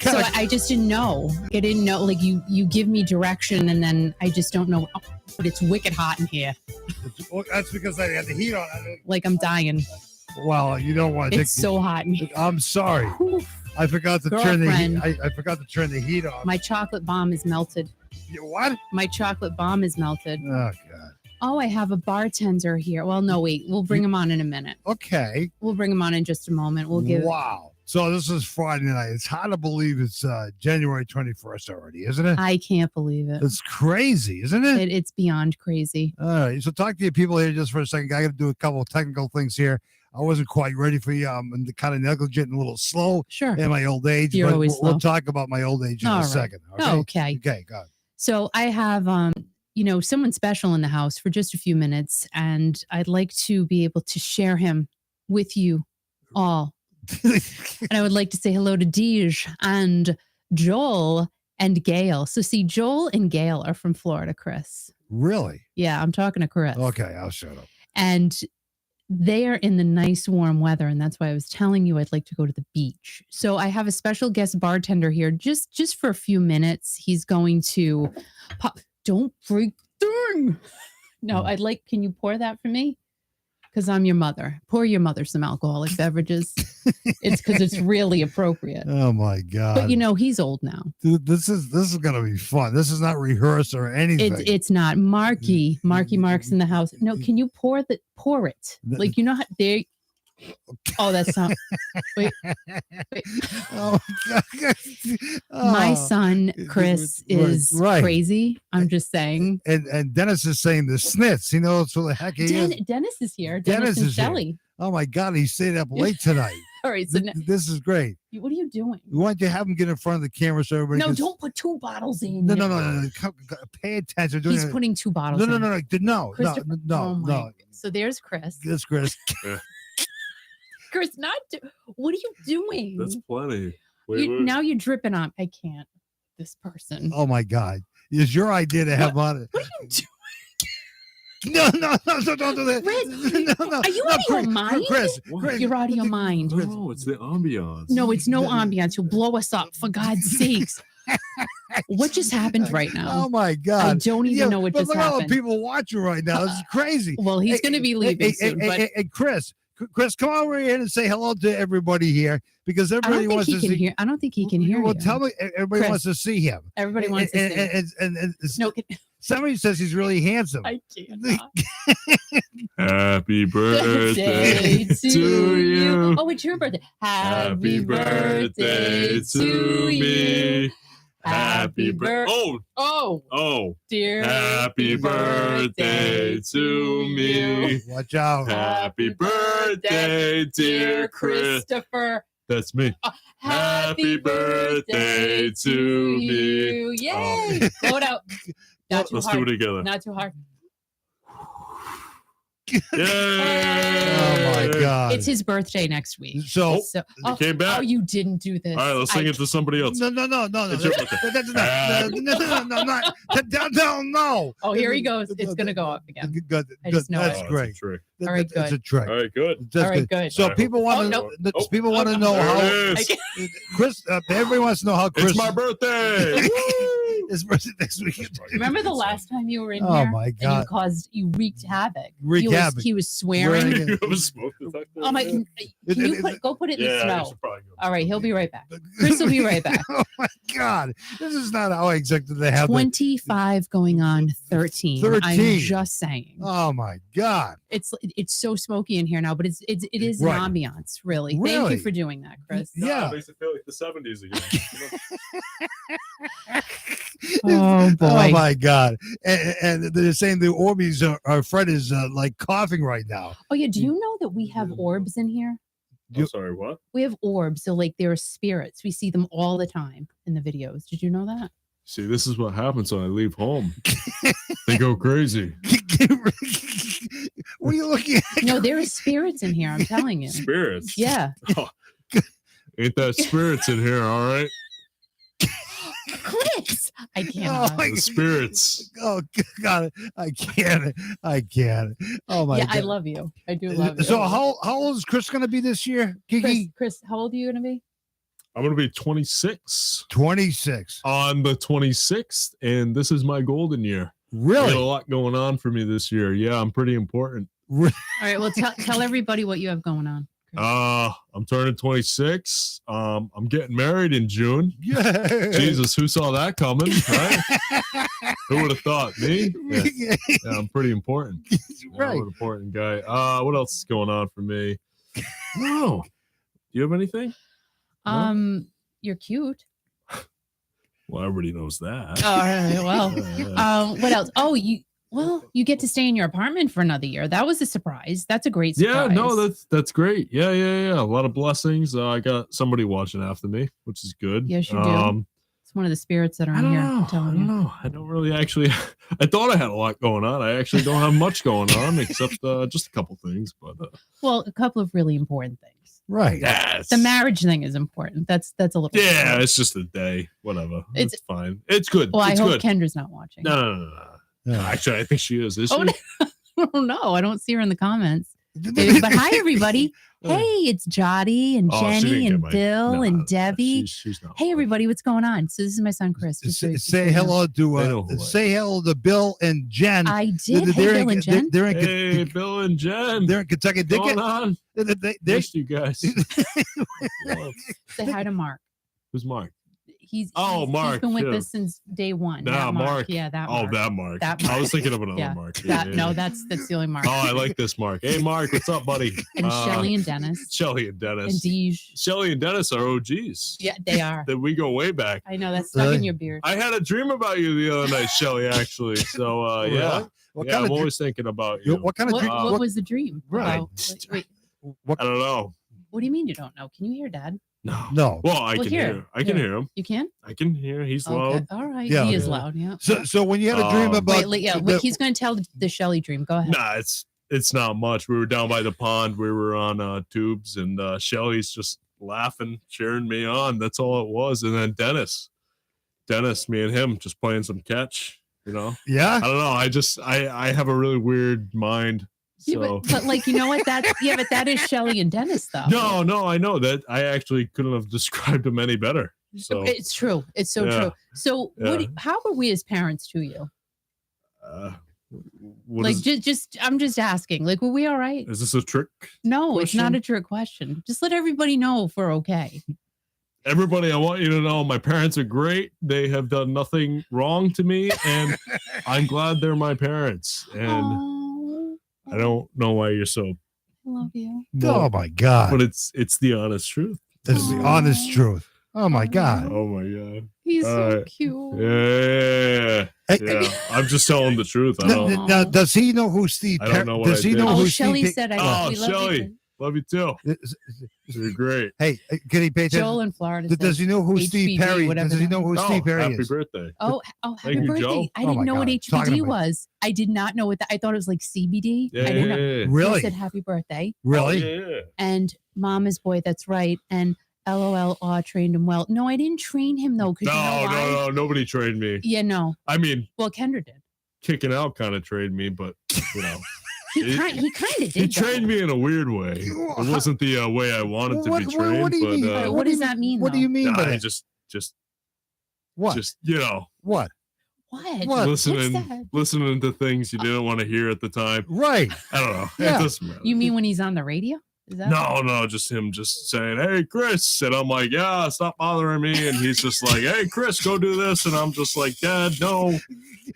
So I just didn't know. I didn't know. Like you give me direction, and then I just don't know. Oh, but it's wicked hot in here. That's because I had the heat on. Like I'm dying. Well, you don't want to. It's so hot in here. I'm sorry. I forgot to turn the heat. I forgot to turn the heat off. My chocolate bomb is melted. What? My chocolate bomb is melted. Oh God. Oh, I have a bartender here. Well, no, wait. We'll bring him on in a minute. Okay. We'll bring him on in just a moment. We'll give. Wow. So this is Friday night. It's hard to believe it's January 21st already, isn't it? I can't believe it. It's crazy, isn't it? It's beyond crazy. All right. So talk to your people here just for a second. I got to do a couple of technical things here. I wasn't quite ready for you. I'm kind of negligent and a little slow in my old age. You're always slow. We'll talk about my old age in a second. Okay. Okay, go ahead. So I have, someone special in the house for just a few minutes, and I'd like to be able to share him with you all. And I would like to say hello to Deej and Joel and Gail. So see, Joel and Gail are from Florida, Chris. Really? Yeah, I'm talking to Chris. Okay, I'll shut up. And they are in the nice warm weather, and that's why I was telling you I'd like to go to the beach. So I have a special guest bartender here just for a few minutes. He's going to pop. Don't break thing. No, can you pour that for me? Because I'm your mother. Pour your mother some alcoholic beverages. It's because it's really appropriate. Oh my God. But he's old now. Dude, this is gonna be fun. This is not rehearsed or anything. It's not. Marky Mark's in the house. No, can you pour it? Like how they. Oh, that's not. Wait. Oh, God. My son Chris is crazy. I'm just saying. And Dennis is saying the snits. He knows what the heck he is. Dennis is here. Dennis and Shelly. Oh my God, he stayed up late tonight. All right, so this is great. What are you doing? We want to have him get in front of the camera so everybody. No, don't put two bottles in. No. Pay attention. He's putting two bottles. No. So there's Chris. There's Chris. Chris, what are you doing? That's plenty. Now you're dripping on. I can't. This person. Oh my God! It's your idea to have on it. What are you doing? No, don't do that. Chris, are you out of your mind? Chris, you're out of your mind. No, it's the ambiance. No, it's no ambiance. You'll blow us up, for God's sakes. What just happened right now? Oh my God! I don't even know what just happened. Look at all the people watching right now. This is crazy. Well, he's going to be leaving soon. Hey, Chris, come over here and say hello to everybody here because everybody wants to see. I don't think he can hear you. Well, tell me, everybody wants to see him. Everybody wants to see him. No, somebody says he's really handsome. I can't. Happy birthday to you. Oh, it's your birthday. Happy birthday to me. Happy birthday. Oh, dear. Happy birthday to me. Watch out. Happy birthday, dear Christopher. That's me. Happy birthday to me. Yay. Blow it out. Not too Let's hard. do it together. Not too hard. Yay! Oh my God! It's his birthday next week. So he came back. Oh, you didn't do this. All right, let's sing it to somebody else. No. It's your birthday. No. Oh, here he goes. It's gonna go up again. Good. That's great. All right, good. It's a trick. All right, good. All right, good. So people want to. People want to know how Chris. Everybody wants to know how Chris. It's my birthday. His birthday next week. Remember the last time you were in here? Oh my God! And you wreaked havoc. He was You swearing. have a smoke detector? Oh my! Can you go put it in the snow? All right, he'll be right back. Chris will be right back. Oh my God! This is not how I expected to have 25 going on 13. I'm just saying. Oh my God! It's so smoky in here now, but it is an ambiance, really. Thank you for doing that, Chris. Yeah, it makes it feel like the 70s again. Oh boy! Oh my God! And they're saying the orbs our Fred is like coughing right now. Oh yeah! Do you know that we have orbs in here? I'm sorry, what? We have orbs, so like they're spirits. We see them all the time in the videos. Did you know that? See, this is what happens when I leave home. They go crazy. What are you looking at? No, there are spirits in here. I'm telling you. Spirits? Yeah. Oh, ain't that spirits in here, all right? Chris, I can't. The spirits. Oh God, I can't. Oh my God. I love you. I do love you. So how old is Chris going to be this year, Kiki? Chris, how old are you going to be? I'm going to be 26. 26. On the 26th, and this is my golden year. Really? Got a lot going on for me this year. Yeah, I'm pretty important. All right. Well, tell everybody what you have going on. I'm turning 26. I'm getting married in June. Yeah. Jesus, who saw that coming? Right? Who would have thought? Me? Yeah, I'm pretty important. Right. I'm an important guy. What else is going on for me? No. Do you have anything? No? You're cute. Well, everybody knows that. All right. Well, what else? Oh, you get to stay in your apartment for another year. That was a surprise. That's a great surprise. Yeah, no, that's great. Yeah. A lot of blessings. I got somebody watching after me, which is good. Yes, you do. It's one of the spirits that are in here. I don't know. I don't really actually. I thought I had a lot going on. I actually don't have much going on except just a couple things. But well, a couple of really important things. Right. Yes. The marriage thing is important. That's a little. Yeah, important. it's just a day. Whatever. It's fine. It's good. Well, it's I hope good. Kendra's not watching. No. Actually, I think she is. Is she? Oh no, I don't see her in the comments. But hi, everybody. Hey, it's Jotty and Jenny and Bill and Debbie. She's not. Hey, everybody, what's going on? So this is my son, Chris. Say hello to Bill and Jen. I did. Hey, Bill and Jen. Hey, Bill and Jen. They're in Kentucky. What's going on? Missed you guys. Say hi to Mark. Who's Mark? Mark. He's been with us since day one. Nah, Mark. Yeah, that Mark. That Mark. That Mark. I was thinking of another Mark. No, that's the only Mark. Oh, I like this Mark. Hey, Mark, what's up, buddy? And Shelly and Dennis. Shelly and Dennis. And Deej. Shelly and Dennis are OGs. Yeah, they are. That we go way back. I know, that's stuck in your beard. I had a dream about you the other night, Shelly, actually. So, yeah. I'm always thinking about you. What kind of dream? What was the dream? Right. Wait. I don't know. What do you mean you don't know? Can you hear Dad? No. Well, I can hear. I can hear him. You can? I can hear. He's loud. All right. Yeah. He is loud. Yeah. So when you had a dream about, wait, he's going to tell the Shelly dream. Go ahead. Nah, it's not much. We were down by the pond. We were on tubes, and Shelly's just laughing, cheering me on. That's all it was. And then Dennis, me and him just playing some catch. You know? Yeah. I don't know. I have a really weird mind. So. Yeah, but like, you know what? But that is Shelly and Dennis, though. No, I know that. I actually couldn't have described them any better. So it's true. It's so true. So how are we as parents to you? I'm just asking. Like, were we all right? Is this a trick? No, question? It's not a trick question. Just let everybody know if we're okay. Everybody, I want you to know my parents are great. They have done nothing wrong to me, and I'm glad they're my parents. And I don't know why you're so. I love you. Oh my God! But it's the honest truth. This is the honest truth. Oh my God! Oh my God! He's so cute. Yeah. I'm just telling the truth. Now, does he know who Steve? I don't know what does he know who Shelly Steve? said, "Oh, Shelly, love you too. You're great." Hey, can he pay attention? Joel in Florida. Does he know who Steve Perry? Does he know who Steve Perry is? Happy birthday! Oh, happy birthday! Joe. I didn't know what HBD was. I did not know what I thought it was like CBD. Yeah, I didn't know. Really? He said happy birthday. Really? Oh, yeah. And Mama's boy, that's right. And LOL, trained him well. No, I didn't train him though. No, nobody trained me. Yeah, no. I mean, well, Kendra did. Kicking out kind of trained me, but you know. He kind of did. He trained me in a weird way. It wasn't the way I wanted to be trained. What do you mean? What does that mean? What do you mean by that? Just what? Just what? What? Listening to things you didn't want to hear at the time. Right. I don't know. Yeah. It doesn't matter. You mean when he's on the radio? Is that no, just him just saying, "Hey, Chris," and I'm like, "Yeah, stop bothering me," and he's just like, "Hey, Chris, go do this," and I'm just like, "Dad, no,"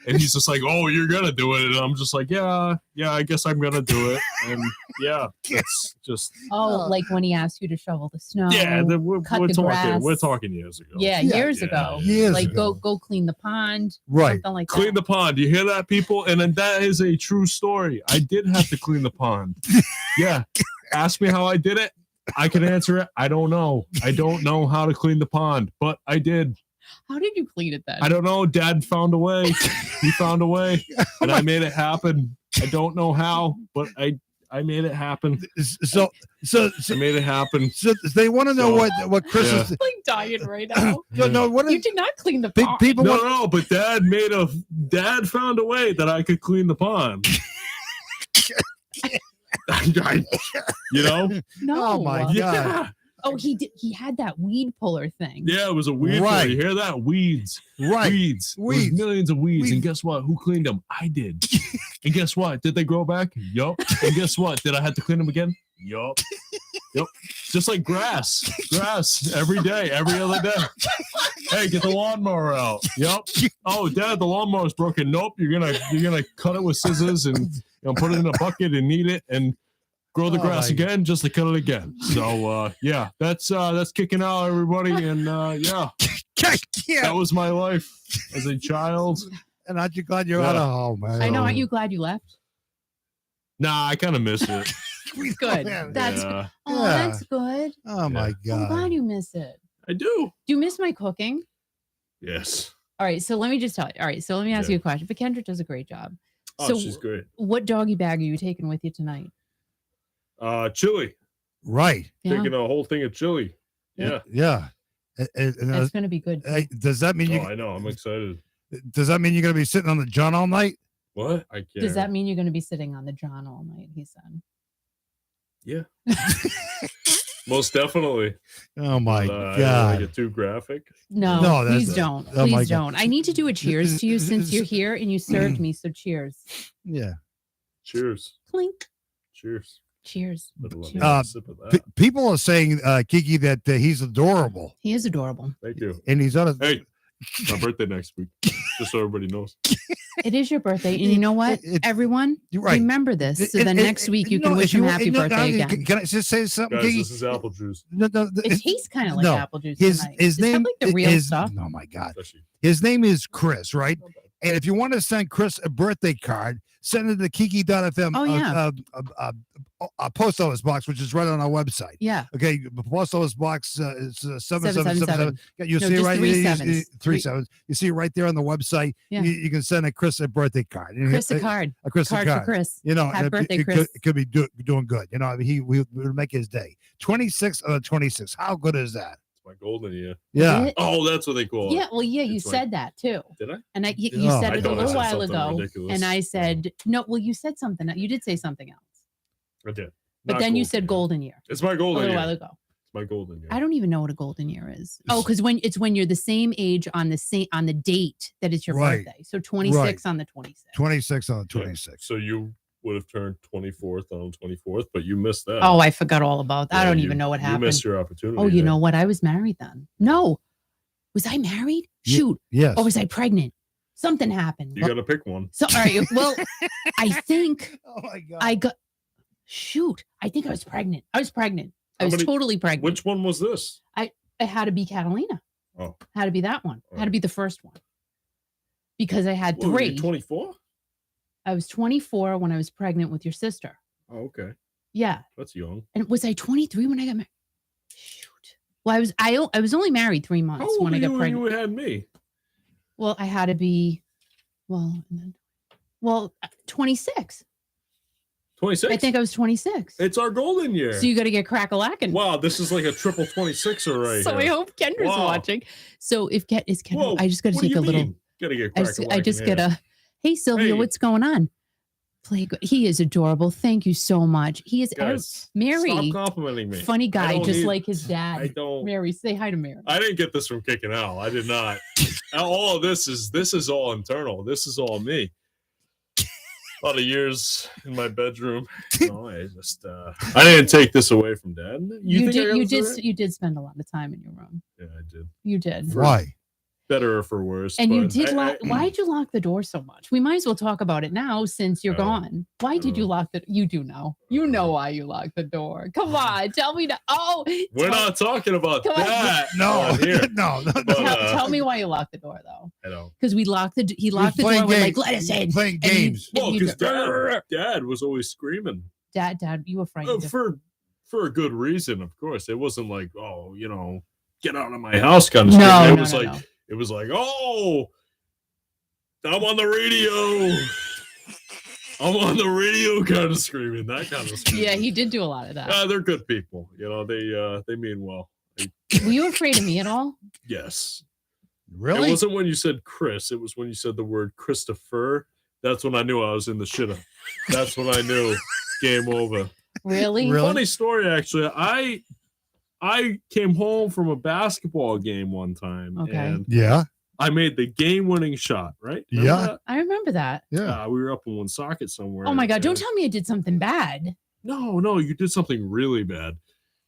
and he's just like, "Oh, you're gonna do it," and I'm just like, "Yeah, I guess I'm gonna do it," and yeah, it's just like when he asked you to shovel the snow. Yeah, we're cut the grass. We're talking years ago. Yeah, years ago. Years like ago. go clean the pond. Right. Something like clean the pond. You hear that, people? And then that is a true story. I did have to clean the pond. Yeah. Ask me how I did it. I can answer it. I don't know. I don't know how to clean the pond, but I did. How did you clean it then? I don't know. Dad found a way. He found a way, and I made it happen. I don't know how, but I made it happen. So I made it happen. So they want to know what Chris is like dying right now. No, you did not clean the pond. People no, but Dad found a way that I could clean the pond. You know? No. Oh my God. Oh, he did. He had that weed puller thing. Yeah, it was a weed. Right. You hear that? Weeds. Right. Weeds. There was Weeds. millions of weeds. Weeds. And guess what? Who cleaned them? I did. And guess what? Did they grow back? Yup. And guess what? Did I have to clean them again? Yup. Yep. Just like grass. Grass every day, every other day. Hey, get the lawnmower out. Yep. Oh, Dad, the lawnmower's broken. Nope. You're gonna cut it with scissors and put it in a bucket and knead it and grow the grass again just to cut it again. So yeah, that's kicking out, everybody. And yeah, that was my life as a child. And aren't you glad you're out of home, man? I know. Aren't you glad you left? Nah, I kind of miss it. Good. That's good. Oh, that's good. Oh my God. I'm glad you miss it. I do. Do you miss my cooking? Yes. All right. So let me just tell you. All right. So let me ask you a question. But Kendra does a great job. Oh, so she's great. What doggy bag are you taking with you tonight? Chili. Right. Taking a whole thing of chili. Yeah. Yeah. That's going to be good. Does that mean I know. I'm excited. Does that mean you're going to be sitting on the John all night? What? I can't. Does that mean you're going to be sitting on the John all night? He said. Yeah. Most definitely. Oh my God. I don't want to get too graphic. No, please don't. Please don't. I need to do a cheers to you since you're here and you served me. So cheers. Yeah. Cheers. Clink. Cheers. Cheers. People are saying, Kiki, that he's adorable. He is adorable. Thank you. And he's on a my birthday next week, just so everybody knows. It is your birthday. And you know what? Everyone, remember this. So then next week you can wish him happy birthday again. Can I just say something, Guys, Kiki? this is apple juice. It tastes kind of like apple juice. His name like the real stuff. Oh my God. His name is Chris, right? And if you want to send Chris a birthday card, send it to Kiki.fm. Oh, yeah. A post office box, which is right on our website. Yeah. Okay. The post office box is 7777. You'll see it right. 3 sevens. 3 sevens. You see it right there on the website. Yeah. You can send a Chris a birthday card. Chris a card. A Chris card a card for Chris. You know, happy birthday, Chris. It could be doing good. You know, I mean, we would make his day. 26 of the 26. How good is that? My golden year. Yeah. Oh, that's what they call it. Yeah. Well, yeah, you said that too. Did I? And you said it a little while ago. Ridiculous. And I said, no, well, you said something. You did say something else. I did. But then you said golden year. It's my golden year. A little while ago. It's my golden year. I don't even know what a golden year is. Oh, because when you're the same age on the date that it's your birthday. So 26 on the 26th. 26 on the 26th. So you would have turned 24th on the 24th, but you missed that. Oh, I forgot all about that. I don't even know what happened. You missed your opportunity. Oh, you know what? I was married then. No. Was I married? Shoot. Yes. Or was I pregnant? Something happened. You got to pick one. So, all right. Well, I think oh my God. I think I was pregnant. I was totally pregnant. Which one was this? It had to be Catalina. Oh. Had to be that one. Had to be the first one. Because I had 3. 24? I was 24 when I was pregnant with your sister. Oh, okay. Yeah. That's young. And was I 23 when I got married? Shoot. Well, I was only married 3 months when I got pregnant. You had me. Well, I had to be 26. 26? I think I was 26. It's our golden year. So you got to get crack-a-lackin'. Wow, this is like a triple 26er right So here. I hope Kendra's watching. So if Kendra, Whoa, I just got to take a little. Gotta get I just get a. Hey Sylvia, what's going on? He is adorable. Thank you so much. He is Mary. Stop complimenting me. Funny guy, just like his dad. I don't. Mary, say hi to Mary. I didn't get this from Kicking Out. I did not. All of this is all internal. This is all me. A lot of years in my bedroom. I just I didn't take this away from Dad. You did spend a lot of time in your room. Yeah, I did. You did. Why? Better or for worse. And you did why'd you lock the door so much? We might as well talk about it now since you're gone. Why did you lock the You do know. You know why you locked the door. Come on, tell me we're not talking about that. No. Tell me why you locked the door though. I know. Because he locked the door. We're like, let us in. Playing games. Well, because Dad was always screaming. Dad, you were frightened. For a good reason, of course. It wasn't like, get out of my house kind of stuff. It was like, oh, I'm on the radio. I'm on the radio kind of screaming, that kind of screaming. Yeah, he did do a lot of that. They're good people. They mean well. Were you afraid of me at all? Yes. Really? It wasn't when you said Chris. It was when you said the word Christopher. That's when I knew I was in the shitter. That's when I knew game over. Really? Funny story, actually. I came home from a basketball game one time. Okay. And Yeah. I made the game-winning shot, right? Remember Yeah. that? I remember that. Yeah. We were up in one socket somewhere. Oh my God. Don't tell me I did something bad. No, you did something really bad.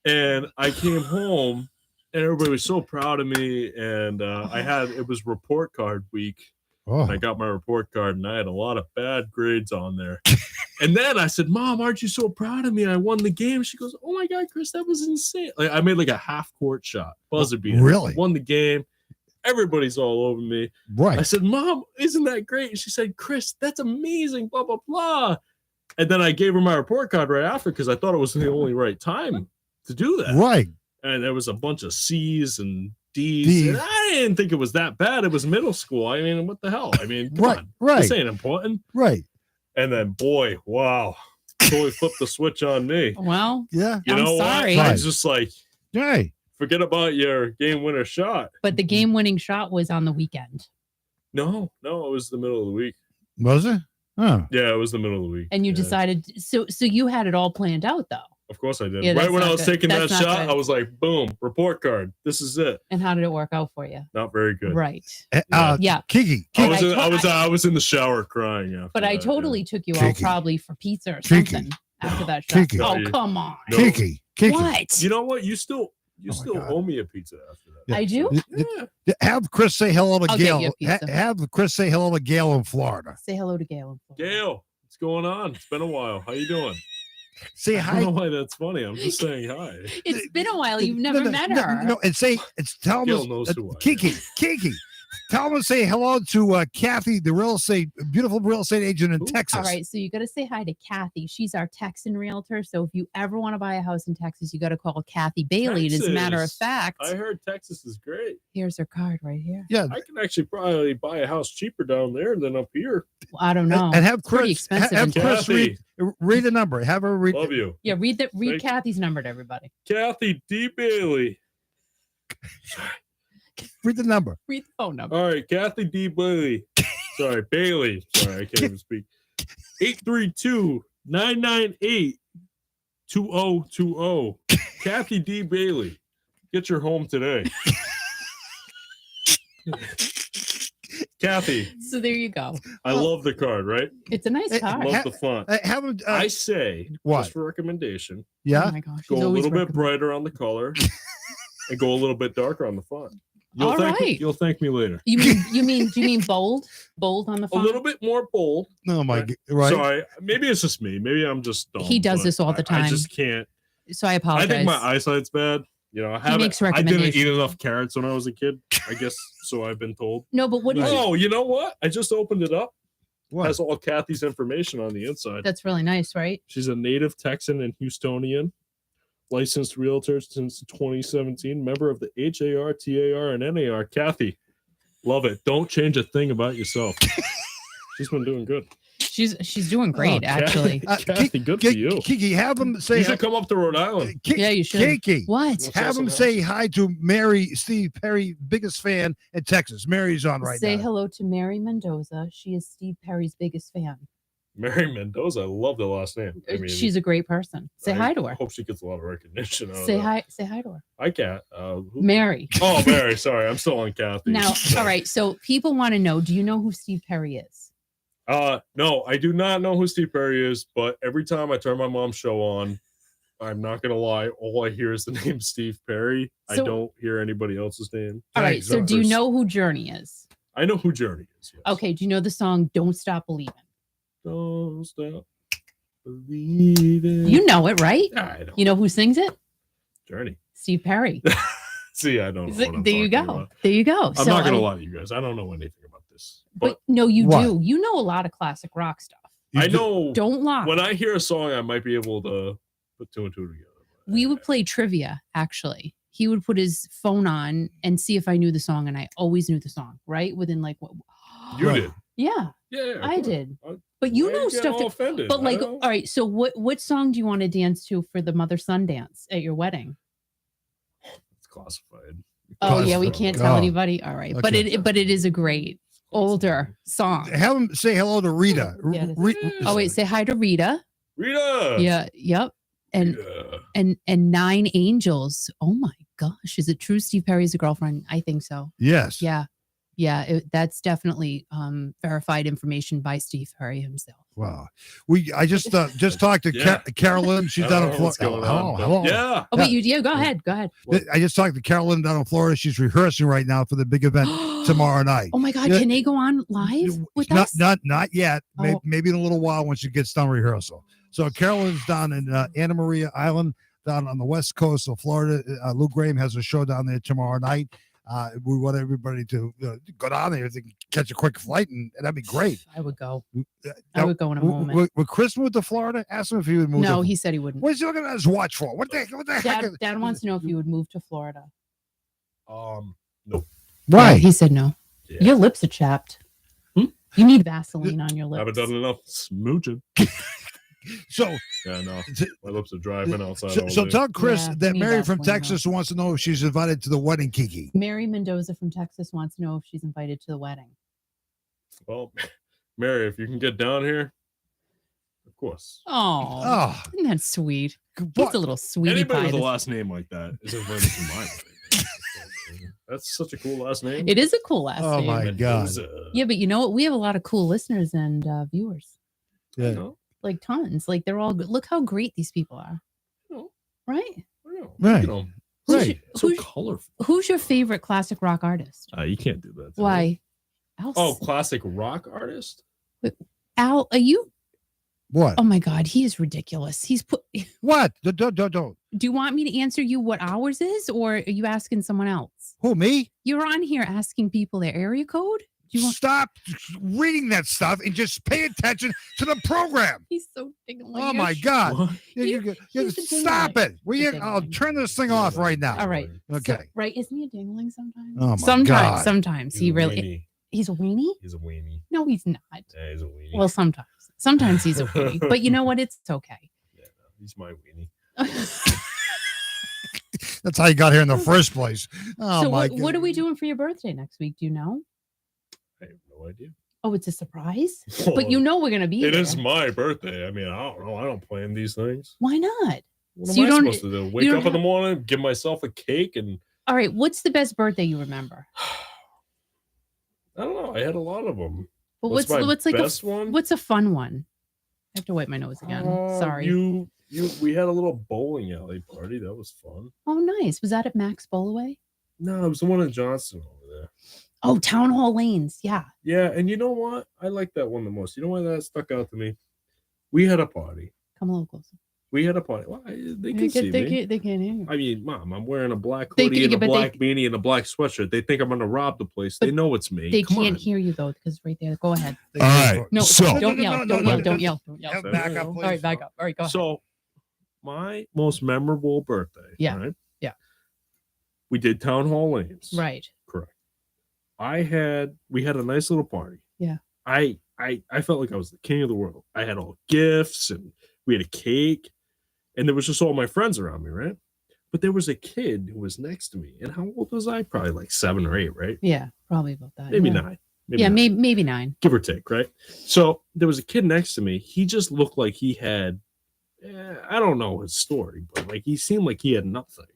And I came home and everybody was so proud of me. And it was report card week. Oh. I got my report card and I had a lot of bad grades on there. And then I said, Mom, aren't you so proud of me? I won the game. She goes, oh my God, Chris, that was insane. Like, I made like a half court shot, buzzer beater. Really? Won the game. Everybody's all over me. Right. I said, Mom, isn't that great? And she said, Chris, that's amazing, blah, blah, blah. And then I gave her my report card right after because I thought it was the only right time to do that. Right. And there was a bunch of C's and D's. And I didn't think it was that bad. It was middle school. I mean, what the hell? I mean, come on. Right. This ain't important. Right. And then, boy, wow. Totally flipped the switch on me. Well, yeah. You know sorry. what? I was just like, hey, forget about your game winner shot. But the game winning shot was on the weekend. No, it was the middle of the week. Was it? Oh. Yeah, it was the middle of the week. And you decided, so you had it all planned out though. Of course I did. Yeah, right when I was good. taking That's that not shot, good. I was like, boom, report card. This is it. And how did it work out for you? Not very good. Right. Yeah. Kiki. I was in the shower crying after But I that, totally took you out probably for pizza or Kiki. something after that shot. Kiki. Oh, come on. No. Kiki. What? You know what? You still God. owe me a pizza after that. Yeah. I do? Yeah. Have Chris say hello to I'll get Gail. you a pizza. Have Chris say hello to Gail in Florida. Say hello to Gail. Gail, what's going on? It's been a while. How you doing? Say I hi. don't know why that's funny. I'm just saying hi. It's been a while. You've never met her. No, and tell Gail him knows who I am. Kiki. Tell him to say hello to Kathy, the beautiful real estate agent in Texas. All right, so you got to say hi to Kathy. She's our Texan realtor. So if you ever want to buy a house in Texas, you got to call Kathy Bailey. And as a matter of fact, I heard Texas is great. Here's her card right here. Yeah, I can actually probably buy a house cheaper down there than up here. Well, I don't know. And have It's pretty Chris, expensive. have Chris Kathy. read the number. Have her read. Love you. Yeah, read Thank- Kathy's number to everybody. Kathy D. Bailey. Read the number. Read the phone number. All right, Kathy D. Bailey. Sorry, Bailey. Sorry, I can't even speak. 832-998-2020. Kathy D. Bailey. Get your home today. Kathy. So there you go. I love the card, right? It's a nice card. Love the font. Have him. I say, what? just for recommendation, Yeah. Oh my gosh. go a little bit brighter on the color and go a little bit darker on the font. You'll thank me later. Do you mean bold? Bold on the A font? little bit more bold. Oh my God. Right. Sorry, maybe it's just me. Maybe I'm just dumb. He does but this all the time. I just can't. So I I apologize. think my eyesight's bad. You know, I makes didn't eat recommendations. enough carrots when I was a kid. I guess so. I've been told. No, but what do you Oh, you know what? I just opened it up. What? Has all Kathy's information on the inside. That's really nice, right? She's a native Texan and Houstonian, licensed realtor since 2017, member of the HAR, TAR, and NAR. Kathy, love it. Don't change a thing about yourself. She's been doing good. She's doing great, actually. Kathy, good for you. Kiki, have him say. You should come up to Rhode Island. Yeah, you should. Kiki, What? have him say hi to Mary, Steve Perry, biggest fan in Texas. Mary's on right Say now. hello to Mary Mendoza. She is Steve Perry's biggest fan. Mary Mendoza. I love the last name. I mean, She's a great person. Say hi to her. I hope she gets a lot of recognition. Out Say of that. hi. Say hi to her. I can't. Mary. Oh, Mary. Sorry, I'm still on Kathy. Now, all right. So people want to know: do you know who Steve Perry is? No, I do not know who Steve Perry is, but every time I turn my mom's show on, I'm not gonna lie, all I hear is the name Steve Perry. I So- don't hear anybody else's name. All right. So do you know who Journey is? I know who Journey is. Yes. Okay. Do you know the song "Don't Stop Believing"? Don't stop believing. You know it, right? I don't. You know who sings it? Journey. Steve Perry. See, I don't know. What I'm There you talking go. about. There you go. I'm not gonna lie to you guys. I don't know anything about this. But no, you What? do. You know a lot of classic rock stuff. I know Don't lie. when I hear a song, I might be able to put two and two together. We would play trivia, actually. He would put his phone on and see if I knew the song, and I always knew the song, right? Within like what? You Right. did. Yeah, Yeah, I of course. did. I- But you why know you get stuff. all That, offended? but I like, don't- all right. So what song do you want to dance to for the mother-son dance at your wedding? It's classified. Oh yeah, we Classified. can't tell Oh. anybody. All right, but Okay. it is a great older song. Have him say hello to Rita. Yeah, it is. Re- Oh wait, say hi to Rita. Rita. Yeah. Yep. and 9 angels. Oh my gosh. Is it true Steve Perry's a girlfriend? I think so. Yes. Yeah. Yeah. That's definitely verified information by Steve Perry himself. Wow. I just talked to Carolyn. She's down in Florida. Hello. Yeah. Oh, wait, go ahead. Go ahead. I just talked to Carolyn down in Florida. She's rehearsing right now for the big event tomorrow night. Oh my God. Can they go on live with us? Not yet. Oh. Maybe in a little while when she gets done rehearsal. So Carolyn's down in Anna Maria Island, down on the west coast of Florida. Lou Graham has a show down there tomorrow night. We want everybody to go down there to catch a quick flight, and that'd be great. I would go. I would go in a moment. Would Chris move to Florida? Ask him if he would move. No, he said he wouldn't. What's he looking at his watch for? What the heck? Dad wants to know if you would move to Florida. No. Why? He said no. Yeah. Your lips are chapped. You need Vaseline on your lips. I haven't done enough smooching. So no, my lips are dry. Been outside. So tell Chris that Mary from Texas wants to know if she's invited to the wedding, Kiki. Mary Mendoza from Texas wants to know if she's invited to the wedding. Well, Mary, if you can get down here, of course. Oh, isn't that sweet? He's a little sweetie Anybody pie. with a last name like that is invited to my wedding. That's such a cool last name. It is a cool last name. Oh my God. Yeah, but you know what? We have a lot of cool listeners and viewers. Yeah. You know? Like tons. Like they're all good. Look how great these people are. Right? Right. Right. So colorful. Who's your favorite classic rock artist? You can't do that. Why? Classic rock artist? Wait, Al, are you? What? Oh my God, he is ridiculous. He's put. What? Don't. Do you want me to answer you what ours is, or are you asking someone else? Who, me? You're on here asking people their area code? Stop reading that stuff and just pay attention to the program. He's so dingling. Oh my God. Stop it. I'll turn this thing off right now. All right. Okay. So, right. Isn't he a dingling sometimes? Oh my God. Sometimes he really. He's a weenie? He's a weenie. No, he's not. Yeah, he's a weenie. Well, sometimes. Sometimes he's a weenie. But you know what? It's okay. Yeah, no, he's my weenie. That's how you got here in the first place. Oh, so my God. What are we doing for your birthday next week? Do you know? I have no idea. Oh, it's a surprise? But you know we're going to be It there. is my birthday. I mean, I don't know. I don't plan these things. Why not? What am I supposed to do? Wake up in the morning, give myself a cake, and... All right, what's the best birthday you remember? I don't know. I had a lot of them. But what's like best one? What's a fun one? I have to wipe my nose again. Sorry. We had a little bowling alley party. That was fun. Oh, nice. Was that at Max Bowlaway? No, it was the one in Johnston over there. Oh, Town Hall Lanes. Yeah. Yeah, and you know what? I like that one the most. You know why that stuck out to me? We had a party. Come a little closer. We had a party. Well, they can see me. They can't hear you. I mean, Mom, I'm wearing a black hoodie and a black beanie and a black sweatshirt. They think I'm going to rob the place. They know it's me. They can't hear you, though, because right there. Go ahead. All right. No, so, don't yell. Don't yell. Back up, please. All right, back up. All right, go ahead. So, my most memorable birthday. Yeah. Right? Yeah. We did Town Hall Lanes. Right. Correct. We had a nice little party. Yeah. I felt like I was the king of the world. I had all gifts and we had a cake. And there was just all my friends around me, right? But there was a kid who was next to me. And how old was I? Probably like 7 or 8, right? Yeah, probably about that. Maybe 9. Maybe 9. Give or take, right? So there was a kid next to me. He just looked like he had, I don't know his story, but like he seemed like he had nothing.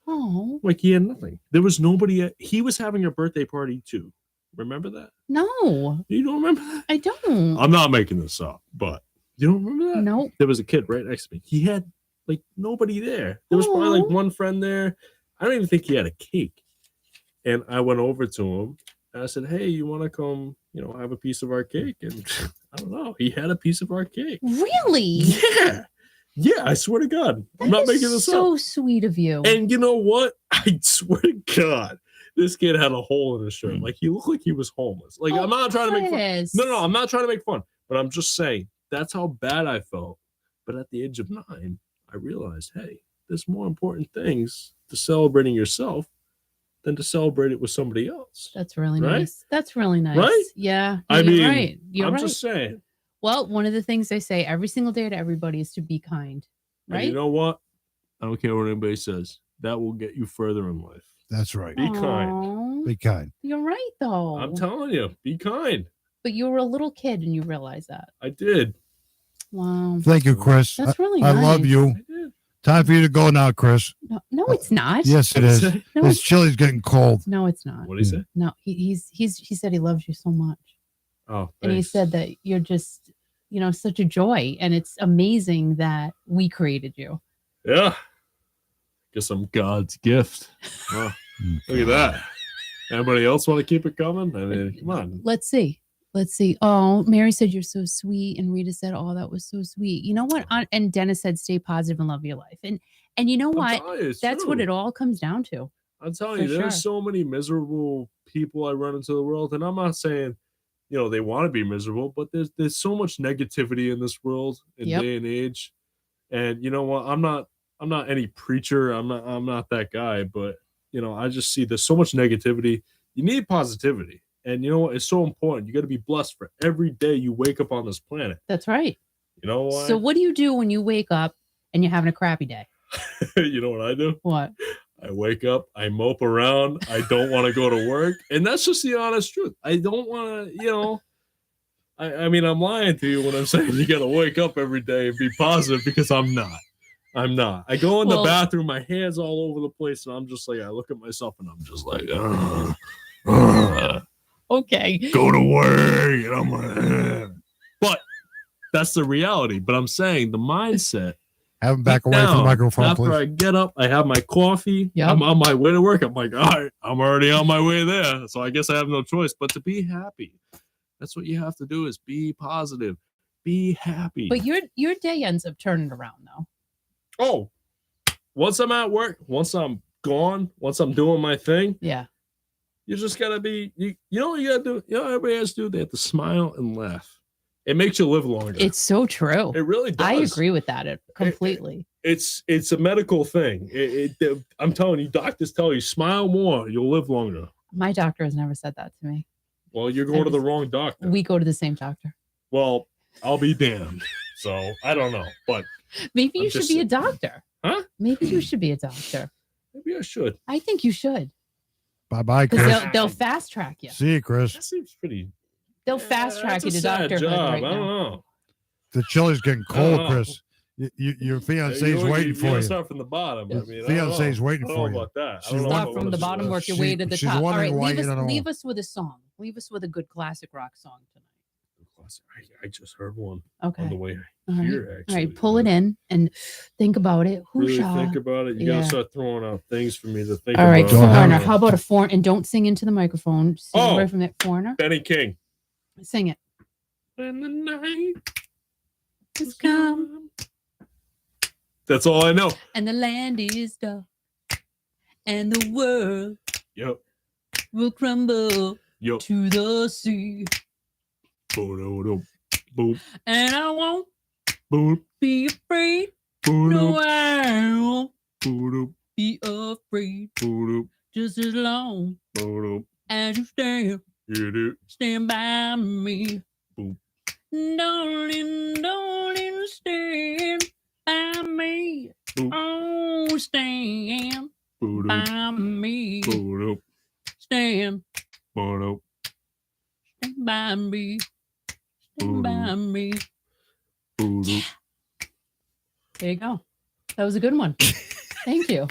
Oh. Like he had nothing. There was nobody. He was having a birthday party too. Remember that? No. You don't remember that? I don't. I'm not making this up, but you don't remember that? No. There was a kid right next to me. He had like nobody there. There was probably like one friend there. I don't even think he had a cake. And I went over to him and I said, "Hey, you want to come, have a piece of our cake?" And I don't know. He had a piece of our cake. Really? Yeah. Yeah, I swear to God. I'm not making this up. So sweet of you. And you know what? I swear to God, this kid had a hole in his shirt. Like he looked like he was homeless. Like I'm not trying to make fun. No, I'm not trying to make fun. But I'm just saying that's how bad I felt. But at the age of 9, I realized, hey, there's more important things to celebrating yourself than to celebrate it with somebody else. That's really nice. That's really nice. Right? Yeah. I mean, right. I'm just saying. Well, one of the things I say every single day to everybody is to be kind. Right? And you know what? I don't care what anybody says. That will get you further in life. That's right. Be kind. Be kind. You're right, though. I'm telling you, be kind. But you were a little kid and you realized that. I did. Wow. Thank you, Chris. That's really I nice. love you. Time for you to go now, Chris. No, it's not. Yes, it is. No, This chili's getting cold. no, it's not. What did he say? No, he said he loves you so much. Oh, And he thanks. said that you're just, such a joy. And it's amazing that we created you. Yeah. Guess I'm God's gift. Wow. Look at that. Anybody else want to keep it coming? I mean, come on. Let's see. Oh, Mary said you're so sweet. And Rita said, oh, that was so sweet. You know what? And Dennis said, stay positive and love your life. And you know what? That's what it all comes down to. I'm telling you, there's so many miserable people I run into the world. And I'm not saying, they want to be miserable, but there's so much negativity in this world in day and age. And you know what? I'm not any preacher. I'm not that guy, but I just see there's so much negativity. You need positivity. And you know what? It's so important. You got to be blessed for every day you wake up on this planet. That's right. You know what? So what do you do when you wake up and you're having a crappy day? You know what I do? What? I wake up, I mope around, I don't want to go to work. And that's just the honest truth. I don't want to, I mean, I'm lying to you when I'm saying you got to wake up every day and be positive, because I'm not. I go in the bathroom, my hands all over the place, and I'm just like, I look at myself and I'm just like, okay. Go to work. And I'm like, but that's the reality. But I'm saying the mindset. Have him back away from the microphone, after please. I get up, I have my coffee. Yep. I'm on my way to work. I'm like, all right, I'm already on my way there. So I guess I have no choice but to be happy. That's what you have to do, is be positive. Be happy. But your day ends up turning around, though. Oh, once I'm at work, once I'm gone, once I'm doing my thing. Yeah. You just got to be, you know what you got to do? You know what everybody has to do? They have to smile and laugh. It makes you live longer. It's so true. It really does. I agree with that completely. It's a medical thing. I'm telling you, doctors tell you, smile more, you'll live longer. My doctor has never said that to me. Well, you're going to the wrong doctor. We go to the same doctor. Well, I'll be damned. So I don't know, but maybe you should be a doctor. Huh? Maybe you should be a doctor. Maybe I should. I think you should. Bye-bye, Chris. Because they'll fast track you. See you, Chris. That seems pretty. They'll fast track you to doctor. doctorhood right I don't know. The chili's getting cold, Chris. Your fiance's waiting for you. Start from the bottom. I mean, fiance's waiting for you. About that. Start from the bottom, work your way to the top. All right, leave us with a song. Leave us with a good classic rock song tonight. I just heard one on the way here. Actually. All right, pull it in and think about it. Really think about it. You gotta start throwing out things for me to think about. All right, foreigner. How about a foreigner? And don't sing into the microphone. Sing away from that, foreigner. Benny King. Sing it. When the night has come. That's all I know. And the land is dark. And the world will crumble to the sea. Boom. And I won't Boom. be afraid. Boom. No, I won't Boom. be afraid. Boom. Just as long Boom. as you stand by me. Boom. Darling, stand by me. Boom. Oh, stand Boom. by me. Boom. Stand Boom. by me. Stand by me. Boom. There you go. That was a good one. Thank you.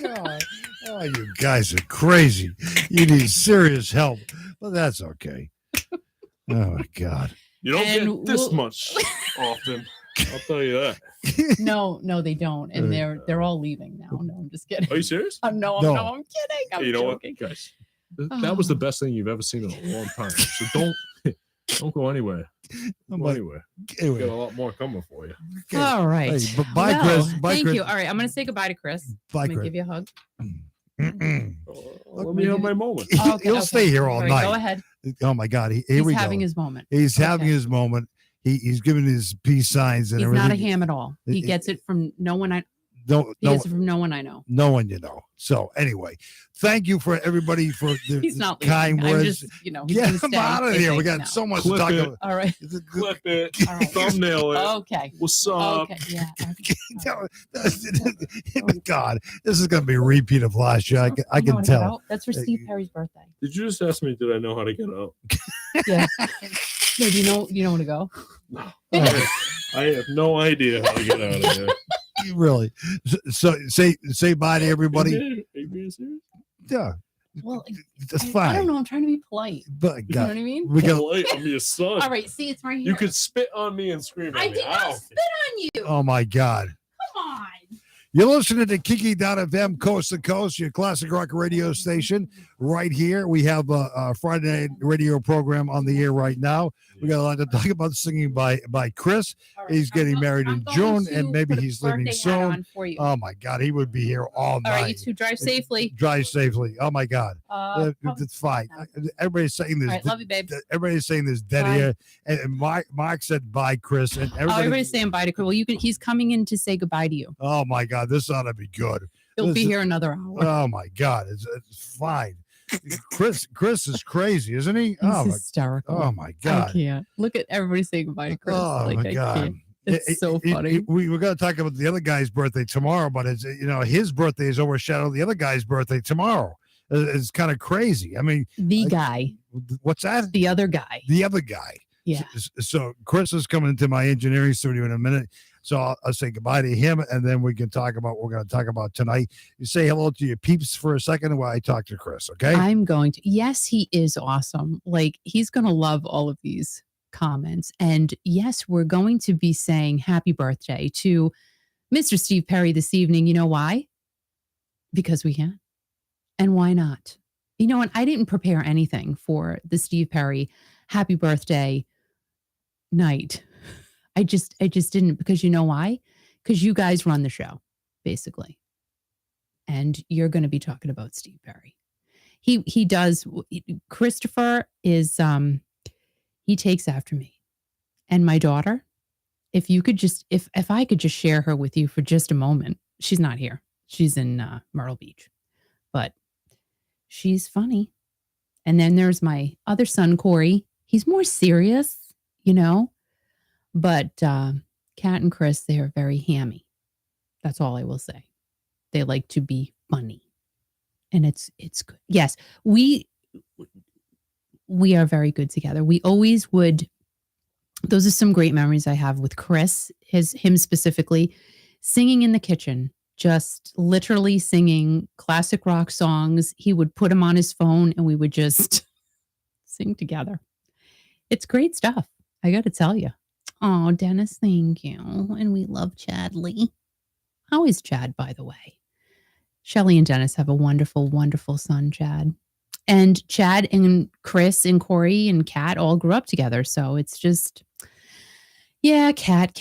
God. Oh, you guys are crazy. You need serious help. Well, that's okay. Oh, my God. You don't get this much often. I'll tell you that. No, they don't. And they're all leaving now. No, I'm just kidding. Are you serious? No, I'm kidding. I'm you know joking. what, guys? That was the best thing you've ever seen in a long time. So don't go anywhere. Don't go anywhere. We got a lot more coming for you. Okay. All right. Hey, bye, Chris. Bye, thank Chris. you. All right, I'm going to say goodbye to Chris. Bye, I'm going to Chris. give you a hug. Let me have my moment. He'll stay here all night. Go ahead. Oh, my God. He's having his moment. He's having his moment. He's giving his peace signs and He's everything. not a ham at all. He gets it from no one I gets it from no one I know. No one you know. So anyway, thank you for everybody for the kind leaving. words. Just, get him out of here. We got so much to talk about. All right. Clip it. All right. Thumbnail it. Okay. What's up? Okay. Yeah. God, this is going to be a repeat of last year. I can tell. That's for Steve Perry's birthday. Did you just ask me, did I know how to get out? Yeah. No, do you know where to go? No. I have no idea how to get out of here. Really? So say bye to everybody. Are you being serious? Yeah. Well, That's I fine. don't know. I'm trying to be polite. But You know what I mean? we got. Polite, I'm your son. All right. See, it's right here. You could spit on me and scream at I me. did not spit on you. Oh my God. Come on. You're listening to Kiki.fm, coast to coast, your classic rock radio station right here. We have a Friday night radio program on the air right now. We got a lot to talk about, singing by Chris. All right, He's getting married in June, and maybe put a he's leaving birthday hat soon. on for you. Oh my God, he would be here all night. All right, you two drive safely. Drive safely. Oh my God, it's fine. Everybody's saying this. All right, love you, babe. Everybody's saying this dead Bye. here, and Mark said bye, Chris, and Everybody's saying bye to Chris. Well, he's coming in to say goodbye to you. Oh my God, this ought to be good. He'll be here another hour. Oh my God, it's fine. Chris is crazy, isn't he? He's hysterical. Oh my I God. can't. Look at everybody saying goodbye to Chris. Oh like, my I God. can't. It's so funny. We're going to talk about the other guy's birthday tomorrow, but it's his birthday is overshadowed the other guy's birthday tomorrow. It's kind of crazy. I mean, the guy. What's that? The other guy. The other guy. Yeah. So Chris is coming into my engineering studio in a minute. So I'll say goodbye to him, and then we can talk about what we're going to talk about tonight. You say hello to your peeps for a second while I talk to Chris, okay? I'm going to. Yes, he is awesome. Like, he's going to love all of these comments. And yes, we're going to be saying happy birthday to Mr. Steve Perry this evening. You know why? Because we can. And why not? You know what? I didn't prepare anything for the Steve Perry happy birthday night. I just didn't, because you know why? Because you guys run the show, basically. And you're going to be talking about Steve Perry. He does. Christopher is, he takes after me. And my daughter, if you could just, if I could just share her with you for just a moment. She's not here. She's in Myrtle Beach. But she's funny. And then there's my other son, Corey. He's more serious, But Kat and Chris, they are very hammy. That's all I will say. They like to be funny. And it's good. Yes, we are very good together. We always would. Those are some great memories I have with Chris, him specifically, singing in the kitchen, just literally singing classic rock songs. He would put them on his phone and we would just sing together. It's great stuff. I got to tell you. Oh, Dennis, thank you. And we love Chad Lee. How is Chad, by the way? Shelly and Dennis have a wonderful, wonderful son, Chad. And Chad and Chris and Corey and Kat all grew up together. So it's just, yeah, Kat.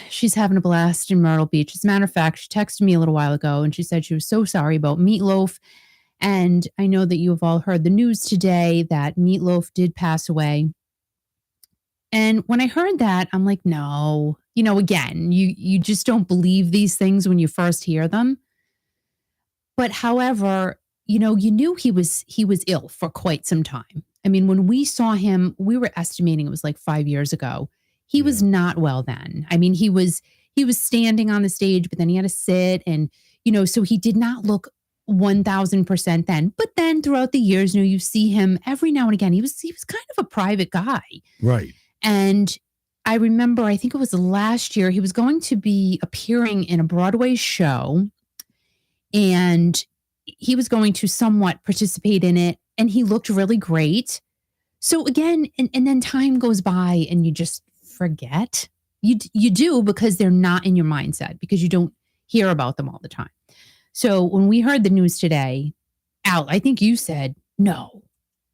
She's having a blast in Myrtle Beach. As a matter of fact, she texted me a little while ago and she said she was so sorry about Meatloaf. And I know that you have all heard the news today that Meatloaf did pass away. And when I heard that, I'm like, no, again, you just don't believe these things when you first hear them. But however, you knew he was ill for quite some time. I mean, when we saw him, we were estimating it was like 5 years ago. He was not well then. I mean, he was standing on the stage, but then he had to sit and, so he did not look 1000% then. But then throughout the years, you see him every now and again. He was kind of a private guy. Right. And I remember, I think it was last year, he was going to be appearing in a Broadway show and he was going to somewhat participate in it. And he looked really great. So again, and then time goes by and you just forget. You do, because they're not in your mindset, because you don't hear about them all the time. So when we heard the news today, Al, I think you said, no.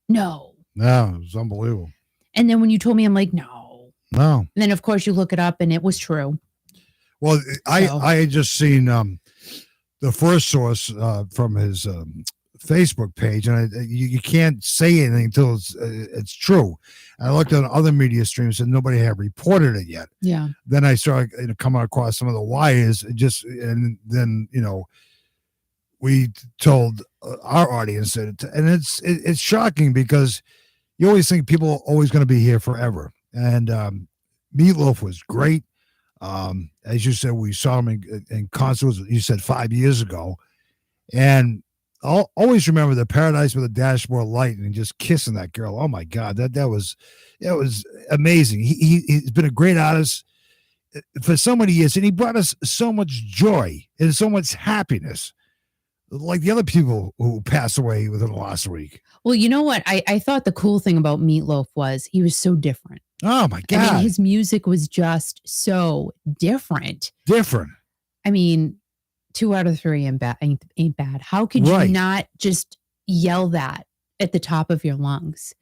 No, it was unbelievable. And then when you told me, I'm like, no. No. And then, of course, you look it up and it was true. Well, I had just seen the first source from his Facebook page, and you can't say anything until it's true. And I looked at other media streams and nobody had reported it yet. Yeah. Then I started coming across some of the wires, and then we told our audience that, and it's shocking because you always think people are always going to be here forever. And Meatloaf was great. As you said, we saw him in concert, you said 5 years ago. And I'll always remember the Paradise with a Dashboard Light and just kissing that girl. Oh my God, that was amazing. He's been a great artist for so many years, and he brought us so much joy and so much happiness, like the other people who passed away within the last week. Well, you know what? I thought the cool thing about Meatloaf was he was so different. Oh my God. I mean, his music was just so different. Different. I mean, 2 out of 3 ain't bad. How could you not just yell that at the top of your lungs?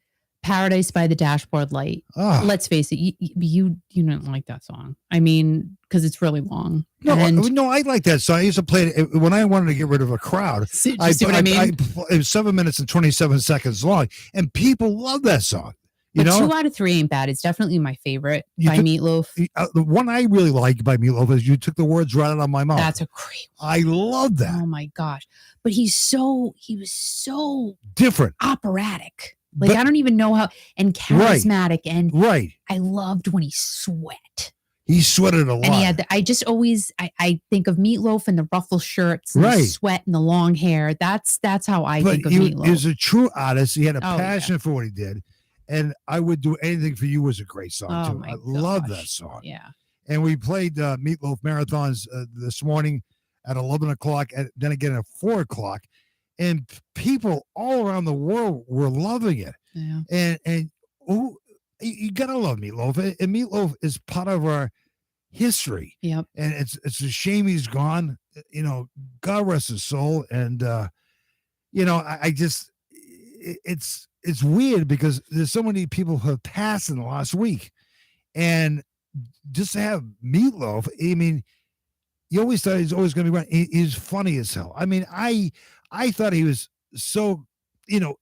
Paradise by the Dashboard Light. Oh. Let's face it, you don't like that song. I mean, because it's really long. No, I like that song. I used to play it when I wanted to get rid of a crowd. See what I mean? It was 7 minutes and 27 seconds long, and people love that song. You know, 2 out of 3 ain't bad. It's definitely my favorite by Meatloaf. The one I really like by Meatloaf is "You Took the Words Right Out of My Mouth." That's a great one. I love that. Oh my gosh! But he was so different, operatic. Like, I don't even know how, and charismatic, and I loved when he sweat. He sweated a lot. And he had I think of Meatloaf and the ruffle shirts, and the sweat and the long hair. That's how I think of Meatloaf. He was a true artist. He had a passion for what he did. And I Would Do Anything for You was a great song too. I love that song. Yeah. And we played Meatloaf marathons this morning at 11 o'clock, and then again at 4 o'clock. And people all around the world were loving it. Yeah. And you gotta love Meatloaf. And Meatloaf is part of our history. Yep. And it's a shame he's gone. You know, God rest his soul. And you know, I just it's weird because there's so many people who have passed in the last week, and just to have Meatloaf, I mean, you always thought he's always going to be right. He's funny as hell. I mean, I thought he was so, you know,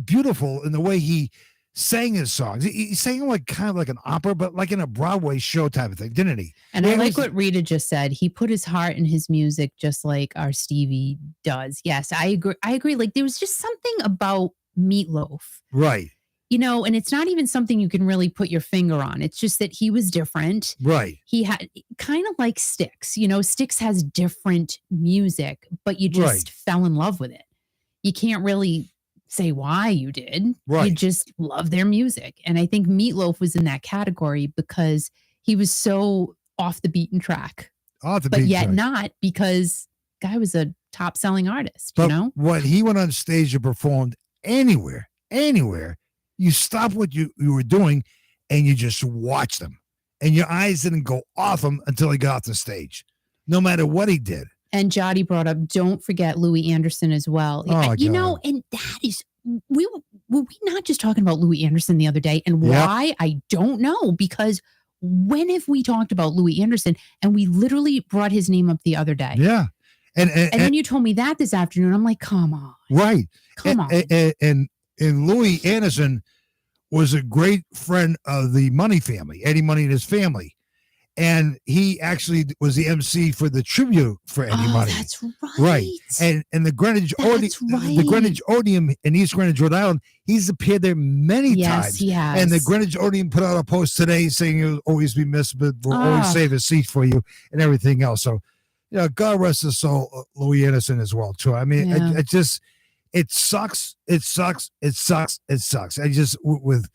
beautiful in the way he sang his songs. He sang like kind of like an opera, but like in a Broadway show type of thing, didn't he? And I like what Rita just said. He put his heart in his music just like our Stevie does. Yes, I agree. Like, there was just something about Meatloaf. Right. You know, and it's not even something you can really put your finger on. It's just that he was different. Right. He had kind of like Styx. You know, Styx has different music, but you just fell in love with it. You can't really say why you did. Right. You just love their music. And I think Meatloaf was in that category because he was so off the beaten track. But yet not, because guy was a top selling artist, you know? When he went on stage and performed anywhere, you stop what you were doing and you just watch them. And your eyes didn't go off him until he got off the stage, no matter what he did. And Jotty brought up, don't forget Louis Anderson as well. Oh, you know, and that is, were we not just talking about Louis Anderson the other day? And why? I don't know, because when have we talked about Louis Anderson? And we literally brought his name up the other day. Yeah. And then you told me that this afternoon. I'm like, come on. Right. Come on. And Louis Anderson was a great friend of the Money family, Eddie Money and his family. And he actually was the MC for the tribute for Eddie Money. That's right. Right. And the Greenwich Odeum in East Greenwich, Rhode Island, he's appeared there many times. Yes, he has. And the Greenwich Odeum put out a post today saying you'll always be missed, but we'll always save a seat for you and everything else. So, you know, God rest his soul, Louis Anderson as well, too. I mean, it sucks. It sucks. I just, with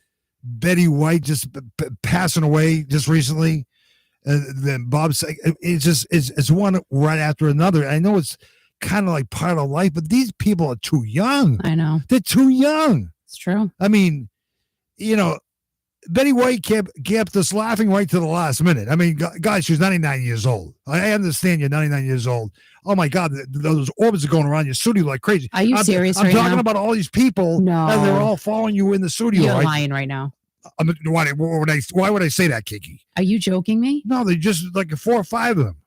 Betty White just passing away just recently, then Bob saying it's one right after another. I know it's kind of like part of life, but these people are too young. I know. They're too young. It's true. I mean, you know, Betty White kept us laughing right to the last minute. I mean, guys, she's 99 years old. I understand you're 99 years old. Oh my God, those orbs are going around your studio like crazy. Are you serious I'm talking about all these people. No. And they're all following you in the studio. You're lying right now. Why would I say that, Kiki? Are you joking me? No, they're just like 4 or 5 of them.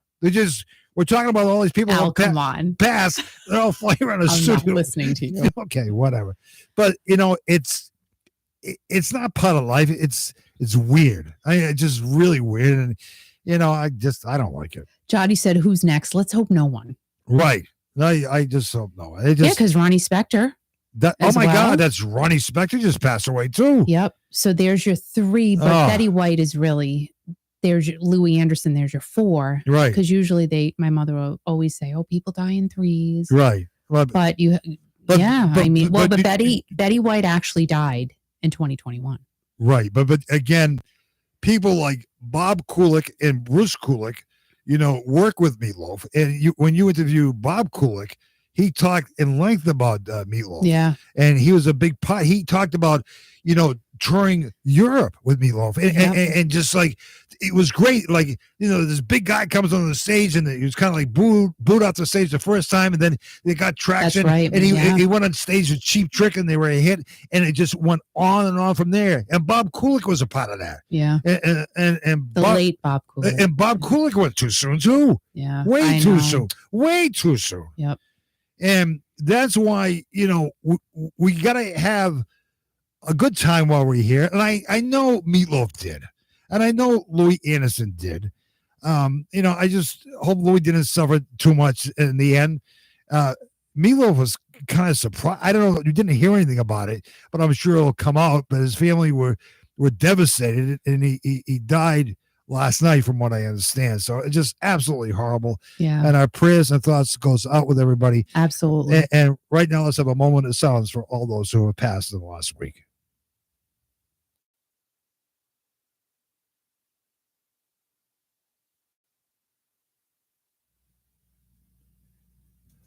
We're talking about all these people. Oh, come on. Pass. They're all flying around the studio. I'm not listening to you. Okay, whatever. But, you know, it's not part of life. It's weird. It's just really weird. And, you know, I don't like it. Jotty said, who's next? Let's hope no one. Right. I just hope no one. Yeah, because Ronnie Spector. God, that's Ronnie Spector just passed away too. Yep. So there's your 3, but Betty White is really, there's your Louis Anderson, there's your 4. Right. Because usually my mother will always say, oh, people die in 3s. Right. But Betty White actually died in 2021. Right. But again, people like Bob Kulick and Bruce Kulick, work with Meatloaf. And when you interview Bob Kulick, he talked in length about Meatloaf. Yeah. And he was a big part. He talked about, touring Europe with Meatloaf. And just like, it was great. Like, this big guy comes on the stage and he was kind of like booed off the stage the first time. And then they got traction. That's right. And he went on stage with Cheap Trick and they were a hit. And it just went on and on from there. And Bob Kulick was a part of that. Yeah. And late Bob Kulick. And Bob Kulick went too soon too. Yeah. Way too soon. Yep. And that's why, we got to have a good time while we're here. And I know Meatloaf did. And I know Louis Anderson did. I just hope Louis didn't suffer too much in the end. Meatloaf was kind of surprised. I don't know. You didn't hear anything about it, but I'm sure it'll come out. But his family were devastated. And he died last night, from what I understand. So it's just absolutely horrible. Yeah. And our prayers and thoughts goes out with everybody. Absolutely. And right now, let's have a moment of silence for all those who have passed in the last week.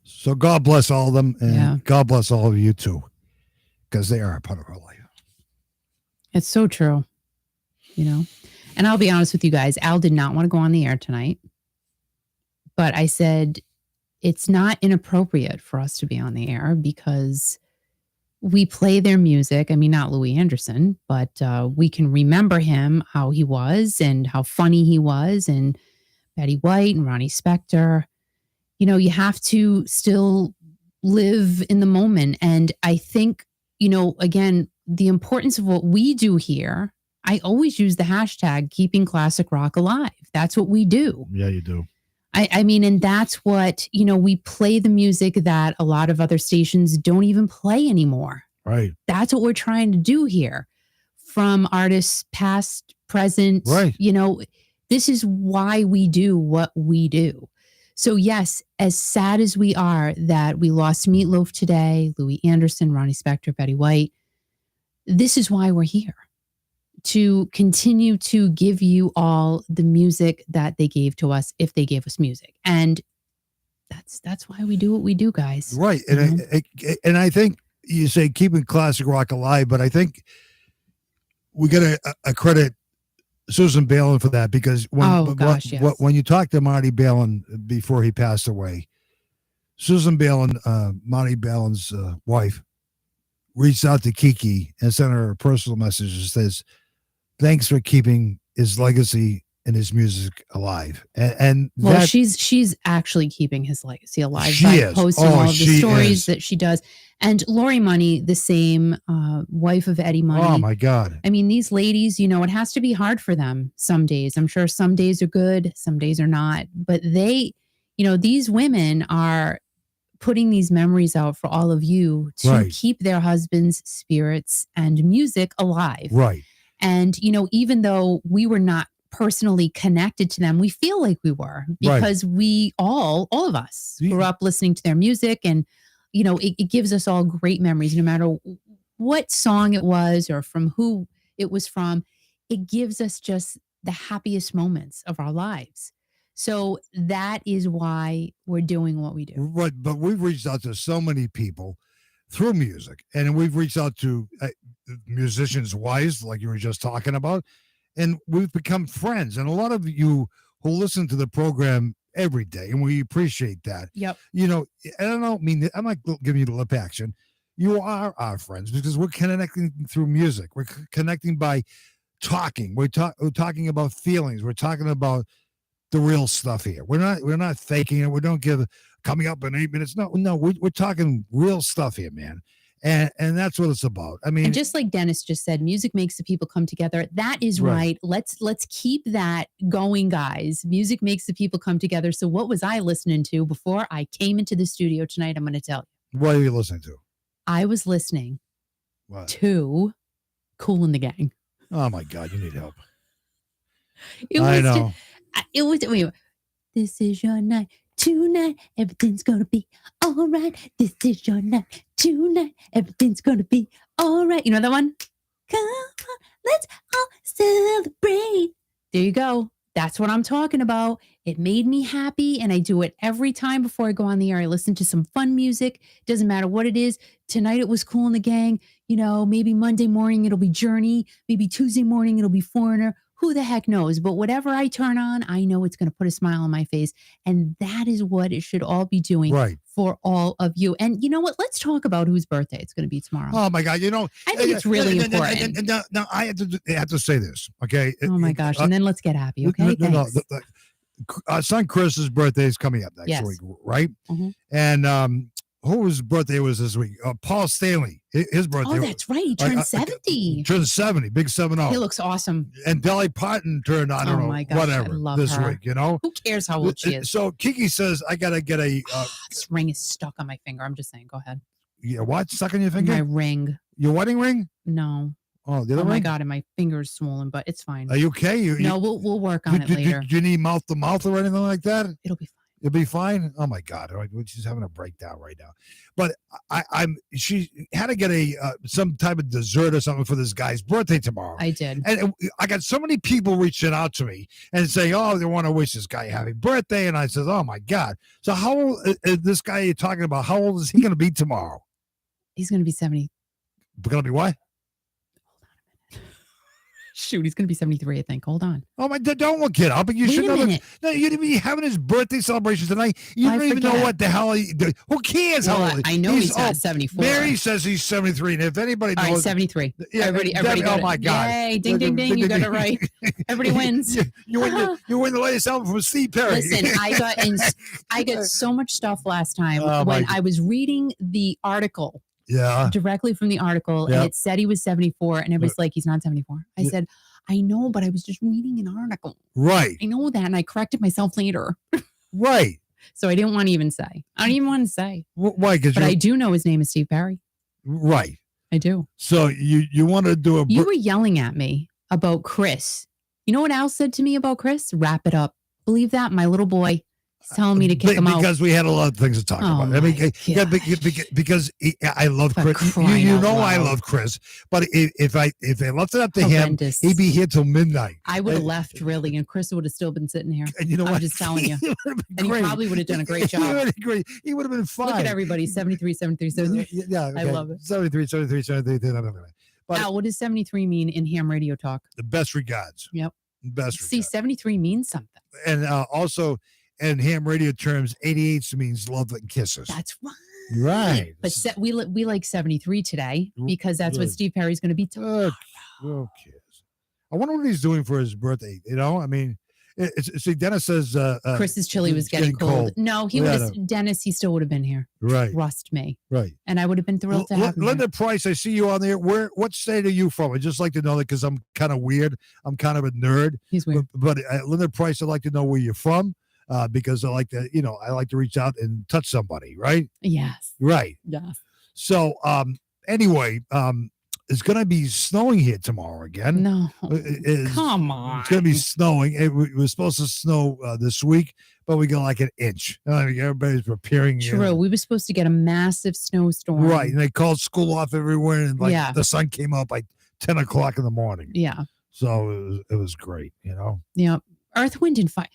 So God bless all of them, and God bless all of you too, because they are a part of our life. It's so true, And I'll be honest with you guys, Al did not want to go on the air tonight, but I said it's not inappropriate for us to be on the air because we play their music. I mean, not Louis Anderson, but we can remember him, how he was and how funny he was, and Betty White and Ronnie Spector. You have to still live in the moment. And I think, again, the importance of what we do here, I always use the hashtag keeping classic rock alive. That's what we do. Yeah, you do. I mean, and that's what, we play the music that a lot of other stations don't even play anymore. Right. That's what we're trying to do here, from artists past, present. Right. This is why we do what we do. So yes, as sad as we are that we lost Meatloaf today, Louis Anderson, Ronnie Spector, Betty White, this is why we're here, to continue to give you all the music that they gave to us, if they gave us music. And that's why we do what we do, guys. Right. And I think you say keeping classic rock alive, but I think we got to accredit Susan Balin for that, because when you talk to Marty Balin before he passed away, Susan Balin, Marty Balin's wife, reached out to Kiki and sent her a personal message that says, "Thanks for keeping his legacy and his music alive." And she's actually keeping his legacy alive by posting all of the stories that she does. And Lori Money, the same, wife of Eddie Money. Oh my God. I mean, these ladies, it has to be hard for them some days. I'm sure some days are good, some days are not. But they, these women are putting these memories out for all of you to keep their husbands' spirits and music alive. Right. And, even though we were not personally connected to them, we feel like we were, because we all of us grew up listening to their music, and it gives us all great memories, no matter what song it was or from who it was from. It gives us just the happiest moments of our lives. So that is why we're doing what we do. Right. But we've reached out to so many people through music, and we've reached out to musicians' wives, like you were just talking about, and we've become friends. And a lot of you who listen to the program every day, and we appreciate that. Yep. I don't mean, I'm not giving you the lip action. You are our friends because we're connecting through music. We're connecting by talking. We're talking about feelings. We're talking about the real stuff here. We're not faking it. We don't give coming up in 8 minutes. No, we're talking real stuff here, man. And that's what it's about. I mean, and just like Dennis just said, music makes the people come together. That is right. Let's keep that going, guys. Music makes the people come together. So what was I listening to before I came into the studio tonight? I'm going to tell you. What are you listening to? I was listening to Kool and the Gang. Oh my God, you need help. I know. It was. This is your night tonight. Everything's gonna be all right. This is your night tonight. Everything's gonna be all right. You know that one? Come on, let's all celebrate. There you go. That's what I'm talking about. It made me happy, and I do it every time before I go on the air. I listen to some fun music. Doesn't matter what it is. Tonight it was Cool in the Gang. You know, maybe Monday morning it'll be Journey. Maybe Tuesday morning it'll be Foreigner. Who the heck knows? But whatever I turn on, I know it's going to put a smile on my face. And that is what it should all be doing for all of you. And you know what? Let's talk about whose birthday it's going to be tomorrow. Oh, my God. You know, I think it's really important. Now, I have to say this, okay? Oh, my gosh. And then let's get happy, okay? Son Chris's birthday is coming up next week, right? Mm-hmm. And whose birthday was this week? Paul Stanley. His birthday. Oh, that's right. He turned 70. Turned 70. Big 7-0. He looks awesome. And Dolly Parton turned, I don't know, gosh, whatever, this week, you know? Who cares how old she is? So Kiki says, I got to get a... this ring is stuck on my finger. I'm just saying. Go ahead. Yeah, what? Stuck on your finger? My ring. Your wedding ring? No. Oh, the other ring? ring? My God, and my finger's swollen, but it's fine. Are you okay? No, we'll work on it later. Do you need mouth to mouth or anything like that? It'll be fine. It'll be fine. Oh my God! She's having a breakdown right now. But she had to get some type of dessert or something for this guy's birthday tomorrow. I did, and I got so many people reaching out to me and saying, "Oh, they want to wish this guy a happy birthday." And I said, "Oh my God!" So how old is this guy you're talking about? How old is he going to be tomorrow? He's going to be 70. Going to be what? Shoot, he's going to be 73, I think. Hold on. Oh, my, don't look it up. You should know that. No, you're going to be having his birthday celebration tonight. You don't even know what the hell who cares how old I know he's not 74. Mary says he's 73. And if anybody knows. All right, 73. Yeah, everybody got oh, my God. Yay, ding, ding, ding. You got it right. Everybody wins. You win the latest album from Steve Perry. Listen, I got so much stuff last time when I was reading the article. Yeah. Directly from the article, and it said he was 74, and everybody's like, he's not 74. I said, I know, but I was just reading an article. Right. I know that, and I corrected myself later. Right. So I didn't want to even say. I don't even want to say. Why? But I do know his name is Steve Perry. Right. I do. So you want to do a... You were yelling at me about Chris. You know what Al said to me about Chris? Wrap it up. Believe that? My little boy. He's telling me to kick him out. Because we had a lot of things to talk about. I mean, because I love Chris. You know I love Chris. But if I left it up to him, he'd be here till midnight. I would have left, really, and Chris would have still been sitting here. And you know what? I'm just telling you. And he probably would have done a great job. He would have been fine. Look at everybody, 73, 73, 73. Yeah, okay. I love it. 73. But Al, what does 73 mean in ham radio talk? The best regards. Yep. Best regards. See, 73 means something. And also... in ham radio terms, 88 means love and kisses. That's right. Right. But we like 73 today because that's what Steve Perry's going to be tomorrow. Who cares? I wonder what he's doing for his birthday. You know, I mean, see, Dennis says Chris's chili was getting cold. No, he would have. Dennis, he still would have been here. Right. Trust me. Right. And I would have been thrilled to have him. Linda Price, I see you on there. What state are you from? I'd just like to know that because I'm kind of weird. I'm kind of a nerd. He's weird. But Linda Price, I'd like to know where you're from. Because I like to reach out and touch somebody, right? Yes. Right. Yes. So, anyway, it's going to be snowing here tomorrow again. No. Come on. It's going to be snowing. It was supposed to snow this week, but we got like an inch. I mean, everybody's preparing. True. We were supposed to get a massive snowstorm. Right. And they called school off everywhere. And the sun came up like 10 o'clock in the morning. Yeah. So it was great, you know? Yeah. Earth, Wind, and Fire.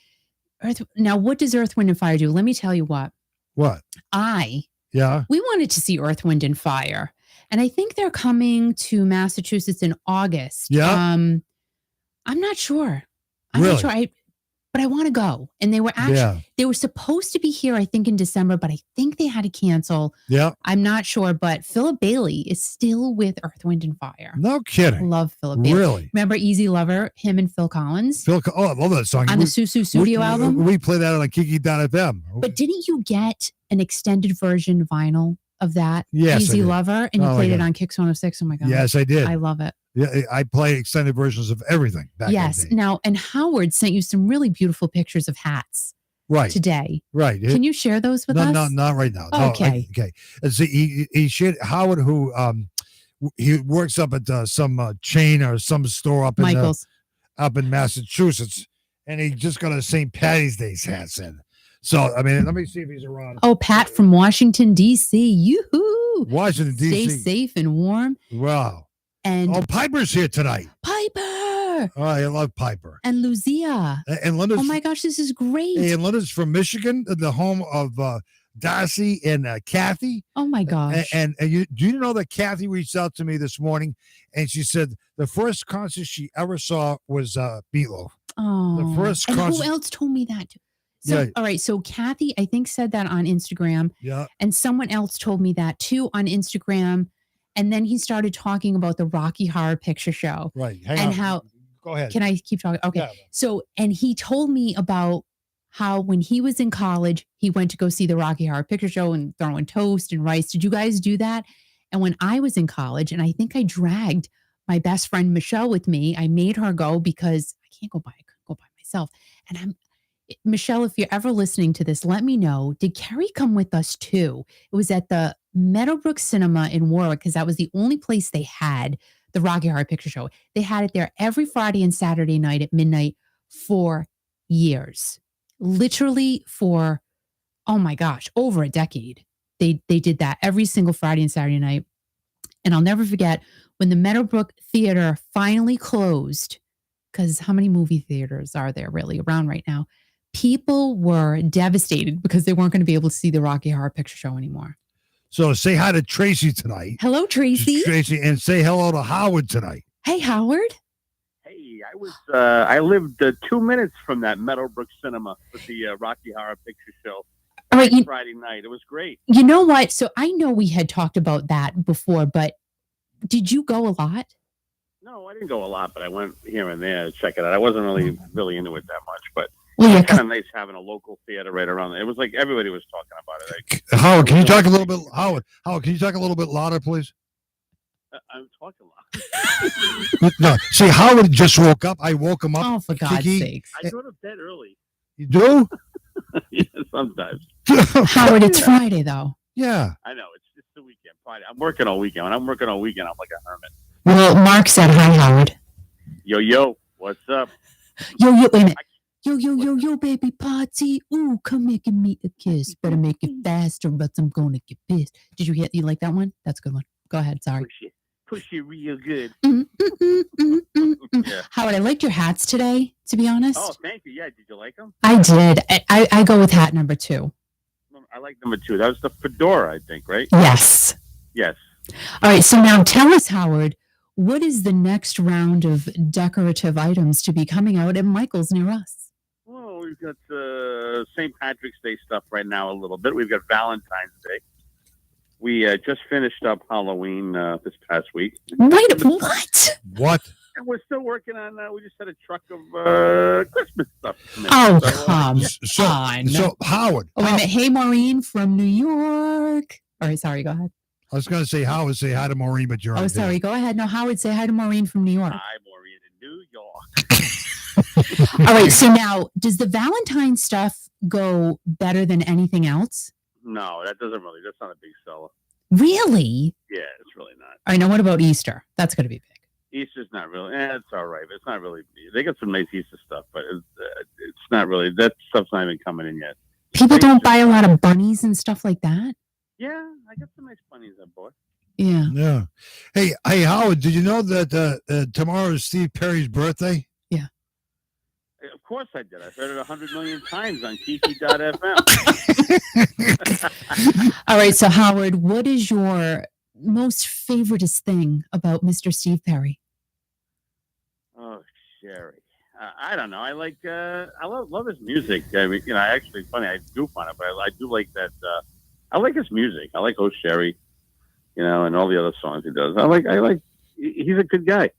Now, what does Earth, Wind, and Fire do? Let me tell you what. What? We wanted to see Earth, Wind, and Fire. And I think they're coming to Massachusetts in August. Yeah. I'm not sure. I'm not sure. But I want to go. And they were they were supposed to be here, I think, in December, but I think they had to cancel. Yeah. I'm not sure. But Philip Bailey is still with Earth, Wind, and Fire. No kidding. Love Philip Bailey. Really? Remember Easy Lover, him and Phil Collins? I love that song. On the Susu Studio album? We play that on Kiki.fm. But didn't you get an extended version vinyl of that? Yes, Easy Lover? And you played it on Kicks 106. Oh my God. Yes, I did. I love it. Yeah, I play extended versions of everything back in the day. Now, and Howard sent you some really beautiful pictures of hats today. Right. Can you share those with us? No, not right now. Okay. Okay. And see, he shared Howard, who he works up at some chain or some store up in Michael's. Up in Massachusetts, and he just got a St. Patty's Day hats in. So, I mean, let me see if he's around. Oh, Pat from Washington, D.C. Yoo-hoo. Washington, Stay D.C. safe and warm. Wow. And Piper's here tonight. Piper. Oh, I love Piper. And Lucia. And Linda's, oh, my gosh, this is great. Hey, and Linda's from Michigan, the home of Darcy and Kathy. Oh, my gosh. And do you know that Kathy reached out to me this morning, and she said the first concert she ever saw was Meatloaf. Oh, the first and concert. who else told me that? So, Yeah. all right. So Kathy, I think, said that on Instagram. Yeah. And someone else told me that too on Instagram. And then he started talking about the Rocky Horror Picture Show. Right. Hang and on. how, Go ahead. can I keep talking? Okay. Yeah. So, and he told me about how when he was in college, he went to go see the Rocky Horror Picture Show and throwing toast and rice. Did you guys do that? And when I was in college, and I think I dragged my best friend Michelle with me, I made her go because I couldn't go by myself. And Michelle, if you're ever listening to this, let me know. Did Carrie come with us too? It was at the Meadowbrook Cinema in Warwick because that was the only place they had the Rocky Horror Picture Show. They had it there every Friday and Saturday night at midnight for years. Literally for, oh my gosh, over a decade. They did that every single Friday and Saturday night. And I'll never forget when the Meadowbrook Theater finally closed, because how many movie theaters are there really around right now? People were devastated because they weren't going to be able to see the Rocky Horror Picture Show anymore. So say hi to Tracy tonight. Hello, Tracy. Tracy, and say hello to Howard tonight. Hey, Howard. Hey, I lived 2 minutes from that Meadowbrook Cinema with the Rocky Horror Picture Show. All right, Friday night. It was great. You know what? So I know we had talked about that before, but did you go a lot? No, I didn't go a lot, but I went here and there to check it out. I wasn't really into it that much, but well, yeah, it's kind of nice having a local theater right around there. It was like everybody was talking about it. Howard, can you talk a little bit? Howard, can you talk a little bit louder, please? I'm talking loud. No, see, Howard just woke up. I woke him up. Oh, for God's Kiki. sakes! I go to bed early. You do? Yeah, sometimes. Howard, it's Friday though. Yeah. I know it's the weekend. Friday. I'm working all weekend. When I'm working all weekend, I'm like a hermit. Well, Mark said hi, Howard. Yo, what's up? Yo, wait a minute. Yo, baby party. Ooh, come here, give me a kiss. Better make it faster, but I'm gonna get pissed. Did you like that one? That's a good one. Go ahead. Sorry. Push it real good. Yeah. Howard, I liked your hats today, to be honest. Oh, thank you. Yeah, did you like them? I did. I go with hat number 2. I like number 2. That was the fedora, I think, right? Yes. Yes. All right. So now tell us, Howard, what is the next round of decorative items to be coming out at Michael's near us? Well, we've got St. Patrick's Day stuff right now a little bit. We've got Valentine's Day. We just finished up Halloween this past week. Wait, what? What? And we're still working on we just had a truck of Christmas stuff. Oh, come on. So, Howard. Oh, wait a minute. Hey, Maureen from New York. All right, sorry, go ahead. I was going to say Howard, say hi to Maureen, but you're Oh, sorry, go ahead. No, Howard, say hi to Maureen from New York. Hi, Maureen in New York. All right, so now, does the Valentine stuff go better than anything else? No, that doesn't really. That's not a big seller. Really? Yeah, it's really not. All right, now what about Easter? That's going to be big. Easter's not really. It's all right. It's not really. They got some nice Easter stuff, but it's not really. That stuff's not even coming in yet. People don't buy a lot of bunnies and stuff like that? Yeah, I got some nice bunnies on board. Yeah. Yeah. Hey, Howard, did you know that tomorrow is Steve Perry's birthday? Yeah. Of course I did. I've heard it 100 million times on Kiki.fm. All right, so Howard, what is your most favoriteest thing about Mr. Steve Perry? Oh, Sherry. I don't know. I like. I love his music. I mean, actually, it's funny. I goof on it, but I do like that. I like his music. I like Oh Sherry, and all the other songs he does. I like. He's a good guy.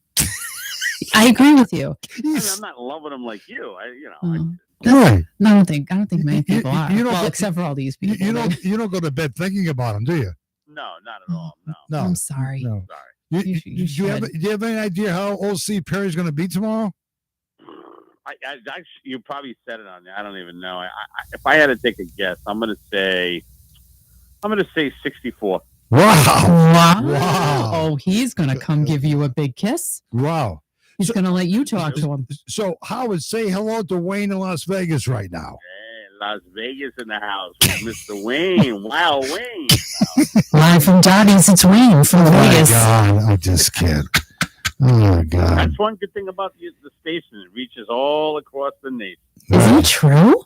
I agree with you. I mean, I'm not loving him like you. Right. No, I don't think many people are. You don't well, go, except for all these people. You don't go to bed thinking about him, do you? No, not at all. No. I'm sorry. No. Sorry. Do you have any idea how old Steve Perry's going to be tomorrow? You probably said it on there. I don't even know. If I had to take a guess, I'm going to say 64. Wow. Oh, he's going to come give you a big kiss. Wow. He's going to let you talk to him. So, Howard, say hello to Wayne in Las Vegas right now. Hey, Las Vegas in the house with Mr. Wayne. Wow, Wayne. Live from Dottie's, it's Wayne from Vegas. God, I just can't. Oh, God. That's one good thing about the station. It reaches all across the nation. Isn't it true?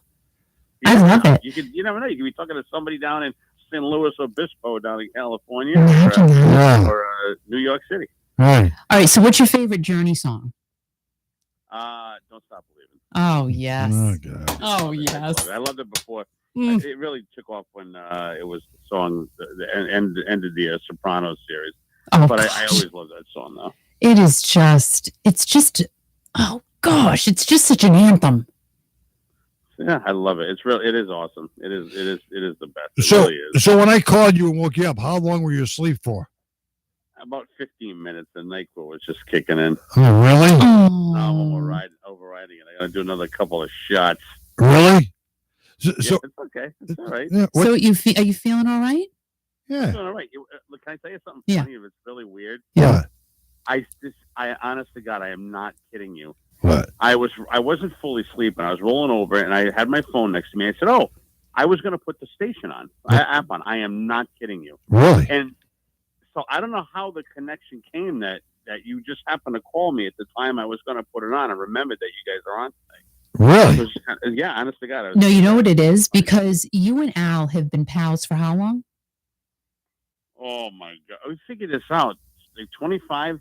I love it. You never know. You could be talking to somebody down in St. Louis Obispo down in California or New York City. Right. All right. So, what's your favorite Journey song? Don't Stop Believing. Oh yes. Oh, God. Oh yes. I loved it before. Mm. It really took off when it was the song the end of the Sopranos series. Oh, But I gosh. always loved that song though. It is just. It's just. Oh gosh! It's just such an anthem. Yeah, I love it. It's real. It is awesome. It is the best. It So, really is. so when I called you and woke you up, how long were you asleep for? About 15 minutes, the NyQuil was just kicking in. Oh, really? Oh. Now I'm overriding it. I got to do another couple of shots. Really? So, Yeah, so it's okay. It's all right. yeah, So you are you feeling all right? yeah. It's all right. Look, can I tell you something Yeah. funny? If it's really weird, Yeah. I honest to God, I am not kidding you. What? I wasn't fully sleeping. I was rolling over, and I had my phone next to me. I said, "Oh, I was going to put the station on, app on." I am not kidding you. Really? And so I don't know how the connection came that you just happened to call me at the time I was going to put it on, and remembered that you guys are on today. Really? Yeah, honest to God. No, you know what it is? Because you and Al have been pals for how long? Oh my God! We figured this out. Like 25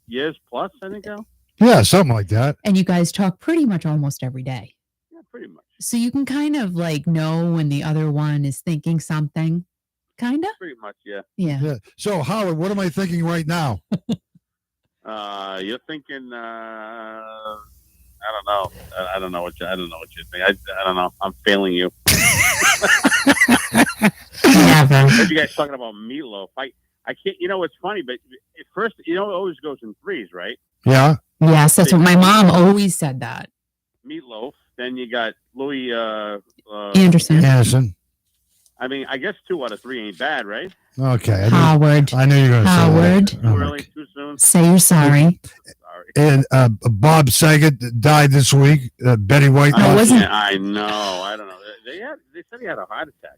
years plus, I think. Al? Yeah, something like that. And you guys talk pretty much almost every day. Yeah, pretty much. So you can kind of like know when the other one is thinking something. Kind of? Pretty much, yeah. Yeah. Yeah. So, Howard, what am I thinking right now? You're thinking. I don't know. I don't know what you think. I don't know. I'm failing you. Never. I heard you guys talking about meatloaf. I can't. You know, it's funny, but at first, it always goes in threes, right? Yeah. Yes, that's what my mom always said that. Meatloaf. Then you got Louis Anderson. Anderson. I mean, I guess 2 out of 3 ain't bad, right? Okay. Howard. I knew you were going to say Howard. that. Too early, too soon. Say you're sorry. Sorry. And Bob Saget died this week. Betty White. No, it wasn't- I know. I don't know. They said he had a heart attack.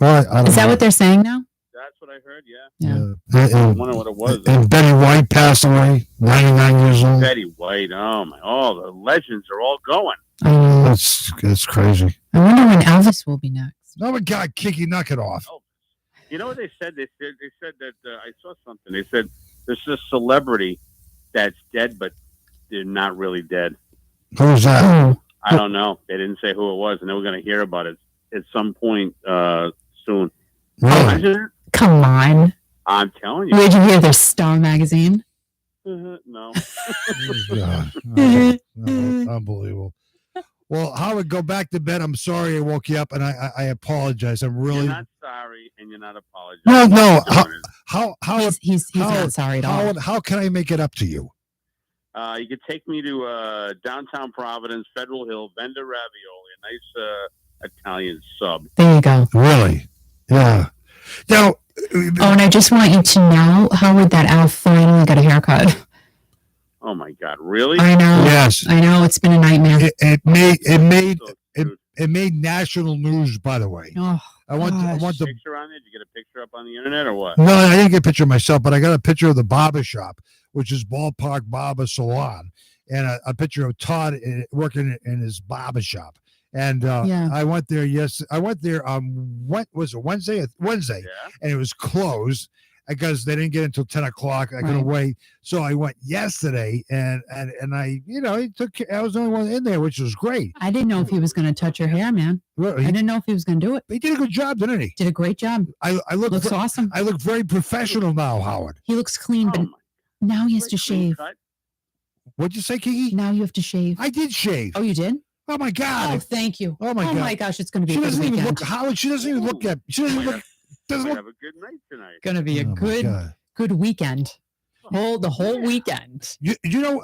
Well, I don't Is that know. what they're saying now? That's what I heard. Yeah. Yeah. And, I wonder what it was. and Betty White passed away, 99 years old. Betty White. Oh my! Oh, the legends are all going. That's crazy. I wonder when Elvis will be next. Oh my God, Kiki, knock it off. You know what they said? They said that I saw something. They said there's this celebrity that's dead, but they're not really dead. Who's that? Oh, I don't know. They didn't say who it was, and they were going to hear about it at some point soon. Really? Imagine- come on. I'm telling you. Where'd you hear this? Star Magazine? No. God. Oh, unbelievable. Well, Howard, go back to bed. I'm sorry I woke you up, and I apologize. I'm really You're not sorry, and you're not apologizing. no. You're doing it. How He's Howard, not sorry at all. Howard, how can I make it up to you? You could take me to downtown Providence, Federal Hill, Vendor Ravioli, a nice Italian sub. There you go. Really? Yeah. Now, Oh, and I just want you to know, Howard, that Al finally got a haircut. Oh my God! Really? I know. yes, I know. It's been a nightmare. it made national news. By the way, Oh, I want the Picture on it? Did you get a picture up on the internet or what? no, I didn't get a picture of myself, but I got a picture of the barber shop, which is Ballpark Barber Salon, and a picture of Todd working in his barber shop. And Yeah. I went there. Yes, I went there. What was it? Wednesday, Yeah. and it was closed because they didn't get until 10 o'clock. I couldn't Right. wait, so I went yesterday, and I, he took. I was the only one in there, which was great. I didn't know if he was going to touch your hair, man. Well, I didn't know if he was going to do it. he did a good job, didn't he? Did a great job. I look. Looks awesome. I look very professional now, Howard. He looks clean, but Oh, now he has my- to shave. cut. What'd you say, Kiki? Now you have to shave. I did shave. Oh, you did? Oh my Oh, God! thank you. Oh my God! Oh my gosh, it's going to be She a good doesn't even weekend. look. Howard, she doesn't even look at. She doesn't even look. Doesn't Might look. have a good night tonight. Going to be a Oh, my God. good weekend. The whole weekend. You know,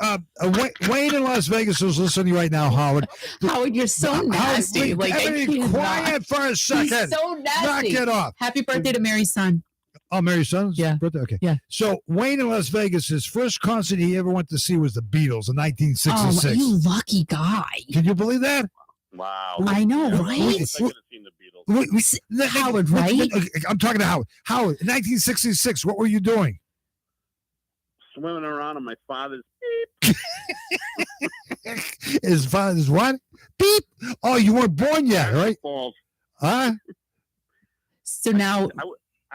Wayne in Las Vegas is listening right now, Howard. Howard, you're so Howard, nasty. wait, Like, I everybody cannot. quiet for a He's second. so Knock nasty. it off. Happy birthday to Mary's son. Oh, Mary's son's Yeah. birthday? Okay. Yeah. So Wayne in Las Vegas, his first concert he ever went to see was the Beatles in Oh, 1966. you lucky guy. Can you believe that? Wow. I know, Yeah, right? I could have seen the Beatles. Howard, right? I'm talking to Howard. Howard, in 1966, what were you doing? Swimming around on my father's His father's what? Beep. Oh, you weren't born yet, right? balls. Huh? So now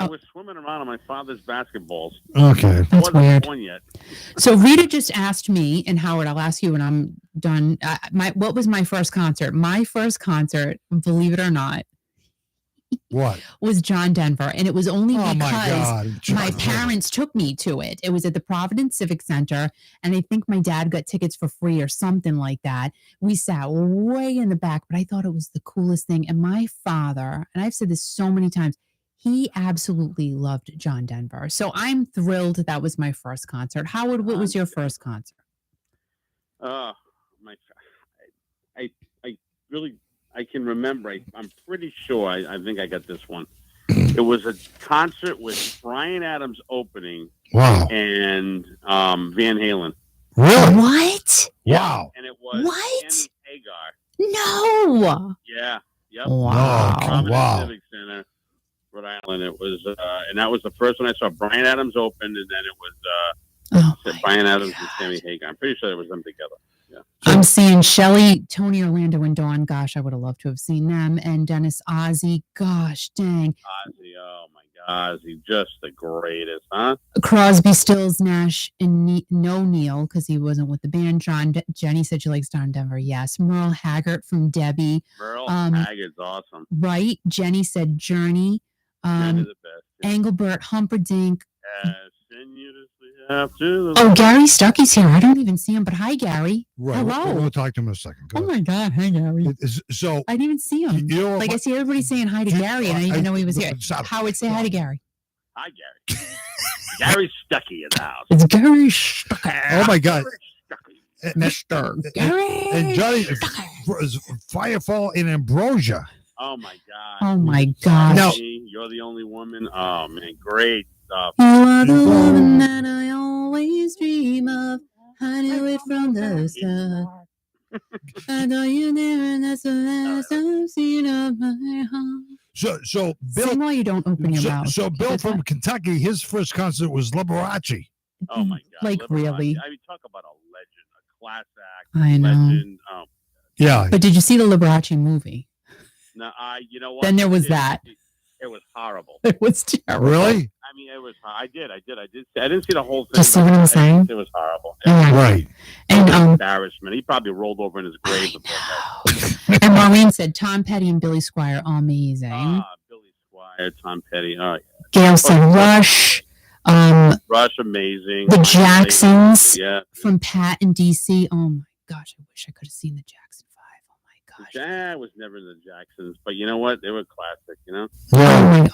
I was swimming around on my father's basketballs. Okay. That's Wasn't weird. born yet. So Rita just asked me, and Howard, I'll ask you when I'm done. What was my first concert? My first concert, believe it or not, What? was John Denver, and it was only Oh my because God. my parents took me to it. It was at the Providence Civic Center, and I think my dad got tickets for free or something like that. We sat way in the back, but I thought it was the coolest thing. And my father, and I've said this so many times, he absolutely loved John Denver. So I'm thrilled that was my first concert. Howard, what was your first concert? I can remember. I'm pretty sure. I think I got this one. It was a concert with Bryan Adams opening. Wow. And Van Halen. Really? What? Wow. And it was What? Sammy Hagar. No. Yeah. Yep. Wow. Providence Wow. Civic Center, Rhode Island. It was, and that was the first one I saw. Bryan Adams open, and then it was Bryan Adams and Sammy Hagar. I'm pretty sure it was them together. Yeah. I'm seeing Shelley, Tony Orlando, and Dawn. Gosh, I would have loved to have seen them. And Dennis Ozzy. Gosh, dang. Ozzy, oh my God, Ozzy, just the greatest, huh? Crosby, Stills, Nash, and no Neil because he wasn't with the band. Jenny said she likes John Denver. Yes. Merle Haggard from Debbie. Merle Haggard's awesome. Right. Jenny said Journey. Journey the best. Yeah. Engelbert Humperdinck. Send you to sleep. Oh, Gary Stuckey's here. I don't even see him, but hi, Gary. Right. Hello. We'll talk to him in a second. Go Oh ahead. my God. Hi, Gary. So I didn't even see him. you know, Like I see everybody saying hi to Gary, and I didn't even know he was here. Stop. Howard, say hi to Gary. Hi, Gary. Gary Stuckey in the house. It's Gary Stuckey. Oh my God. Mr. Gary. And Johnny, Firefall in Ambrosia. Oh my God. Oh my God. Now- You're the only woman. Oh man, great stuff. You are the woman that I always dream of. I knew it from the start. I know you're there, and that's the last I've seen of my heart. So Bill. Sing while you don't open your mouth. So Bill from Kentucky, his first concert was Liberace. Oh my God. Like, Liberace. really? I mean, talk about a legend, a class act. I know. Legend. Yeah. But did you see the Liberace movie? No, you know what? Then there was that. It was horrible. It was terrible. Really? I mean, it was. I didn't see the whole thing. Just see what I'm saying? It was horrible. Yeah. Right. And Embarrassment. He probably rolled over in his grave. and Maureen said Tom Petty and Billy Squire, amazing. Billy Squire, Tom Petty. Gail said Rush. Rush, amazing. The Jacksons. Yeah. From Pat and DC. Oh my gosh, I wish I could have seen the Jackson 5. Oh my gosh. I was never in the Jacksons, but you know what? They were classic, you know?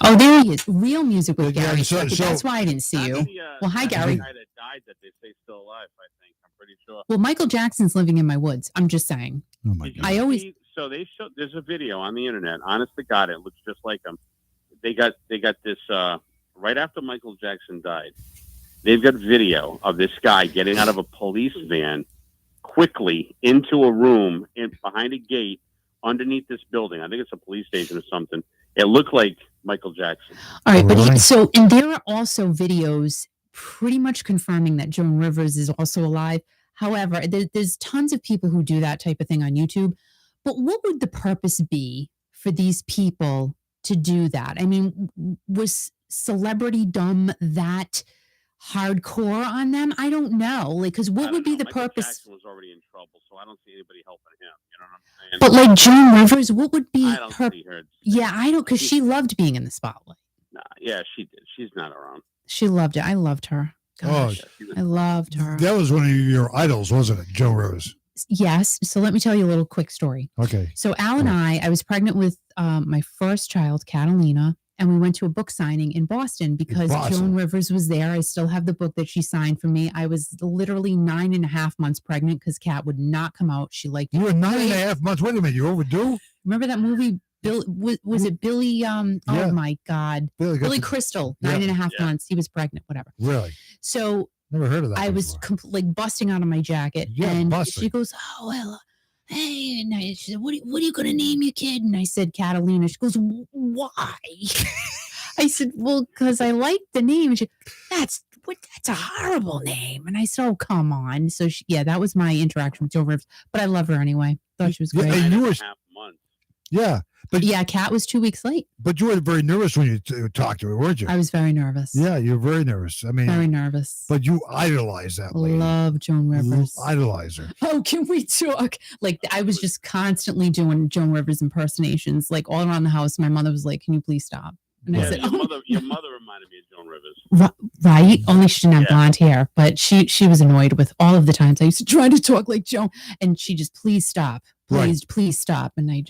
Oh, there he is. Real music with Yeah, Gary. so- Stuckey. so- That's why I didn't see you. Well, hi, that's Gary. The guy that died that they say still alive, I think. I'm pretty sure. Well, Michael Jackson's living in my woods. I'm just saying. Oh my Did you God. I always- see- So they showed. There's a video on the internet. Honest to God, it looks just like him. They got this right after Michael Jackson died. They've got video of this guy getting out of a police van quickly into a room behind a gate underneath this building. I think it's a police station or something. It looked like Michael Jackson. All right, but Really? and there are also videos pretty much confirming that Joan Rivers is also alive. However, there's tons of people who do that type of thing on YouTube. But what would the purpose be for these people to do that? I mean, was celebrity dumb that hardcore on them? I don't know. Like, because what would be the Michael purpose? Jackson was already in trouble, so I don't see anybody helping him. You know what I'm saying? But like Joan Rivers, what would be I don't her? see her. Yeah, I don't, because she loved being in the spotlight. Nah, yeah, she did. She's not around. She loved it. I loved her. Gosh, Yeah, she was- I loved her. That was one of your idols, wasn't it, Joe Rose? Yes. So let me tell you a little quick story. Okay. So Al and I was pregnant with my first child, Catalina, and we went to a book signing in Boston because Boston. Joan Rivers was there. I still have the book that she signed for me. I was literally 9.5 months pregnant because Kat would not come out. She liked. You were 9.5 months. Wait a minute. You're overdue? Remember that movie? Bill was it Billy? Yeah. Oh my God, Billy, Billy Crystal. Yeah. 9.5 Yeah. months. He was pregnant. Whatever. Really? So Never heard of that. I was before. like busting out of my jacket, Yeah, and busting. she goes, "Oh well, Hey, and she said, what are you going to name your kid? And I said, Catalina. She goes, why? I said, well, because I like the name. And she, that's a horrible name. And I said, oh, come on. So that was my interaction with Joan Rivers. But I love her anyway. Thought she was great. And you were, half months. Yeah. But Kat was 2 weeks late. But you were very nervous when you talked to her, weren't you? I was very nervous. Yeah, you're very nervous. I mean, very nervous. But you idolize that lady. Love Joan Rivers. Idolize her. Oh, can we talk? Like, I was just constantly doing Joan Rivers impersonations, like all around the house. My mother was like, "Can you please stop?" And I said, your mother reminded me of Joan Rivers. Right? Only she didn't have blonde hair, but she was annoyed with all of the times I used to try to talk like Joan, and she just, please stop, please stop, and I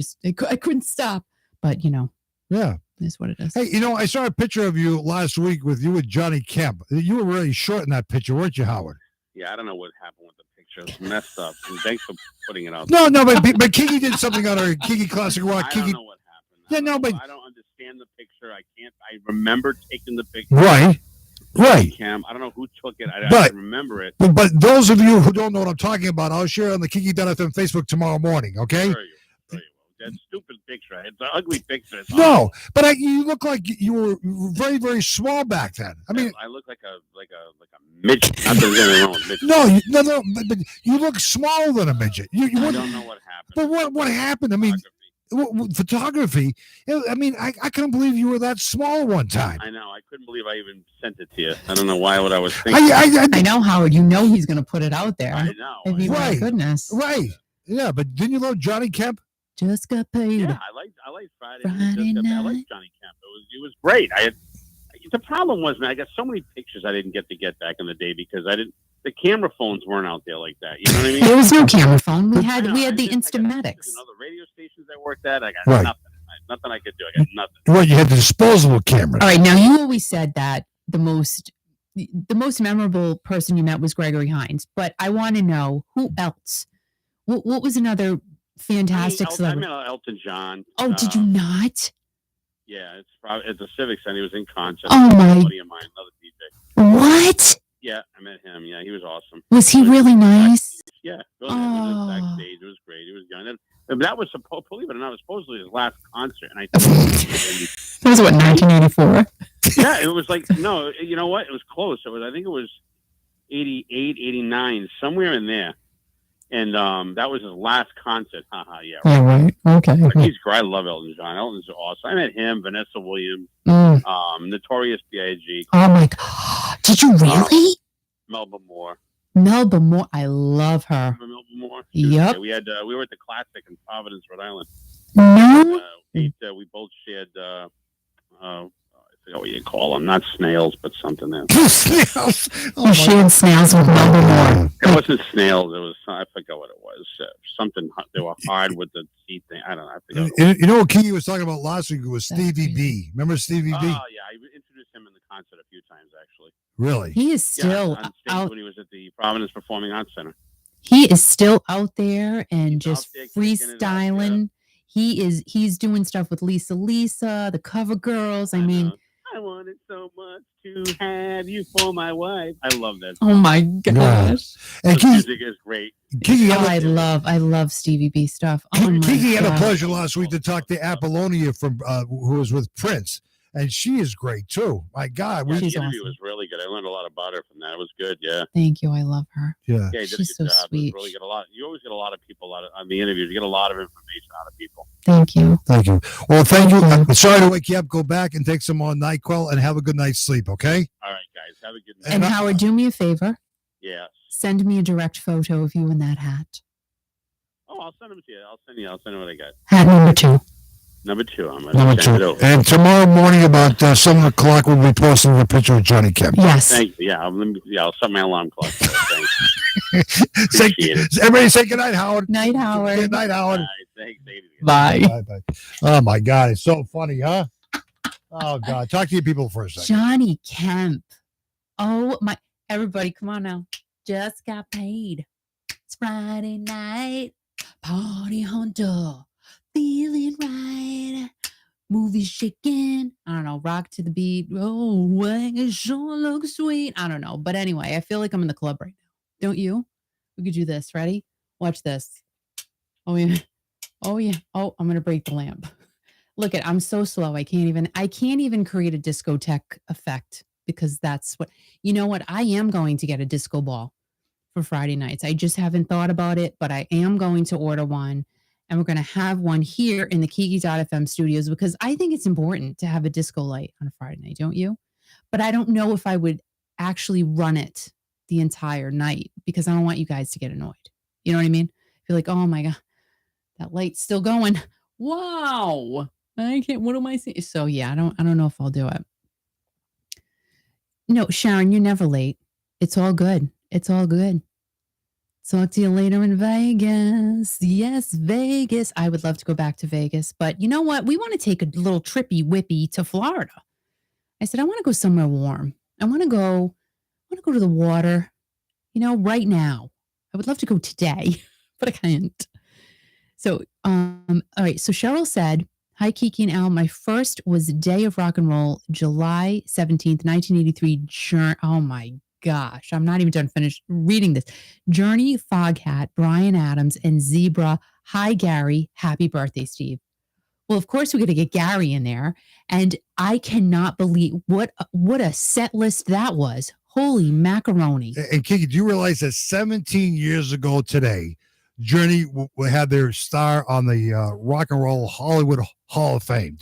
couldn't stop. But yeah, is what it is. Hey, I saw a picture of you last week with you and Johnny Kemp. You were really short in that picture, weren't you, Howard? Yeah, I don't know what happened with the picture. It was messed up. And thanks for putting it out. No, but Kiki did something on her Kiki Classic Rock. I Kiki. don't know what happened. I don't understand the picture. I remember taking the picture. Right. Cam. I don't know who took it. I remember it. But those of you who don't know what I'm talking about, I'll share on the Kiki.fm Facebook tomorrow morning. Okay. Sure you will. That stupid picture. It's an ugly picture. No, but you look like you were very, very small back then. I mean, I look like a midget. Not that there's anything wrong with midget. No, but you look smaller than a midget. I don't know what happened. But what happened? I mean, photography. I mean, I couldn't believe you were that small one time. I know. I couldn't believe I even sent it to you. I don't know what I was thinking. I know, Howard. He's going to put it out there. I know. My goodness. Right. Yeah, but didn't you love Johnny Kemp? Just got paid. Yeah, I liked Friday night. I liked Johnny Kemp. It was great. The problem was, man, I got so many pictures I didn't get back in the day because the camera phones weren't out there like that. You know what I mean? There was no camera phone. We had the Instamatics. Other radio stations I worked at, I got nothing. Nothing I could do. I got nothing. Well, you had the disposable cameras. All right, now you always said that the most memorable person you met was Gregory Hines, but I want to know who else. What was another fantastic celebrity? I met Elton John. Oh, did you not? Yeah, it's probably at the Civic Center. He was in concert. Oh my! A buddy of mine, another DJ. What? Yeah, I met him. Yeah, he was awesome. Was he really nice? Yeah, really nice. Backstage. It was great. He was young. And that was believe it or not, it was supposedly his last concert. And I that was what, 1984? Yeah, it was like no. You know what? It was close. I think it was 88, 89, somewhere in there. And that was his last concert. Haha, yeah. Right. Okay. But he's great. I love Elton John. Elton's awesome. I met him, Vanessa Williams, Notorious B.I.G. Oh my God! Did you really? Melba Moore. I love her. Melba Moore. Yep. We were at the Classic in Providence, Rhode Island. No. We both shared. I forgot what you call them. Not snails, but something else. Snails. You shared snails with Melba Moore. It wasn't snails. It was. I forgot what it was. Something. They were hard with the teeth thing. I don't know. I forgot. You know what Kiki was talking about last week was Stevie B. Remember Stevie B? Oh yeah, I introduced him in the concert a few times actually. Really? He is still on stage out when he was at the Providence Performing Arts Center. He is still out there and He's just out there kicking it up, freestyling. He's doing stuff with Lisa, the Cover Girls. I mean, I wanted so much to have you for my wife. I love that. Oh my gosh. And the music is great. Kiki, I love Stevie B stuff. Oh my Kiki had a God. pleasure last week to talk to Apollonia from who was with Prince. And she is great too. My God, The She's interview awesome. was really good. I learned a lot about her from that. It was good. Yeah. Thank you. I love her. Yeah. Yeah, you did a She's good so job. sweet. Really get a lot. You always get a lot of people on the interviews. You get a lot of information out of people. Thank you. Thank you. Well, thank you. I'm sorry to wake you up. Go back and take some more NyQuil and have a good night's sleep, okay? All right, guys. Have a good night. And Howard, do me a favor. Yeah. Send me a direct photo of you in that hat. Oh, I'll send them to you. I'll send you what I got. Hat number 2. Number 2. I'm Number going to send it 2. over. And tomorrow morning about 7 o'clock, we'll be posting a picture of Johnny Kemp. Yes. Thank you. Yeah, I'll set my alarm clock. Thanks. Say, Appreciate it. everybody say good night, Howard. Night, Howard. Good night, Howard. All right, thanks, David. Bye. Bye. Oh, my God. It's so funny, huh? Oh, God. Talk to you people for a second. Johnny Kemp. Oh my! Everybody, come on now. Just got paid. It's Friday night. Party hunter. Feeling right. Movie shaking. I don't know. Rock to the beat. Oh, it sure looks sweet. I don't know. But anyway, I feel like I'm in the club right now. Don't you? We could do this. Ready? Watch this. Oh yeah. Oh yeah. Oh, I'm gonna break the lamp. Look at, I'm so slow. I can't even create a discotheque effect because that's what, you know what? I am going to get a disco ball for Friday nights. I just haven't thought about it, but I am going to order one and we're going to have one here in the Kiki.fm studios because I think it's important to have a disco light on a Friday night, don't you? But I don't know if I would actually run it the entire night because I don't want you guys to get annoyed. You know what I mean? Feel like, oh my God, that light's still going. Wow. I can't, what am I saying? So yeah, I don't know if I'll do it. No, Sharon, you're never late. It's all good. It's all good. Talk to you later in Vegas. Yes, Vegas. I would love to go back to Vegas, but you know what? We want to take a little trippy whippy to Florida. I said, I want to go somewhere warm. I want to go to the water, right now. I would love to go today, but I can't. So, all right. So Cheryl said, hi, Kiki and Al. My first was Day of Rock and Roll, July 17th, 1983. Oh my gosh. I'm not even done finished reading this. Journey, Foghat, Brian Adams, and Zebra. Hi, Gary. Happy birthday, Steve. Well, of course, we got to get Gary in there. And I cannot believe what a set list that was. Holy macaroni. And Kiki, do you realize that 17 years ago today, Journey had their star on the Rock and Roll Hollywood Hall of Fame?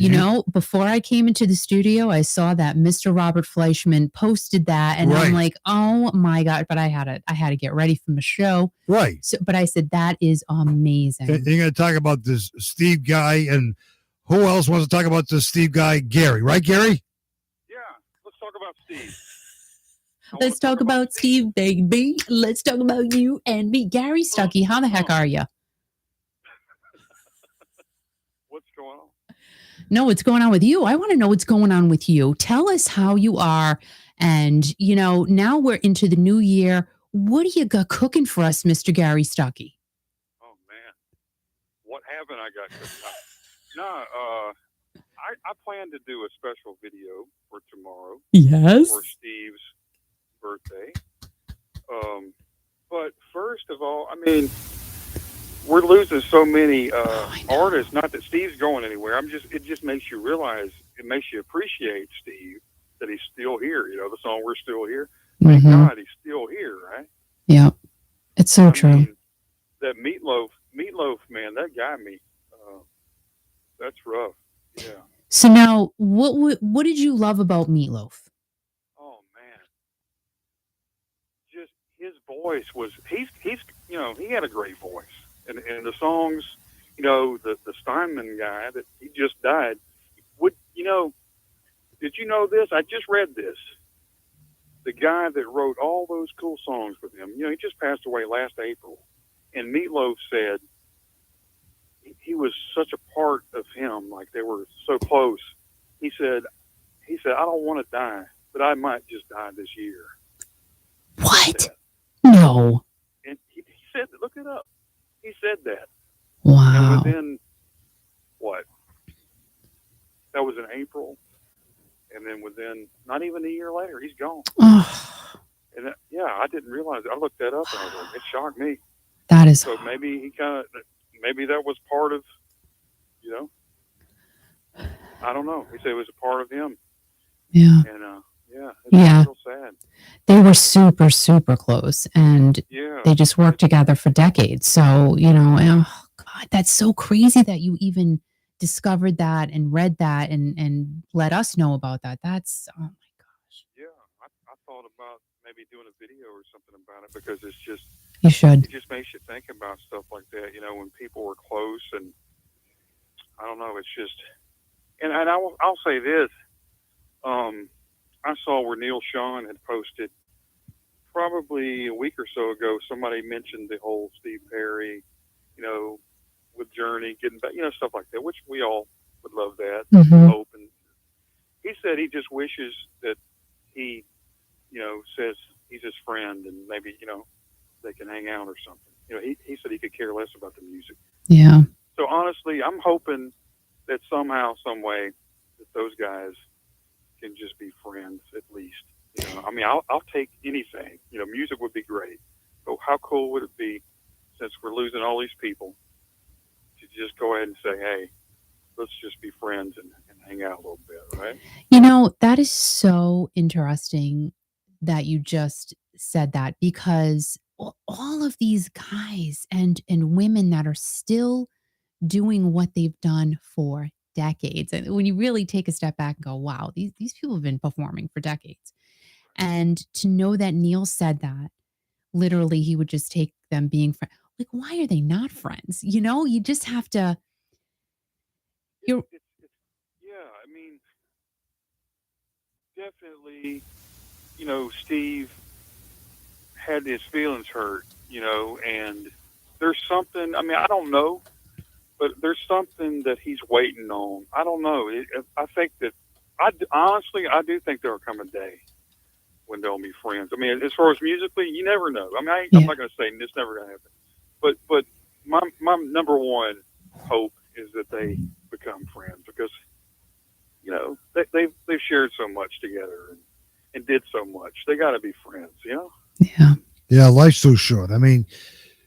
Before I came into the studio, I saw that Mr. Robert Fleischman posted that, and I'm like, oh my God! But I had to get ready from the show, right? So, but I said that is amazing. And you're going to talk about this Steve guy, and who else wants to talk about this Steve guy? Gary, right, Gary? Yeah, let's talk about Steve. Let's talk about Steve, baby. Let's talk about you and me. Gary Stuckey, how the heck are you? What's going on? No, what's going on with you? I want to know what's going on with you. Tell us how you are. And, now we're into the new year. What do you got cooking for us, Mr. Gary Stuckey? Oh, man. What haven't I got cooking? No, I plan to do a special video for tomorrow. Yes. For Steve's birthday. But first of all, I mean, we're losing so many artists. Not that Steve's going anywhere. It just makes you realize, it makes you appreciate Steve, that he's still here. The song "We're Still Here." Thank God he's still here, right? Yeah, it's so true. Mean, that meatloaf, man, that got me. That's rough. Yeah. So now, what did you love about Meatloaf? Oh man, just his voice was he had a great voice, and the songs, the Steinman guy that he just died. Did you know this? I just read this. The guy that wrote all those cool songs with him, he just passed away last April, and Meatloaf said he was such a part of him, like they were so close. He said, I don't want to die, but I might just die this year. What? No. And he said, look it up. He said that. Wow. And within, what? That was in April. And then within, not even a year later, he's gone. And I didn't realize it. I looked that up and it shocked me. That is. So maybe maybe that was part of, I don't know. He said it was a part of him. Yeah. And it's real sad. They were super, super close, and they just worked together for decades. So, oh God, that's so crazy that you even discovered that and read that and let us know about that. That's, oh my gosh. Yeah, I thought about maybe doing a video or something about it, because it's just, you should. It just makes you think about stuff like that, when people were close, and I don't know, it's just, and I'll say this, I saw where Neil Sean had posted probably a week or so ago, somebody mentioned the whole Steve Perry, with Journey getting back, stuff like that, which we all would love that, hope. And he said he just wishes that he, says he's his friend, and maybe, they can hang out or something. He said he could care less about the music. Yeah. So honestly, I'm hoping that somehow, some way, that those guys can just be friends at least. I mean, I'll take anything. Music would be great, but how cool would it be, since we're losing all these people, just go ahead and say, hey, let's just be friends and hang out a little bit, right? You know, that is so interesting that you just said that, because all of these guys and women that are still doing what they've done for decades. And when you really take a step back and go, wow, these people have been performing for decades. And to know that Neil said that, literally, he would just take them being friends. Like, why are they not friends? You know, you just have to. You're Yeah, I mean, definitely, you know, Steve had his feelings hurt, you know, and there's something, I mean, I don't know, but there's something that he's waiting on. I don't know. I think that, honestly, I do think there'll come a day when they'll be friends. I mean, as far as musically, you never know. I mean, I'm not going to say it's never going to happen, but my number one hope is that they become friends, because, you know, they've shared so much together and did so much. They got to be friends, you know? Yeah. Yeah, life's too short. I mean,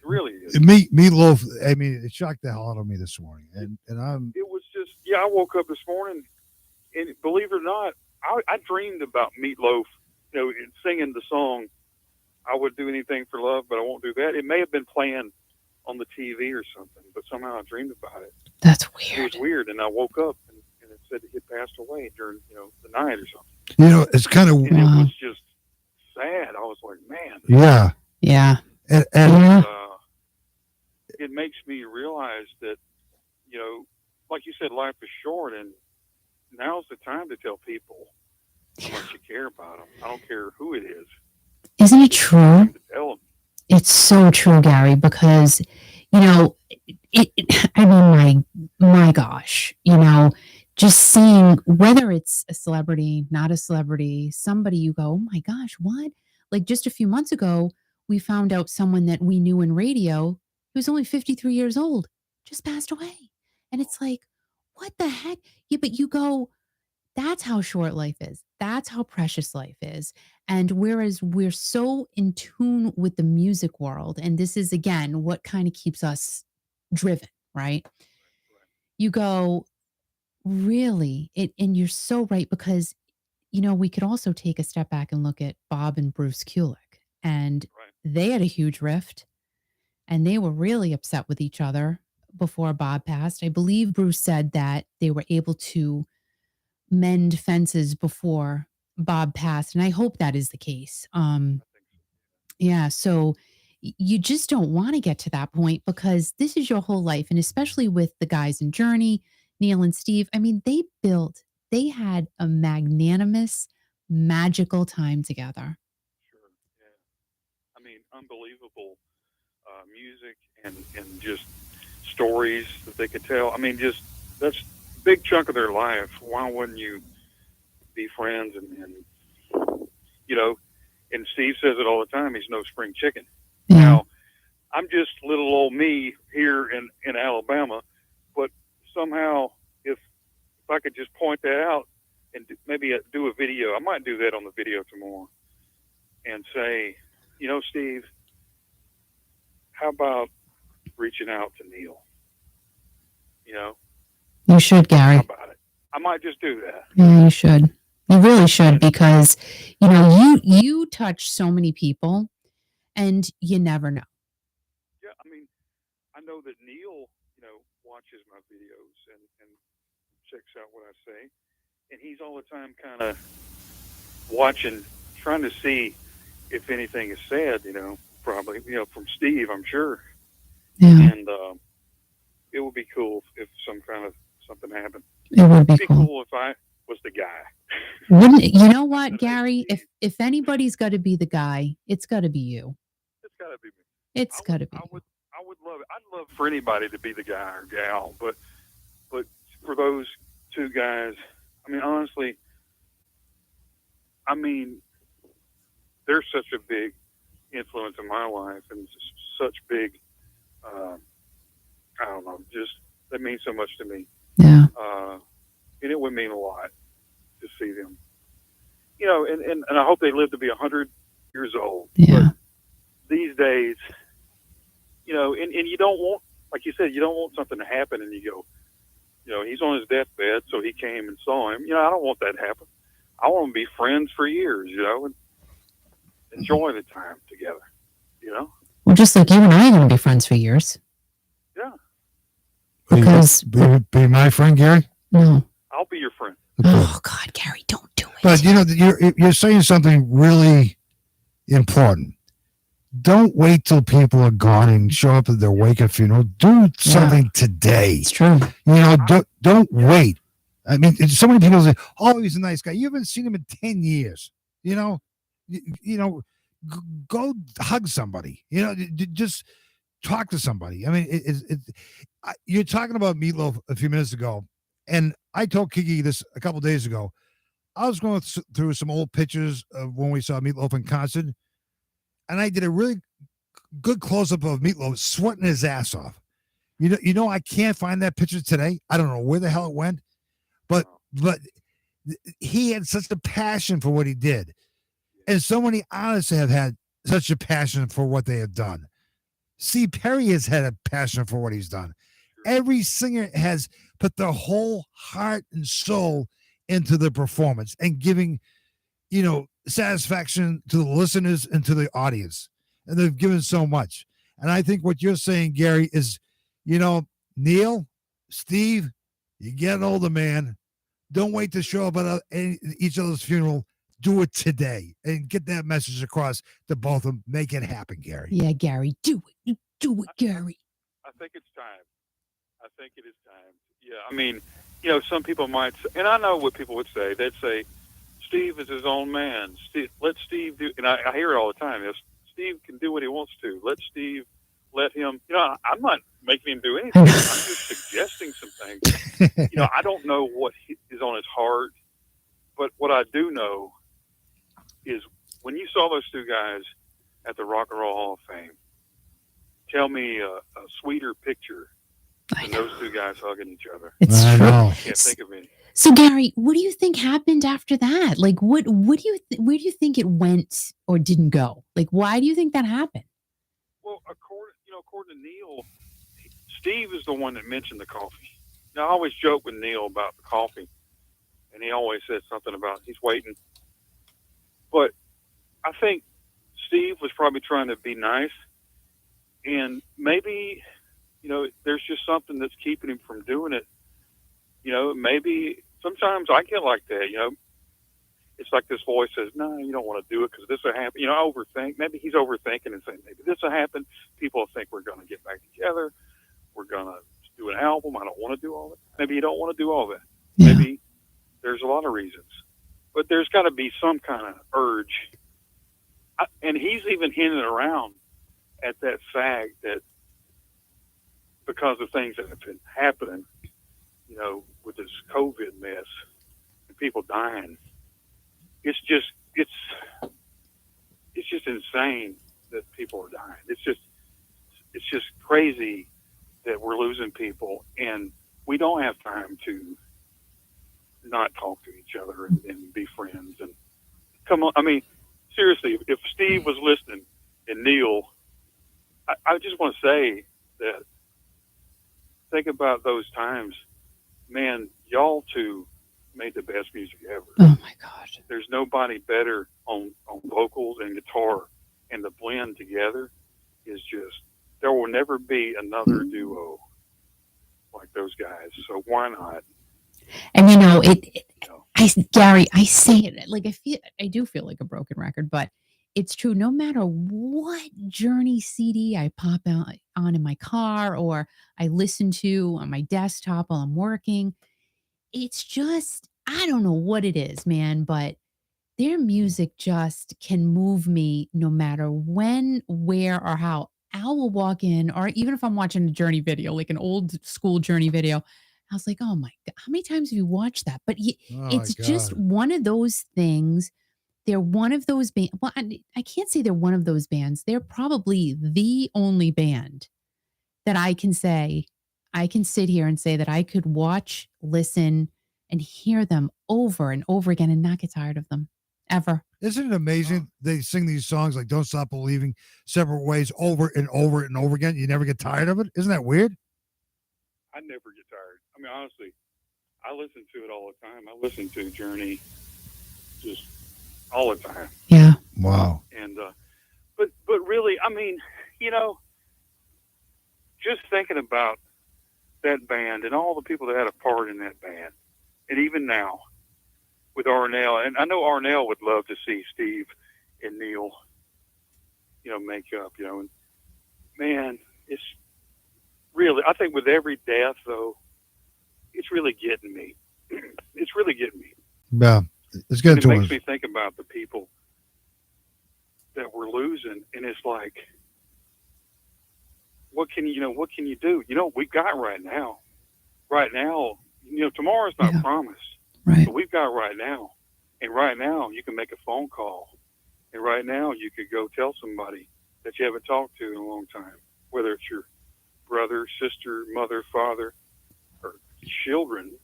It really is. Meatloaf, I mean, it shocked the hell out of me this morning. And I'm. It was just, yeah, I woke up this morning, and believe it or not, I dreamed about Meatloaf, you know, and singing the song, I would do anything for love, but I won't do that. It may have been playing on the TV or something, but somehow I dreamed about it. That's It weird. was weird, and I woke up, and it said he had passed away during, you know, the night or something. You know, it's kind of. And it was just sad. I was like, man. Yeah. Yeah. And it makes me realize that, you know, like you said, life is short, and now's the time to tell people how much you care about them. I don't care who it is. Isn't it true? Time to tell them. It's so true, Gary, because, you know, I mean, my gosh, you know, just seeing whether it's a celebrity, not a celebrity, somebody you go, oh my gosh, what? Like just a few months ago, we found out someone that we knew in radio who was only 53 years old, just passed away. And it's like, what the heck? Yeah, but you go, that's how short life is. That's how precious life is. And whereas we're so in tune with the music world, and this is again what kind of keeps us driven, right? You go, really? And you're so right, because, you know, we could also take a step back and look at Bob and Bruce Kulick. And they had a huge rift, and they were really upset with each other before Bob passed. I believe Bruce said that they were able to mend fences before Bob passed, and I hope that is the case. Yeah, so you just don't want to get to that point, because this is your whole life, and especially with the guys in Journey, Neil and Steve. I mean, they had a magnanimous, magical time together. Sure, yeah. I mean, unbelievable music and just stories that they could tell. I mean, just that's a big chunk of their life. Why wouldn't you be friends? And you know, and Steve says it all the time. He's no spring chicken. Yeah. Now, I'm just little old me here in Alabama, but somehow if I could just point that out and maybe do a video, I might do that on the video tomorrow and say, you know, Steve, how about reaching out to Neil? You know, You should, Gary. how about it? I might just do that. Yeah, you should. You really should, because, you know, you touch so many people, and you never know. Yeah, I mean, I know that Neil, you know, watches my videos and checks out what I say, and he's all the time kind of watching, trying to see if anything is said, you know, probably, you know, from Steve, I'm sure. Yeah, And it would be cool if some kind of something happened. it would be It'd be cool. cool if I was the guy. Wouldn't it? You know what, Gary? If anybody's got to be the guy, it's got to be you. It's got to be me. It's got to be. I would love it. I'd love for anybody to be the guy or gal, but for those two guys, I mean, honestly, I mean, they're such a big influence in my life, and such big, I don't know, just they mean so much to me. Yeah. And it would mean a lot to see them, you know, and I hope they live to be 100 years old. Yeah. But these days, you know, and you don't want like you said, you don't want something to happen and you go, he's on his deathbed, so he came and saw him. I don't want that to happen. I want to be friends for years, and enjoy the time together, Well, just like you and I are going to be friends for years. Yeah. Because be my friend, Gary. no. I'll be your friend. Oh God, Gary, don't do it. But you're saying something really important. Don't wait till people are gone and show up at their wake-up funeral. Do something today. It's true. Don't wait. I mean, so many people say, "Oh, he's a nice guy." You haven't seen him in 10 years. Go hug somebody. Just talk to somebody. I mean, you're talking about Meatloaf a few minutes ago, and I told Kiki this a couple days ago. I was going through some old pictures of when we saw Meatloaf in concert, and I did a really good close-up of Meatloaf sweating his ass off. I can't find that picture today. I don't know where the hell it went, but he had such a passion for what he did, and so many artists have had such a passion for what they have done. Steve Perry has had a passion for what he's done. Every singer has put their whole heart and soul into the performance and giving, satisfaction to the listeners and to the audience. And they've given so much. And I think what you're saying, Gary, is, Neil, Steve, you're getting older, man. Don't wait to show up at each other's funeral. Do it today and get that message across to both of them. Make it happen, Gary. Yeah, Gary, do it. You do it, Gary. I think it's time. I think it is time. Yeah, I mean, some people might say, and I know what people would say. They'd say, Steve is his own man. Let Steve do, and I hear it all the time. Steve can do what he wants to. Let him, I'm not making him do anything. I'm just suggesting some things. I don't know what is on his heart, but what I do know is when you saw those two guys at the Rock and Roll Hall of Fame, tell me a sweeter picture than those two guys hugging each other. It's I true. know. I can't think of any. So, Gary, what do you think happened after that? Like, where do you think it went or didn't go? Like, why do you think that happened? Well, according to Neil, Steve is the one that mentioned the coffee. Now, I always joke with Neil about the coffee, and he always says something about he's waiting. But I think Steve was probably trying to be nice, and maybe, there's just something that's keeping him from doing it. Maybe sometimes I get like that, It's like this voice says, no, you don't want to do it because this will happen. I overthink. Maybe he's overthinking and saying, maybe this will happen. People will think we're going to get back together. We're going to do an album. I don't want to do all that. Maybe you don't want to do all that. Yeah. Maybe there's a lot of reasons. But there's got to be some kind of urge. And he's even hinted around at that fact that because of things that have been happening, with this COVID mess and people dying, it's just insane that people are dying. It's just crazy that we're losing people, and we don't have time to not talk to each other and be friends. And come on, I mean, seriously, if Steve was listening and Neil, I just want to say that think about those times, man. Y'all two made the best music ever. Oh my gosh. There's nobody better on vocals and guitar, and the blend together is just, there will never be another duo like those guys. So why not? And Gary, I say it like I do feel like a broken record, but it's true. No matter what Journey CD I pop on in my car or I listen to on my desktop while I'm working, it's just, I don't know what it is, man, but their music just can move me no matter when, where, or how. Al will walk in, or even if I'm watching a Journey video, like an old school Journey video, I was like, oh my God, how many times have you watched that? But it's just one of those things. They're one of those bands. Well, I can't say they're one of those bands. They're probably the only band that I can sit here and say that I could watch, listen, and hear them over and over again and not get tired of them. ever. Isn't it amazing? They sing these songs like "Don't Stop Believing" separate ways over and over and over again. You never get tired of it. Isn't that weird? I never get tired. I mean, honestly, I listen to it all the time. I listen to Journey just all the time. Yeah. Wow. And but really, I mean, just thinking about that band and all the people that had a part in that band, and even now with Arnell, and I know Arnell would love to see Steve and Neil, make up, and man, it's really, I think with every death though, it's really getting me. It's really getting me. Yeah, it's getting to It makes us. me think about the people that we're losing, and it's like, what can you do? We've got right now, tomorrow's not Yeah. promised, Right. but we've got right now, and right now you can make a phone call, and right now you could go tell somebody that you haven't talked to in a long time, whether it's your brother, sister, mother, father, or children.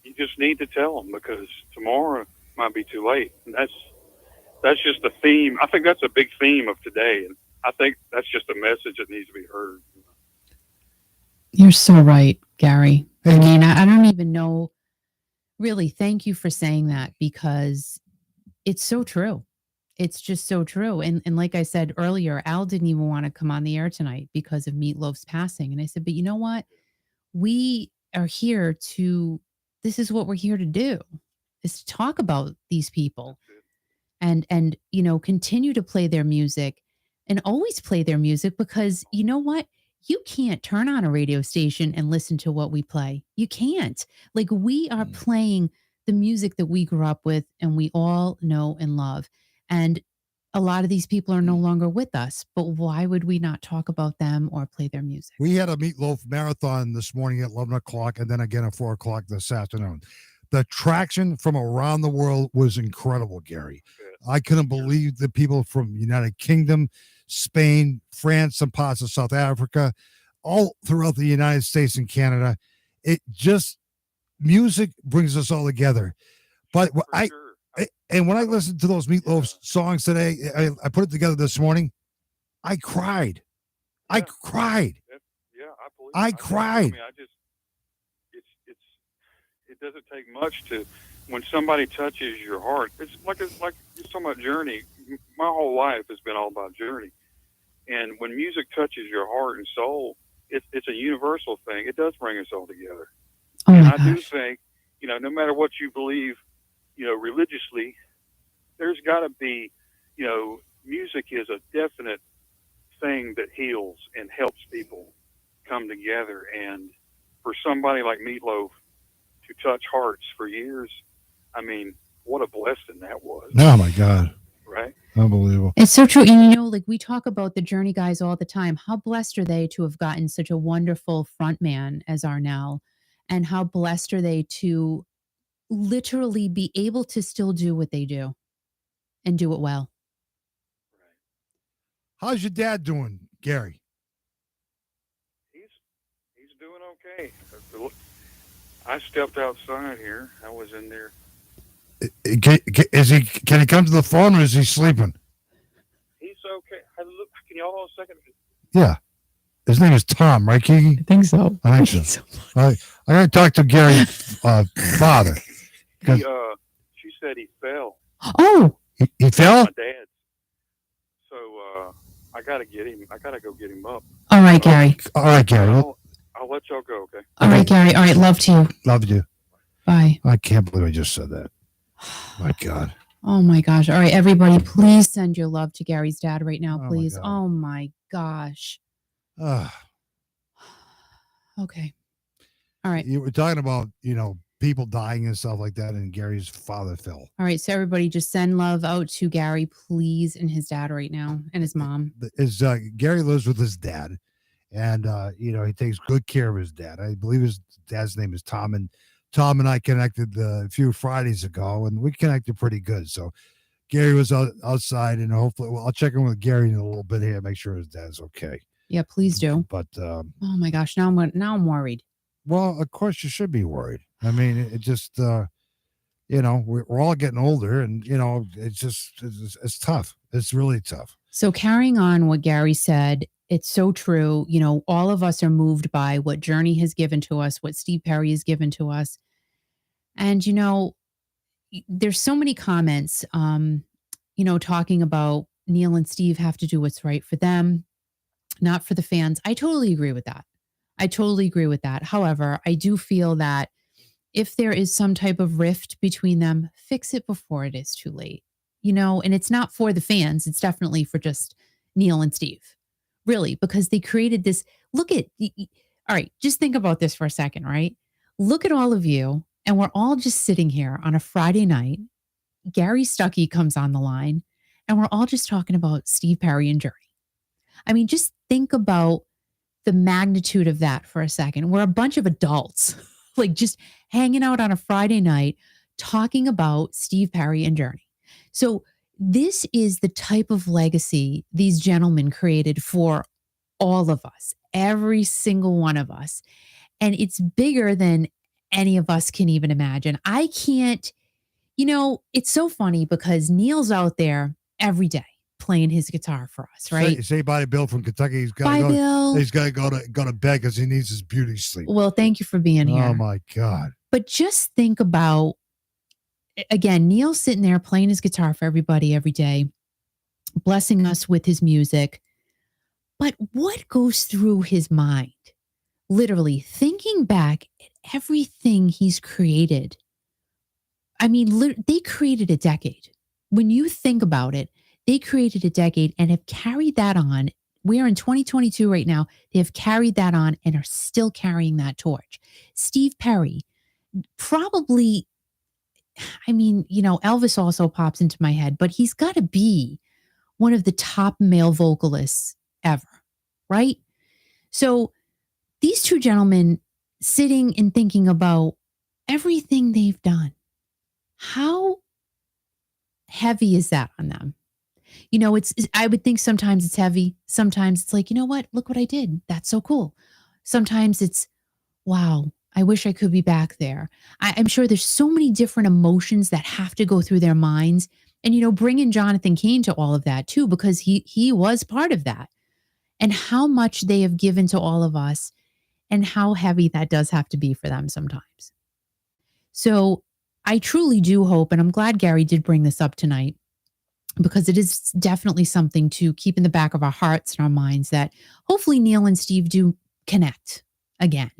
You just need to tell them, because tomorrow might be too late. And that's just the theme. I think that's a big theme of today, and I think that's just a message that needs to be heard. You're so right, Gary. I mean, I don't even know. Really, thank you for saying that, because it's so true. It's just so true. And like I said earlier, Al didn't even want to come on the air tonight because of Meatloaf's passing. And I said, but you know what? We are here to, this is what we're here to do, is to talk about these people and continue to play their music, and always play their music, because you know what? You can't turn on a radio station and listen to what we play. You can't. Like, we are playing the music that we grew up with and we all know and love. And a lot of these people are no longer with us, but why would we not talk about them or play their music? We had a Meatloaf marathon this morning at 11 o'clock and then again at 4 o'clock this afternoon. The traction from around the world was incredible, Gary. I couldn't believe the people from United Kingdom, Spain, France, some parts of South Africa, all throughout the United States and Canada. It just, music brings us all together. But and when I listened to those Meatloaf songs today, I put it together this morning, I cried. I cried. I believe. I cried. It doesn't take much to, when somebody touches your heart. It's like you're talking about Journey. My whole life has been all about Journey, and when music touches your heart and soul, it's a universal thing. It does bring us all together. Oh, and my I gosh. do think, no matter what you believe, religiously, there's got to be, music is a definite thing that heals and helps people come together. And for somebody like Meatloaf to touch hearts for years, I mean, what a blessing that was. Oh, my God. Right? Unbelievable. It's so true. And like, we talk about the Journey guys all the time. How blessed are they to have gotten such a wonderful frontman as Arnell? And how blessed are they to literally be able to still do what they do and do it well? How's your dad doing, Gary? He's doing okay. I stepped outside here. I was in there. Can he come to the phone, or is he sleeping? He's okay. Can y'all hold a second? Yeah. His name is Tom, right, Kiki? I think so. I think so. I got to talk to Gary's father. She said he fell. Oh, He fell? My dad. So I got to get him. I got to go get him up. all right, Gary. All right, Gary. I'll let y'all go, okay? All right, Gary. All right. Love to you. Love you. Bye. I can't believe I just said that. My God. Oh my gosh. All right, everybody, please send your love to Gary's dad right now, Oh, my please. God. Oh my gosh. Okay. All right. You were talking about, people dying and stuff like that, and Gary's father fell. All right. So everybody just send love out to Gary, please, and his dad right now, and his mom. Gary lives with his dad, and he takes good care of his dad. I believe his dad's name is Tom, and Tom and I connected a few Fridays ago, and we connected pretty good. So Gary was outside, and hopefully, I'll check in with Gary in a little bit here, make sure his dad's okay. Yeah, please do. But oh my gosh, now I'm worried. Well, of course you should be worried. I mean, it just we're all getting older, and it's tough. It's really tough. So carrying on what Gary said, it's so true. All of us are moved by what Journey has given to us, what Steve Perry has given to us. And, there's so many comments, talking about Neil and Steve have to do what's right for them, not for the fans. I totally agree with that. However, I do feel that if there is some type of rift between them, fix it before it is too late. And it's not for the fans. It's definitely for just Neil and Steve, really, because they created this. All right, just think about this for a second, right? Look at all of you, and we're all just sitting here on a Friday night. Gary Stuckey comes on the line, and we're all just talking about Steve Perry and Journey. I mean, just think about the magnitude of that for a second. We're a bunch of adults, like just hanging out on a Friday night, talking about Steve Perry and Journey. So this is the type of legacy these gentlemen created for all of us, every single one of us. And it's bigger than any of us can even imagine. I can't, it's so funny because Neil's out there every day playing his guitar for us, right? Say bye to Bill from Kentucky. He's got Bye, Bill. He's got to go to bed because he needs his beauty sleep. Well, thank you for being here. Oh my God. But just think about, again, Neil sitting there playing his guitar for everybody every day, blessing us with his music. But what goes through his mind? Literally thinking back at everything he's created. I mean, they created a decade. When you think about it, they created a decade and have carried that on. We're in 2022 right now. They have carried that on and are still carrying that torch. Steve Perry, probably, Elvis also pops into my head, but he's got to be one of the top male vocalists ever, right? So these two gentlemen sitting and thinking about everything they've done, how heavy is that on them? I would think sometimes it's heavy. Sometimes it's like, you know what? Look what I did. That's so cool. Sometimes it's, wow, I wish I could be back there. I'm sure there's so many different emotions that have to go through their minds. And, bring in Jonathan Cain to all of that too, because he was part of that. And how much they have given to all of us and how heavy that does have to be for them sometimes. So I truly do hope, and I'm glad Gary did bring this up tonight, because it is definitely something to keep in the back of our hearts and our minds, that hopefully Neil and Steve do connect again.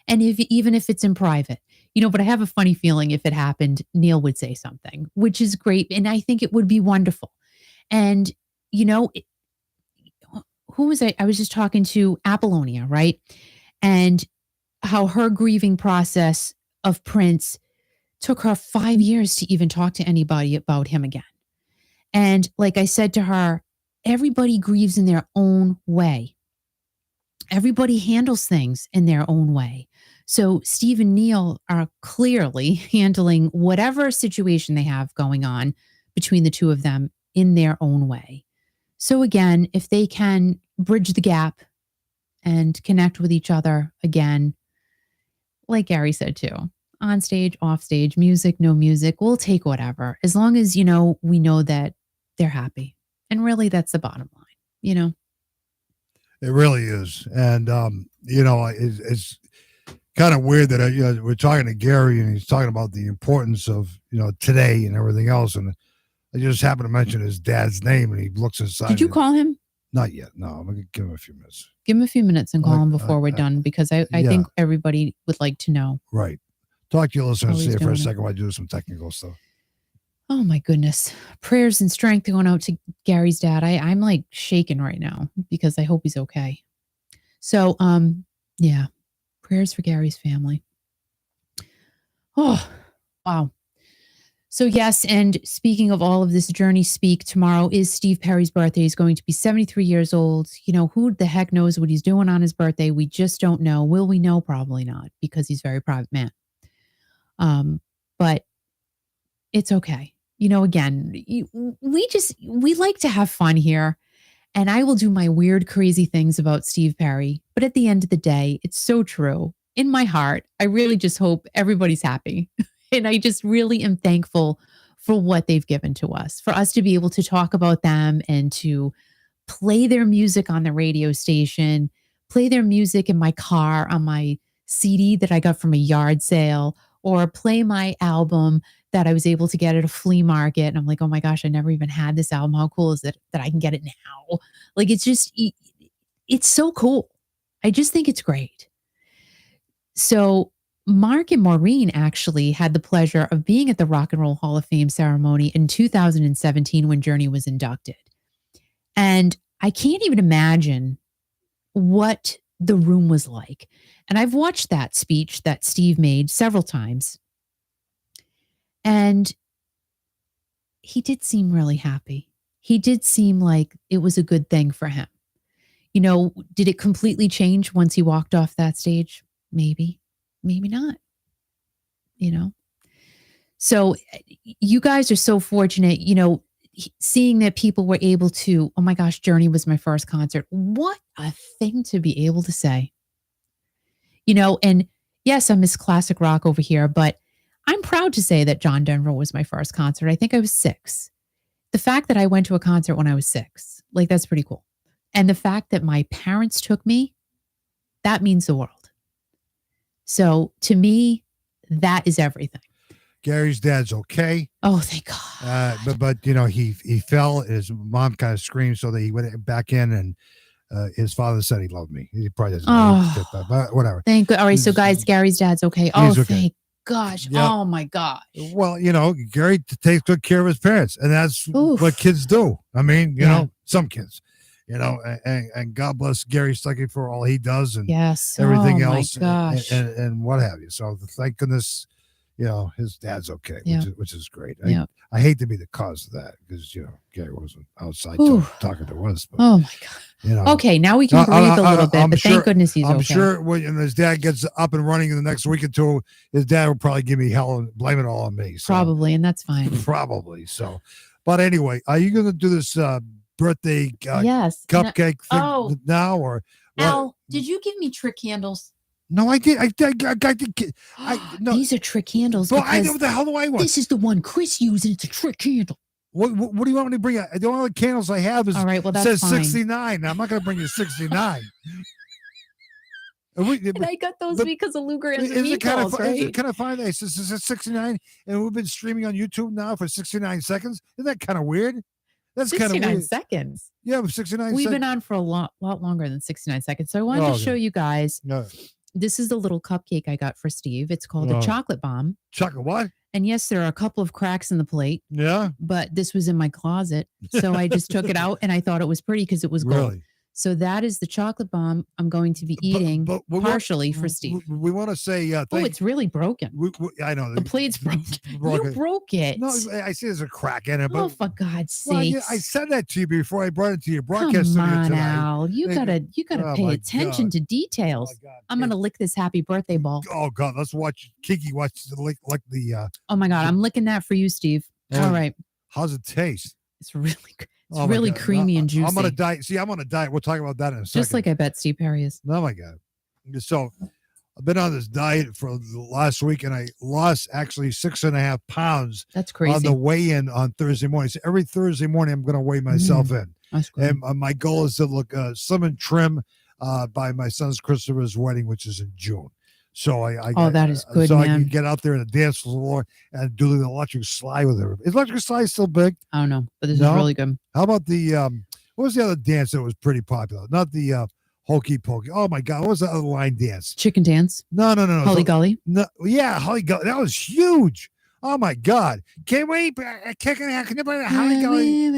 And even if it's in private, but I have a funny feeling if it happened, Neil would say something, which is great. And I think it would be wonderful. And, who was I? I was just talking to Apollonia, right? And how her grieving process of Prince took her 5 years to even talk to anybody about him again. And like I said to her, everybody grieves in their own way. Everybody handles things in their own way. So Steve and Neil are clearly handling whatever situation they have going on between the two of them in their own way. So again, if they can bridge the gap and connect with each other again, like Gary said too, on stage, off stage, music, no music, we'll take whatever, as long as, we know that they're happy. And really, that's the bottom line, It really is. And, it's kind of weird that we're talking to Gary and he's talking about the importance of, today and everything else. And I just happened to mention his dad's name and he looks inside. Did you call him? Not yet. No, I'm going to give him a few minutes. Give him a few minutes and call him before we're done, because I think everybody would like to know. Right. Talk to your listeners How he's for a doing second while I do some technical stuff. Oh my goodness. Prayers and strength going out to Gary's dad. I'm like shaking right now because I hope he's okay. So, yeah, prayers for Gary's family. Oh, wow. So yes, and speaking of all of this Journey speak, tomorrow is Steve Perry's birthday. He's going to be 73 years old. Who the heck knows what he's doing on his birthday? We just don't know. Will we know? Probably not, because he's a very private man. But it's okay. Again, we like to have fun here, and I will do my weird, crazy things about Steve Perry. But at the end of the day, it's so true. In my heart, I really just hope everybody's happy. And I just really am thankful for what they've given to us, for us to be able to talk about them and to play their music on the radio station, play their music in my car on my CD that I got from a yard sale, or play my album that I was able to get at a flea market. And I'm like, oh my gosh, I never even had this album. How cool is it that I can get it now? Like, it's just, it's so cool. I just think it's great. So Mark and Maureen actually had the pleasure of being at the Rock and Roll Hall of Fame ceremony in 2017 when Journey was inducted. And I can't even imagine what the room was like. And I've watched that speech that Steve made several times. And he did seem really happy. He did seem like it was a good thing for him. You know, did it completely change once he walked off that stage? Maybe, maybe not. You know? So you guys are so fortunate, you know, seeing that people were able to, oh my gosh, Journey was my first concert. What a thing to be able to say. You know, and yes, I miss classic rock over here, but I'm proud to say that John Denver was my first concert. I think I was 6. The fact that I went to a concert when I was 6, like, that's pretty cool. And the fact that my parents took me, that means the world. So to me, that is everything. Gary's dad's okay. Oh, thank God. But you know, he fell. His mom kind of screamed, so that he went back in, and his father said he loved me. He probably doesn't know but whatever. Thank God. All right, so guys, Gary's dad's okay. Oh, okay. Thank gosh. Yep. Oh my gosh. Well, you know, Gary takes good care of his parents, and that's what kids do. I mean, you know, some kids, you know, and God bless Gary Stuckey for all he does and everything else and what have you. So thank goodness, you know, his dad's okay, which is great. I hate to be the cause of that because, you know, Gary wasn't outside talking to us. But, oh my God. You know, okay, now we can breathe a little bit, but thank goodness he's okay. I'm sure when his dad gets up and running in the next week or two, his dad will probably give me hell and blame it all on me. So. Probably, and that's fine. Probably. So, but anyway, are you going to do this birthday cupcake thing now or? Al, did you give me trick candles? No, I did. I got the. No. These are trick candles. Well, I know what the hell do I want? This is the one Chris used, and it's a trick candle. What do you want me to bring? The only candles I have is all right. Well, that says fine. 69. Now, I'm not going to bring you 69. And I got those because of Lou Graham's meatballs, right? Is it kind of fun? It says 69, and we've been streaming on YouTube now for 69 seconds. Isn't that kind of weird? That's kind of weird. 69 seconds. Yeah, 69 We've been on for a lot longer than 69 seconds. So I wanted to show you guys. No. This is the little cupcake I got for Steve. It's called a chocolate bomb. Chocolate what? And yes, there are a couple of cracks in the plate. Yeah. But this was in my closet. So I just took it out and I thought it was pretty because it was gold. Really? So that is the chocolate bomb I'm going to be eating partially for Steve. We want to say it's really broken. I know. The plate's broken. You broke it. No, I see there's a crack in it. But, for God's sake. Well, I said that to you before I brought it to your broadcast studio tonight. Al. You gotta pay attention to details. Oh, I'm gonna lick this happy birthday ball. Oh God, let's watch Kiki lick the oh my God, I'm licking that for you, Steve. All right. How's it taste? It's really good. It's really creamy and juicy. I'm on a diet. See, I'm on a diet. We'll talk about that in a second. Just like I bet Steve Perry is. Oh my God. So I've been on this diet for the last week and I lost actually 6.5 pounds. That's crazy. On the weigh-in on Thursday morning. So every Thursday morning, I'm going to weigh myself in. That's great. And my goal is to look slim and trim by my son's Christopher's wedding, which is in June. So that is good, so man. I can get out there and dance floor and do the electric slide with her. Is electric slide still big? I don't know, but this is really good. How about the what was the other dance that was pretty popular? Not the hokey pokey. Oh my God, what was the other line dance? Chicken dance. No. Holly Gully. No, yeah, Holly Gully. That was huge. Oh my God! Can't wait. Kicking out. Can you play the Holly Gully?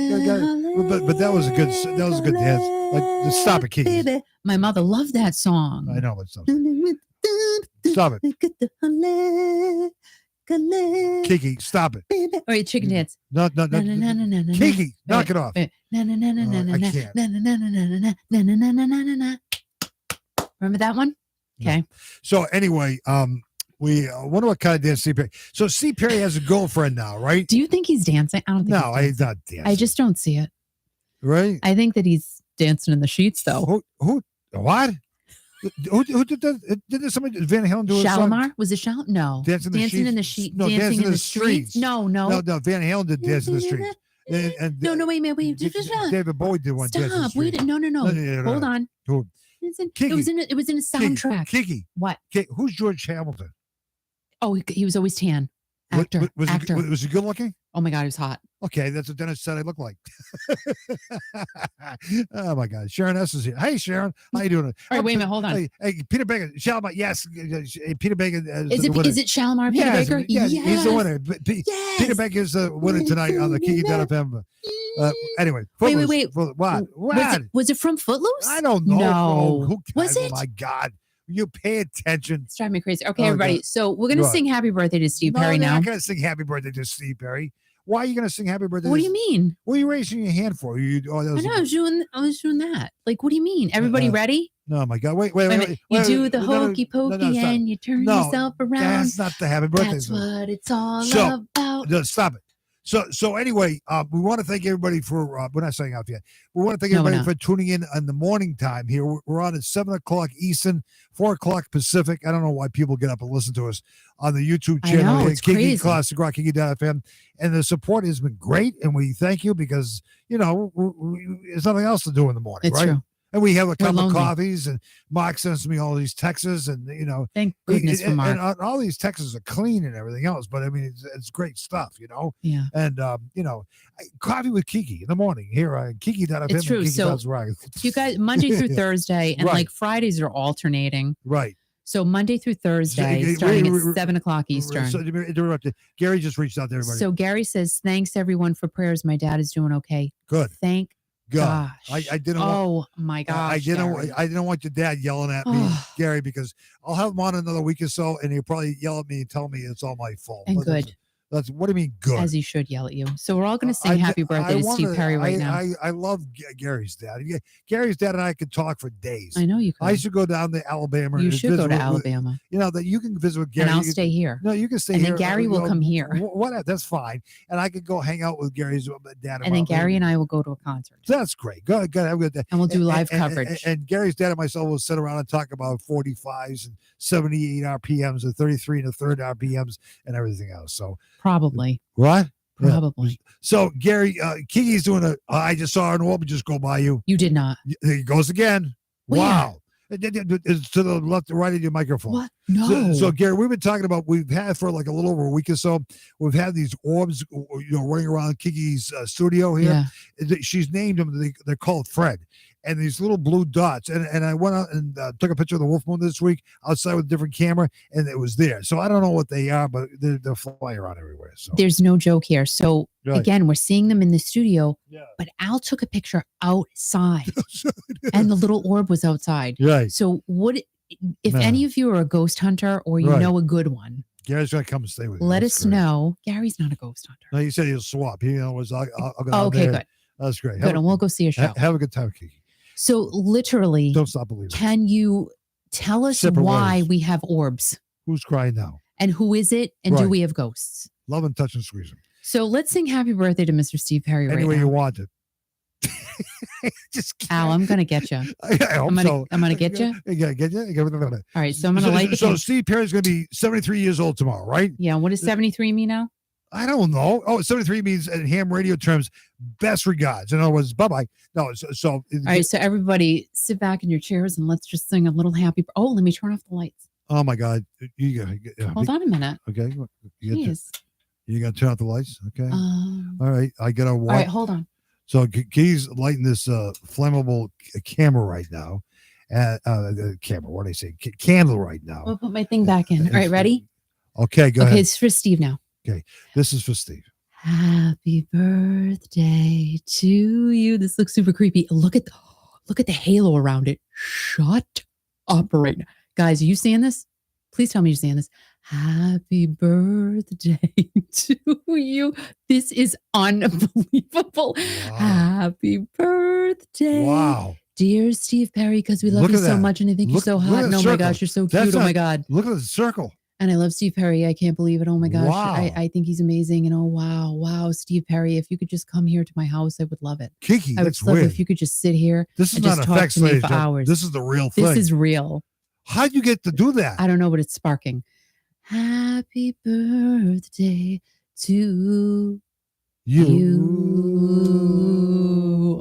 But that was a good. That was a good dance. Like, stop it, Kiki. My mother loved that song. I know, but stop it. Kiki, stop it. All right, chicken dance. No. Kiki, knock it off. Remember that one? Okay. So anyway, we wonder what kind of dance C. Perry. So C. Perry has a girlfriend now, right? Do you think he's dancing? I don't think he's not dancing. I just don't see it. Right? I think that he's dancing in the sheets, though. Who? What? Who did that? Did somebody Van Halen do a song? Shalimar? Was it Shalimar? No. Dancing in the Sheet. No, Dancing in the Streets. No. No, Van Halen did Dance in the Streets. And No, wait. David Bowie did one. Dance in the Stop. Streets. Wait. No. Hold on. Who? It was in a soundtrack. Kiki. What? Who's George Hamilton? Oh, he was always tan. Actor. Was he good looking? Oh my God, he was hot. Okay, that's what Dennis said I look like. Oh my God, Sharon S is here. Hey Sharon, how you doing? All right, wait a minute, hold on. Hey, Peter Baker, Shalimar, yes, Peter Baker is it Shalimar? Peter Baker? Yes, he's the winner. Yes. Peter Baker is the winner tonight on the Kiki.fm. Anyway, wait. What? Was it from Footloose? I don't know. No. Who Was it? Oh my God. You pay attention. It's driving me crazy. Okay, everybody. God. So we're gonna sing Happy Birthday to Steve Perry now. I'm not gonna sing Happy Birthday to Steve Perry. Why are you gonna sing Happy Birthday? What do you mean? What are you raising your hand for? I know I was doing that. Like, what do you mean? Everybody ready? No, my God. Wait. You do the hokey pokey and you turn yourself around. That's not the Happy Birthday. That's what it's all about. No, stop it. So anyway, we want to thank everybody for we're not saying out yet. We want to thank everybody for tuning in the morning time here. We're on at 7:00 Eastern, 4:00 Pacific. I don't know why people get up and listen to us on the YouTube channel. I know, it's Kiki crazy. Classic Rock, Kiki.fm. And the support has been great, and we thank you because there's nothing else to do in the morning, It's right? true. And we have a couple of lonely. coffees, and Mark sends me all these texts, and Thank goodness for Mark. and all these texts are clean and everything else. But I mean, it's great stuff, Yeah. And coffee with Kiki in the morning here on Kiki.fm. It's true. So you guys, Monday through Thursday, and Right. like Fridays are alternating. Right. So Monday through Thursday, starting at 7:00 Eastern. So interrupted. Gary just reached out to everybody. So Gary says, "Thanks everyone for prayers. My dad is doing okay. Good. Thank God. gosh. I didn't. Oh my gosh. Gary. I didn't want your dad yelling at me, Gary, because I'll have him on another week or so, and he'll probably yell at me and tell me it's all my fault. And But good. That's what do you mean good? As he should yell at you. So we're all going to sing happy birthday to Steve Perry right now. I love Gary's dad. Gary's dad and I could talk for days. I know you could. I should go down to Alabama. You and should go to visit Alabama. that you can visit with Gary. And I'll stay here. No, you can stay and here. And then Gary will come here. What? That's fine. And I could go hang out with Gary's dad. And then Gary and I will go to a concert. That's great. Go have a good day. And we'll do live coverage. And Gary's dad and myself will sit around and talk about 45s and 78 RPMs and 33 and a third RPMs and everything else. So probably. What? Probably. Yeah. So Gary, Kiki's doing I just saw an orb just go by you. You did not. He goes again. Where? Wow. It's to the left, right of your microphone. What? No. So Gary, we've been talking about, we've had for like a little over a week or so, we've had these orbs, running around Kiki's studio here. Yeah. She's named them. They're called Fred. And these little blue dots. And I went out and took a picture of the wolf moon this week outside with a different camera, and it was there. So I don't know what they are, but they're flying around everywhere. So there's no joke here. So again, we're seeing them in the studio, yeah. But Al took a picture outside and the little orb was outside. Right. So if any of you are a ghost hunter or you know a good one, Gary's going to come and stay with you. Let us know. Gary's not a ghost hunter. No, he said he'll swap. I'll go okay, good. That's great. Good. And we'll go see a show. Have a good time, Kiki. So literally, don't stop believing. Can you tell us why we have orbs? Who's crying now? And who is it? And do we have ghosts? Love and touch and squeeze them. So let's sing happy birthday to Mr. Steve Perry right now. Any way you want it. Al, I'm going to get you. I'm going to get you. Yeah, get you. All right. So I'm going to light the So Steve Perry's going to be 73 years old tomorrow, right? Yeah. What does 73 mean now? I don't know. Oh, 73 means in ham radio terms, best regards. In other words, bye-bye. No, so all right, so everybody sit back in your chairs and let's just sing a little happy. Oh, let me turn off the lights. Oh my God. Hold on a minute. Okay. You got to turn off the lights? Okay. All right. I got to watch. All right, hold on. So Key's lighting this flammable camera right now. Camera, what do I say? Candle right now. I'll put my thing back in. All right, ready? Okay, go ahead. Okay, it's for Steve now. Okay, this is for Steve. Happy birthday to you. This looks super creepy. Look at the halo around it. Shut up right now. Guys, are you seeing this? Please tell me you're seeing this. Happy birthday to you. This is unbelievable. Wow. Happy birthday. Wow. Dear Steve Perry, because we love you so much and I think you're so hot. And oh my gosh, you're so cute. Oh my God. Look at the circle. And I love Steve Perry. I can't believe it. Oh my gosh. Wow. I think he's amazing. And oh, wow, Steve Perry. If you could just come here to my house, I would love it. Kiki, I would that's love it weird. if you could just sit here This is and not just talk effects, to me ladies for and gentlemen. hours. This is the real thing. This is real. How'd you get to do that? I don't know, but it's sparking. Happy birthday to you.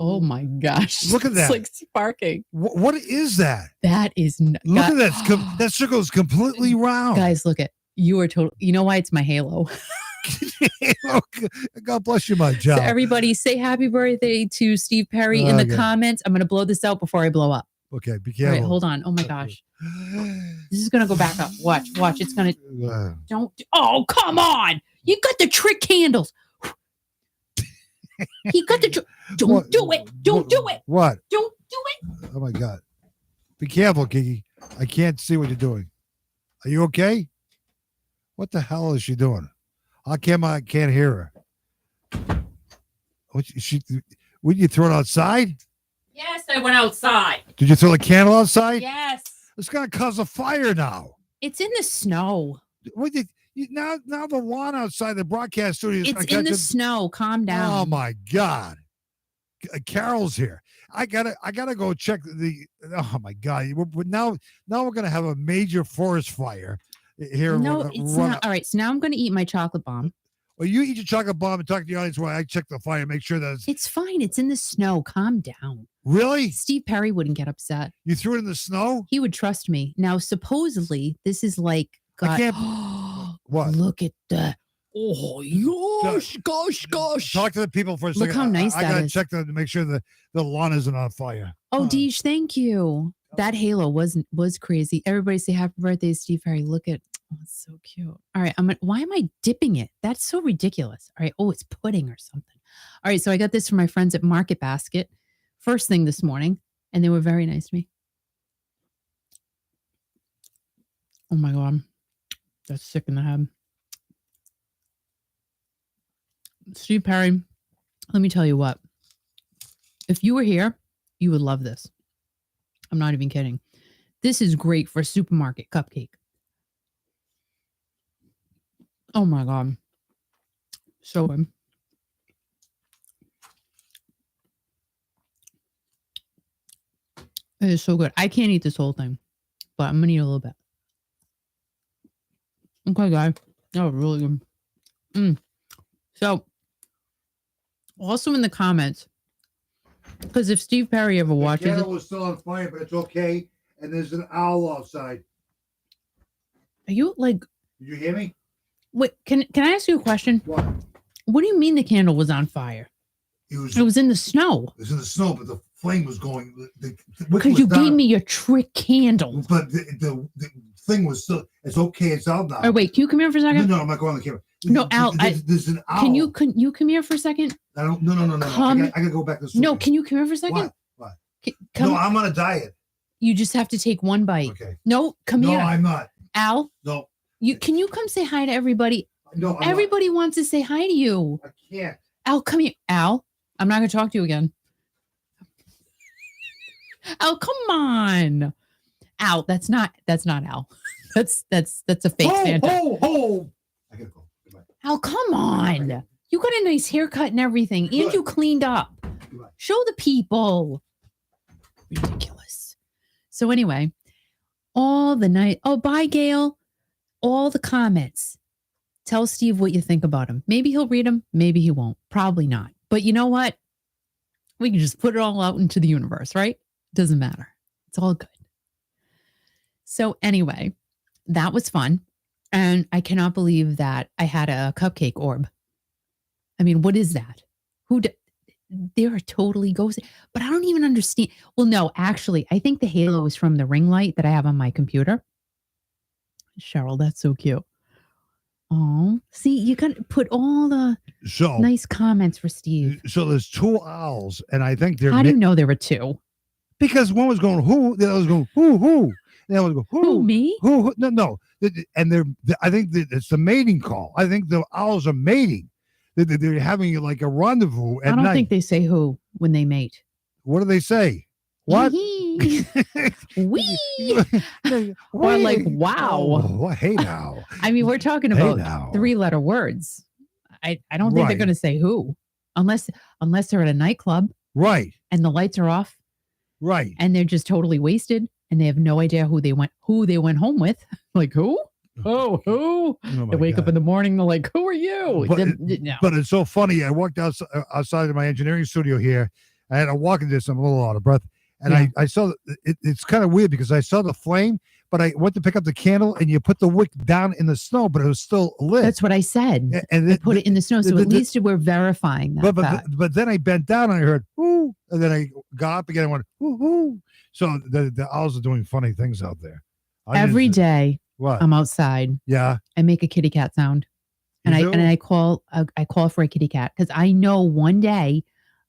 Oh my gosh. Look at that. It's like sparking. What is that? That is Look at that. That circle is completely round. Guys, look at you are total. You know why? It's my halo. God bless you, my So child. everybody say happy birthday to Steve Perry in the Okay. comments. I'm going to blow this out before I blow up. Okay, be All careful. right, hold on. Oh my gosh. This is going to go back up. Watch. It's going to. Don't. Oh, come on. You got the trick candles. He got the. Don't What? do it. Don't do it. What? Don't do it. Oh my God. Be careful, Kiki. I can't see what you're doing. Are you okay? What the hell is she doing? I can't hear her. Would you throw it outside? Yes, I went outside. Did you throw the candle outside? Yes. It's gonna cause a fire now. It's in the snow. Now the lawn outside the broadcast studio is It's in the snow. Calm down. Oh my God. Carol's here. I gotta go check the. Oh my God! Now we're gonna have a major forest fire here. No, it's not. All right, so now I'm going to eat my chocolate bomb. Well, you eat your chocolate bomb and talk to the audience while I check the fire, make sure that It's fine. It's in the snow. Calm down. Really? Steve Perry wouldn't get upset. You threw it in the snow? He would trust me. Now, supposedly, this is like. I can't. What? Look at that. Oh, gosh. Talk to the people for a second. Look how nice I that gotta is. check to make sure that the lawn isn't on fire. Oh, Deesh, thank you. That halo was crazy. Everybody say happy birthday, Steve Perry. Look at. Oh, it's so cute. All right. Why am I dipping it? That's so ridiculous. All right. Oh, it's pudding or something. All right. So I got this from my friends at Market Basket first thing this morning, and they were very nice to me. Oh my God. That's sick in the head. Steve Perry, let me tell you what. If you were here, you would love this. I'm not even kidding. This is great for a supermarket cupcake. Oh my God. So good. It is so good. I can't eat this whole thing, but I'm going to eat a little bit. Okay, guys. That was really good. So, also in the comments, because if Steve Perry ever watches The it. candle was still on fire, but it's okay. And there's an owl outside. Are you like. Did you hear me? Wait, can I ask you a question? What? What do you mean the candle was on fire? It was in the snow. It was in the snow, but the flame was going. Because you gave me your trick candle. But the thing was still. It's okay. It's out now. Oh, wait, can you come here for a second? No, I'm not going on the camera. No, Al, There's an owl. Can you come here for a second? I don't. No. Come- I gotta go back to the No, studio. can you come here for a second? What? Come, No, I'm on a diet. you just have to take one bite. Okay. No, come No, here. I'm not. Al, No. can you come say hi to everybody? No, I'm Everybody wants to say hi to you. not. I can't. Al, come here. Al, I'm not going to talk to you again. Al, come on. Al, that's not Al. That's a fake Santa. I gotta go. Goodbye. Al, come on. You got a nice haircut and everything, and Good. you cleaned up. Goodbye. Show the people. Ridiculous. So anyway, all the night. Oh, bye, Gail. All the comments. Tell Steve what you think about him. Maybe he'll read them. Maybe he won't. Probably not. But you know what? We can just put it all out into the universe, right? Doesn't matter. It's all good. So anyway, that was fun. And I cannot believe that I had a cupcake orb. I mean, what is that? There are totally ghosts, but I don't even understand. Well, no, actually, I think the halo is from the ring light that I have on my computer. Cheryl, that's so cute. Oh, see, you got to put all the nice comments for Steve. So there's two owls, and I think they're. How do you know there were two? Because one was going who, the other was going who. The other was going Who, me? Who? No. And I think that it's the mating call. I think the owls are mating. They're having like a rendezvous at I don't night. think they say who when they mate. What do they say? What? Wee. Wee. Or like, wow. Oh, hey now. I mean, we're talking Hey about now. 3-letter words. I don't think they're Right. going to say who, unless they're at a nightclub Right. and the lights are off Right. and they're just totally wasted and they have no idea who they went home with. Like, who? Oh, who? Oh my They wake up God. in the morning. They're like, who are you? No. But it's so funny. I walked outside of my engineering studio here. I had a walking distance. I'm a little out of breath. And Yeah. I saw it's kind of weird because I saw the flame, but I went to pick up the candle and you put the wick down in the snow, but it was still lit. That's what I said. And I put it in the snow. So at least we're verifying that. But then I bent down and I heard, ooh. And then I got up again and went, ooh, ooh. So the owls are doing funny things out there. Every day What? I'm outside. Yeah. I make a kitty cat sound. And You do? I call for a kitty cat because I know one day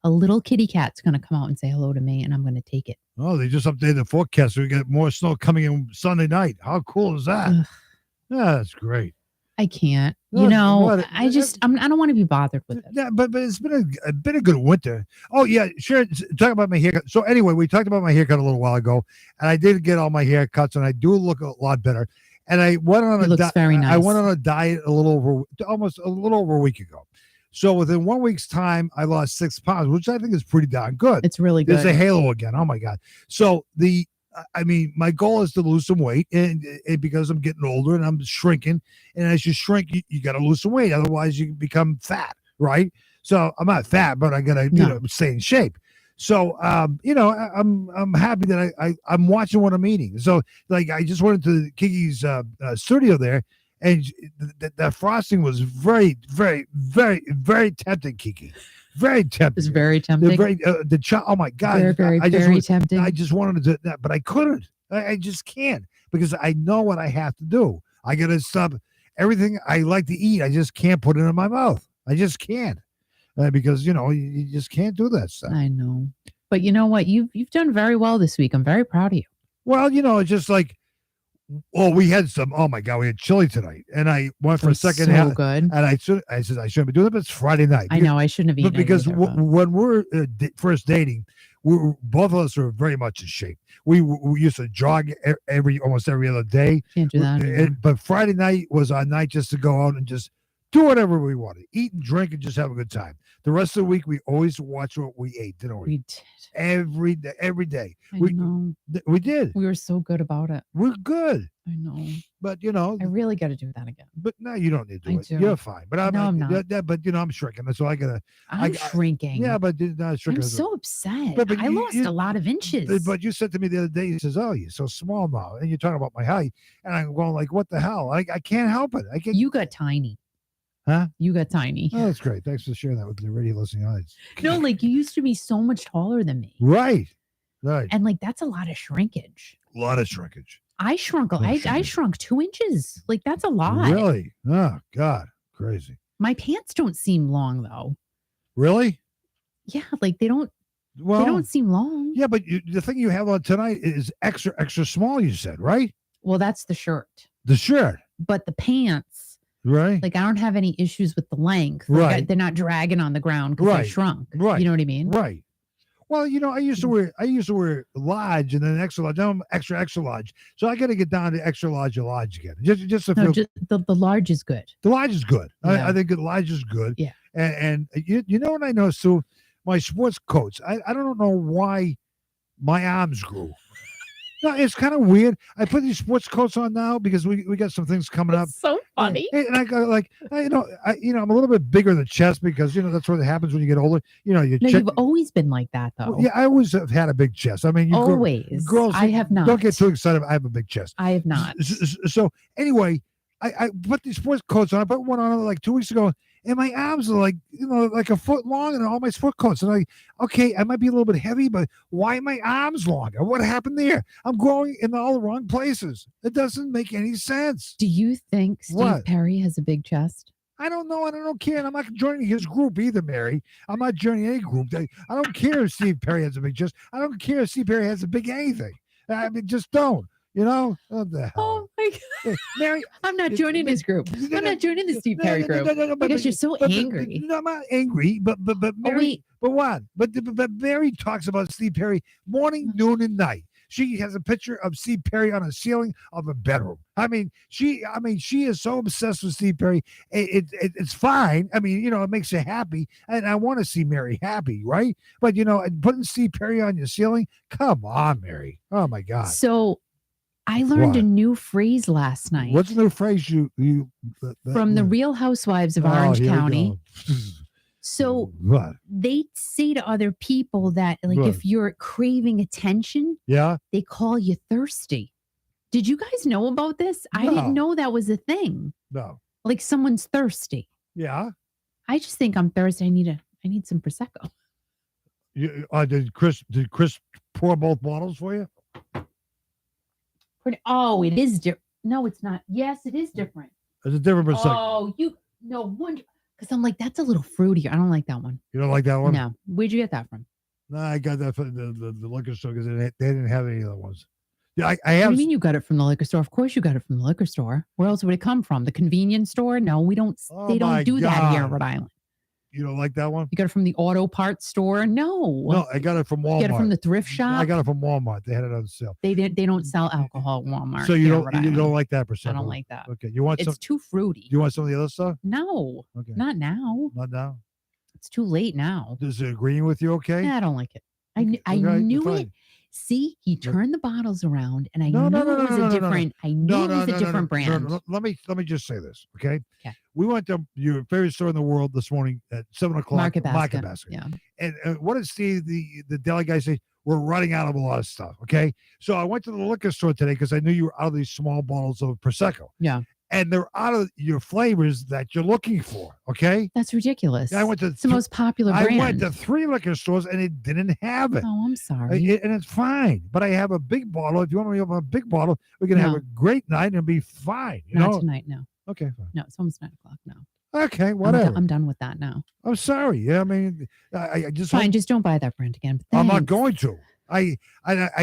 a little kitty cat's going to come out and say hello to me and I'm going to take it. Oh, they just updated the forecast. So we get more snow coming in Sunday night. How cool is that? Ugh. Yeah, that's great. I can't. No, You know, what? I don't want to be bothered with it. Yeah, but it's been a good winter. Oh yeah, sure. Talk about my haircut. So anyway, we talked about my haircut a little while ago, and I did get all my haircuts, and I do look a lot better. And I went on It looks very nice. I went on a diet almost a little over a week ago. So within 1 week's time, I lost 6 pounds, which I think is pretty darn good. It's really good. There's a halo again. Oh my God. So my goal is to lose some weight, and because I'm getting older and I'm shrinking, and as you shrink, you got to lose some weight. Otherwise, you become fat, right? So I'm not fat, but I got to stay in shape. So I'm happy that I'm watching what I'm eating. So like I just went into Kiki's studio there, and that frosting was very, very, very, very tempting, Kiki. Very tempting. It's very tempting. Oh my God! Very, very tempting. I just wanted to do that, but I couldn't. I just can't because I know what I have to do. I got to stop everything I like to eat. I just can't put it in my mouth. I just can't because you just can't do that stuff. I know, but you know what? You've done very well this week. I'm very proud of you. Well, it's just like, we had some. Oh my God, we had chili tonight, and I went for a second so half. good. And I said I shouldn't be doing it, but it's Friday night. I know I shouldn't have eaten But because it either, when we're first dating, both of us were very much in shape. We used to jog almost every other day. Can't do that anymore. But Friday night was our night just to go out and just do whatever we wanted, eat and drink and just have a good time. The rest of the week, we always watch what we ate, didn't we? We did. Every day. I We know. we did. We were so good about it. We're good. I know. But I really got to do that again. but no, you don't need to do I it. do. You're fine. But I'm not. But I'm shrinking. That's all I gotta. I'm shrinking. Yeah, but not shrinking. I'm so upset. But I lost a lot of inches. But you said to me the other day, you says, "Oh, you're so small now," and you're talking about my height, and I'm going like, "What the hell? I can't help it. I can't." You got tiny. Huh? You got tiny. Oh, that's great. Thanks for sharing that with the radio listening audience. No, like you used to be so much taller than me. Right. And like that's a lot of shrinkage. A lot of shrinkage. I shrunk. Oh, I shrinkage. shrunk 2 inches. Like that's a lot. Really? Oh God, crazy. My pants don't seem long though. Really? Yeah, like they don't Well, seem long. yeah, but the thing you have on tonight is extra small. You said, right? Well, that's the shirt. The shirt, But the pants, right? like I don't have any issues with the length. Like, Right. they're not dragging on the ground because Right. they shrunk. Right. You know what I mean? Right. Well, I used to wear large and then extra large. Now I'm extra large. So I got to get down to extra large again. Just to No, feel just the large is good. the large is good. Yeah. I think the large is good. Yeah. And you know what I noticed too? My sports coats. I don't know why my arms grew. No, it's kind of weird. I put these sports coats on now because we got some things coming up. It's so funny. And I go like, I'm a little bit bigger in the chest because that's what happens when you get older. No, you've always been like that though. Well, yeah, I always have had a big chest. I mean, Always. girls, I have not. Don't get too excited. I have a big chest. I have not. So anyway, I put these sports coats on. I put one on like 2 weeks ago, and my arms are like like a foot long, and all my sport coats. And okay, I might be a little bit heavy, but why are my arms longer? What happened there? I'm growing in all the wrong places. It doesn't make any sense. Do you think Steve What? Perry has a big chest? I don't know. I don't care. And I'm not joining his group either, Mary. I'm not joining any group. I don't care if Steve Perry has a big chest. I don't care if Steve Perry has a big anything. I mean, just don't. What the hell? Oh my God. Mary, I'm not joining his group. I'm not joining the Steve Perry group. Because you're so angry. No, I'm not angry, but Mary, wait. but what? But Mary talks about Steve Perry morning, noon, and night. She has a picture of Steve Perry on a ceiling of a bedroom. I mean, she is so obsessed with Steve Perry. It's fine. I mean, it makes you happy, and I want to see Mary happy, right? But putting Steve Perry on your ceiling, come on, Mary. Oh my God. So I learned a new phrase last night. What's the new phrase from the Real Housewives of Orange County? So what? They say to other people that, like, if you're craving attention, they call you thirsty. Did you guys know about this? No. I didn't know that was a thing. No. Like someone's thirsty. Yeah. I just think I'm thirsty. I need some Prosecco. Did Chris pour both bottles for you? Oh, it is different. No, it's not. Yes, it is different. It's a different Prosecco. Oh, no wonder. Because I'm like, that's a little fruitier. I don't like that one. You don't like that one? No. Where'd you get that from? No, I got that from the liquor store because they didn't have any other ones. Yeah, I What have. do you mean you got it from the liquor store? Of course you got it from the liquor store. Where else would it come from? The convenience store? No, we don't. They don't do that here in Rhode Island. You don't like that one? You got it from the auto parts store? No. No, I got it from Walmart. You got it from the thrift shop? I got it from Walmart. They had it on sale. They don't sell alcohol at Walmart. So you don't like that Prosecco? I don't like that. Okay, you want it's too fruity. You want some of the other stuff? No, okay, not now. Not now. It's too late now. Is it agreeing with you? Okay. Yeah, I don't like it. I knew it. See, he turned the bottles around, and I knew it was a different. I knew it was a different brand. Let me just say this, okay? Okay. We went to your favorite store in the world this morning at 7:00. Market Basket. Yeah. And what did Steve, the deli guy, say? We're running out of a lot of stuff. Okay. So I went to the liquor store today because I knew you were out of these small bottles of Prosecco. Yeah. And they're out of your flavors that you're looking for. Okay. That's ridiculous. I went to it's the most popular brand. I went to 3 liquor stores and it didn't have it. Oh, I'm sorry. And it's fine. But I have a big bottle. If you want me to have a big bottle, we can have a great night and be fine. Not tonight, no. Okay, fine. No, it's almost 9 o'clock now. Okay, whatever. I'm done with that now. I'm sorry. Yeah, I mean, I just fine. Just don't buy that brand again. I'm not going to. I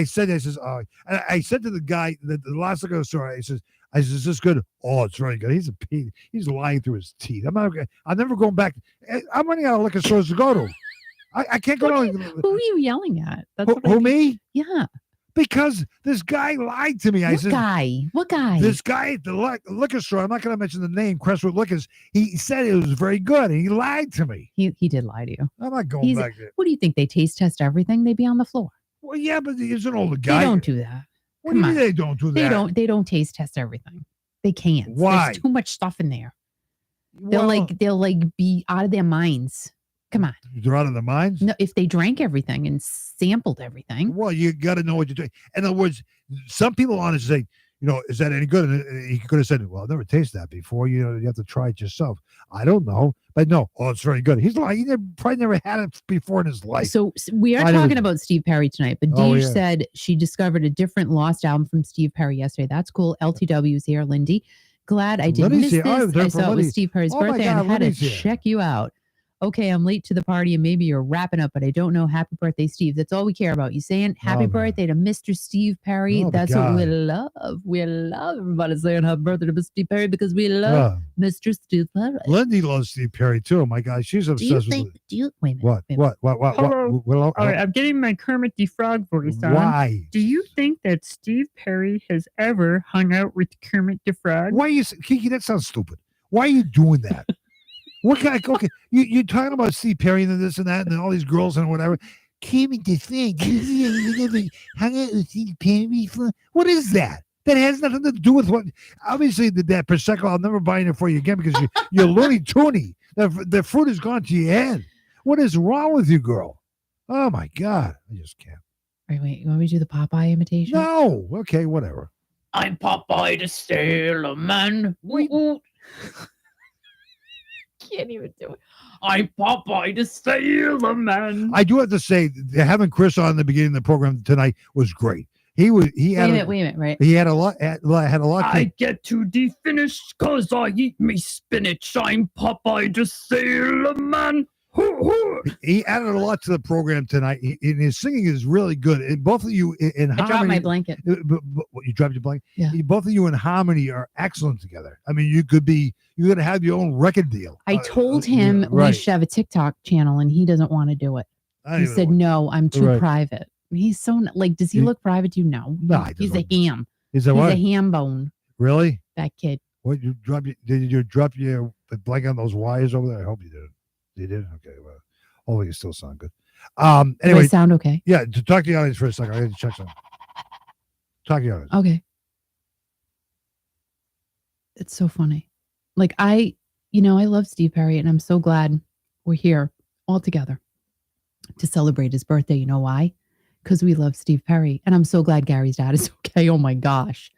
said to the guy, the last liquor store, I said, is this good? Oh, it's very good. He's lying through his teeth. I'm never going back. I'm running out of liquor stores to go to. I can't go to. Who are you yelling at? Who me? Yeah. Because this guy lied to me. What guy? This guy at the liquor store, I'm not going to mention the name, Crestwood Liquors, he said it was very good, and he lied to me. He did lie to you. I'm not going back there. What do you think? They taste test everything? They'd be on the floor. Well, yeah, but he's an older guy. They don't do that. What do you mean they don't do that? They don't taste test everything. They can't. Why? There's too much stuff in there. They'll be out of their minds. Come on. They're out of their minds? No, if they drank everything and sampled everything. Well, you got to know what you're doing. In other words, some people honestly say, is that any good? And he could have said, well, I've never tasted that before. You have to try it yourself. I don't know. But no, it's very good. He's like, he probably never had it before in his life. So we are talking about Steve Perry tonight, but Deej said she discovered a different lost album from Steve Perry yesterday. That's cool. LTW's here, Lindy. Glad I didn't miss this. I saw it was Steve Perry's birthday and I had to check you out. Okay, I'm late to the party and maybe you're wrapping up, but I don't know. Happy birthday, Steve. That's all we care about. You saying happy birthday to Mr. Steve Perry. That's what we love. We love everybody saying happy birthday to Mr. Steve Perry because we love Mr. Steve Perry. Lindy loves Steve Perry too. Oh my God, she's obsessed with it. Wait a minute. What? Hello. All right, I'm getting my Kermit the Frog voice on. Why? Do you think that Steve Perry has ever hung out with Kermit the Frog? Why Kiki? That sounds stupid. Why are you doing that? What kind of, okay, you're talking about Steve Perry and this and that and all these girls and whatever. Kermit the Frog. Hung out with Steve Perry. What is that? That has nothing to do with what. Obviously, that Prosecco, I'll never buy it for you again because you're Looney Toony. The fruit has gone to your head. What is wrong with you, girl? Oh my God, I just can't. Wait. You want me to do the Popeye imitation? No. Okay, whatever. I'm Popeye the Sailor Man. Can't even do it. I'm Popeye the Sailor Man. I do have to say, having Chris on the beginning of the program tonight was great. Wait a minute, right? He had a lot. I get to the finish because I eat me spinach. I'm Popeye the Sailor Man. He added a lot to the program tonight. And his singing is really good. And both of you in harmony. I dropped my blanket. You dropped your blanket? Yeah. Both of you in harmony are excellent together. I mean, you're going to have your own record deal. I told him we should have a TikTok channel, and he doesn't want to do it. He said, no, I'm too private. He's so like. Does he look private to you? No. No, he He's a doesn't. ham. Is that He's what? a ham bone. Really? That kid. What did you drop your blanket on those wires over there? I hope you did. You did? Okay. Well, hopefully you still sound good. Do Anyway, I sound okay? yeah. To talk to the audience for a second. I got to check something. Talk to the audience. Okay. It's so funny. Like I love Steve Perry, and I'm so glad we're here all together to celebrate his birthday. You know why? Because we love Steve Perry, and I'm so glad Gary's dad is okay. Oh my gosh,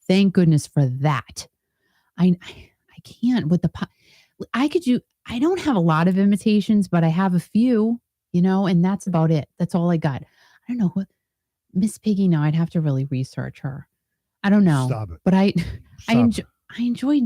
thank goodness for that. I can't with the I don't have a lot of imitations, but I have a few, and that's about it. That's all I got. I don't know what Miss Piggy. No, I'd have to really research her. I don't know. Stop it. But I Stop enjoy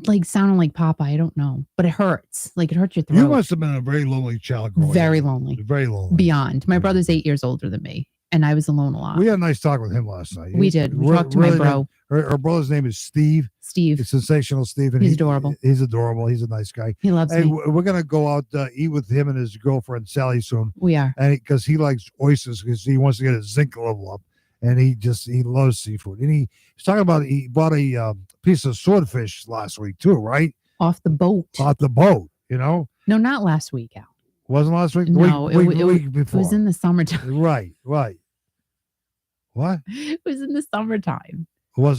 like sounding like Papa. I don't know, but it hurts. Like it hurts your throat. You must have been a very lonely child growing Very up. lonely. Very lonely. Beyond. My brother's 8 years older than me, and I was alone a lot. We had a nice talk with him last night. We did. We talked to my bro. Her brother's name is Steve. Steve. It's sensational, Steve. And He's adorable. He's adorable. He's a nice guy. He loves And me. we're gonna go out eat with him and his girlfriend Sally soon. We are. And because he likes oysters, because he wants to get his zinc level up, and he loves seafood. And he's talking about he bought a piece of swordfish last week too, right? Off the boat. Off the boat, No, not last week, Al. Wasn't last week? No, the week before. It was in the summertime. Right. What? It was in the summertime. No,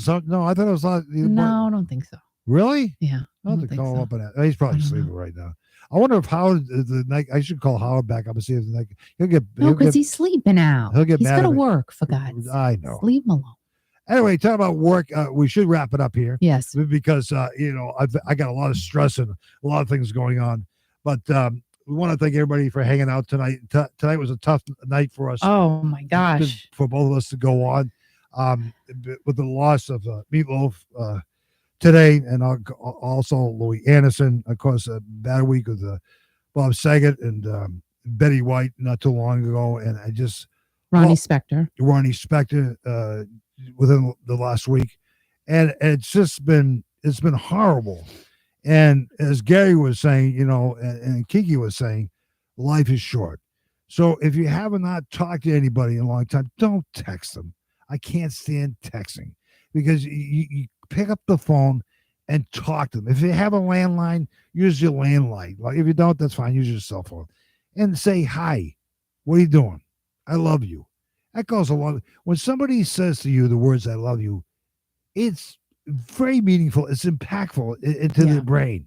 I thought it was last. No, I don't think so. Really? Yeah. I'll have to call him up on that. He's probably sleeping right now. I wonder if Howard the night. I should call Howard back up and see if the night he'll get. No, because he's sleeping now. He'll get He's mad got to at me. work for God's. I know. Leave him alone. Anyway, talking about work, we should wrap it up here. Yes. Because I got a lot of stress and a lot of things going on, but we want to thank everybody for hanging out tonight. Tonight was a tough night for us. Oh my gosh. For both of us to go on, with the loss of Meatloaf today, and also Louis Anderson. Of course, a bad week with Bob Saget and Betty White not too long ago, and I just Ronnie Spector within the last week, and it's been horrible. And as Gary was saying, and Kiki was saying, life is short. So if you have not talked to anybody in a long time, don't text them. I can't stand texting, because you pick up the phone and talk to them. If you have a landline, use your landline. Like if you don't, that's fine. Use your cell phone and say, hi, what are you doing? I love you. That goes a long. When somebody says to you the words "I love you," it's very meaningful. It's impactful into their brain.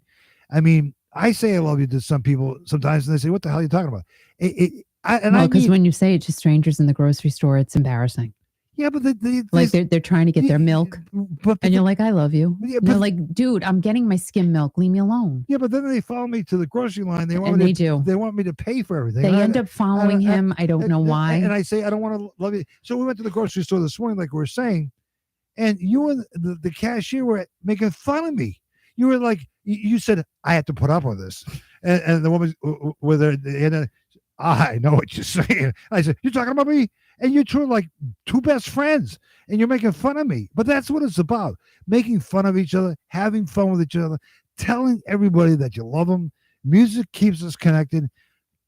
I mean, I say I love you to some people sometimes, and they say, "What the hell are you talking about?" Because when you say it to strangers in the grocery store, it's embarrassing. Yeah, but they're trying to get their milk, and you're like, "I love you." Yeah, and they're like, "Dude, I'm getting my skim milk. Leave me alone." Yeah, but then they follow me to the grocery line. They want me to pay for everything. They end up following him. I don't know why. And I say, I don't want to love you. So we went to the grocery store this morning, like we were saying, and you and the cashier were making fun of me. You were like, you said, I have to put up with this. And the woman with her, I know what you're saying. I said, you're talking about me? And you're two like two best friends, and you're making fun of me. But that's what it's about. Making fun of each other, having fun with each other, telling everybody that you love them. Music keeps us connected.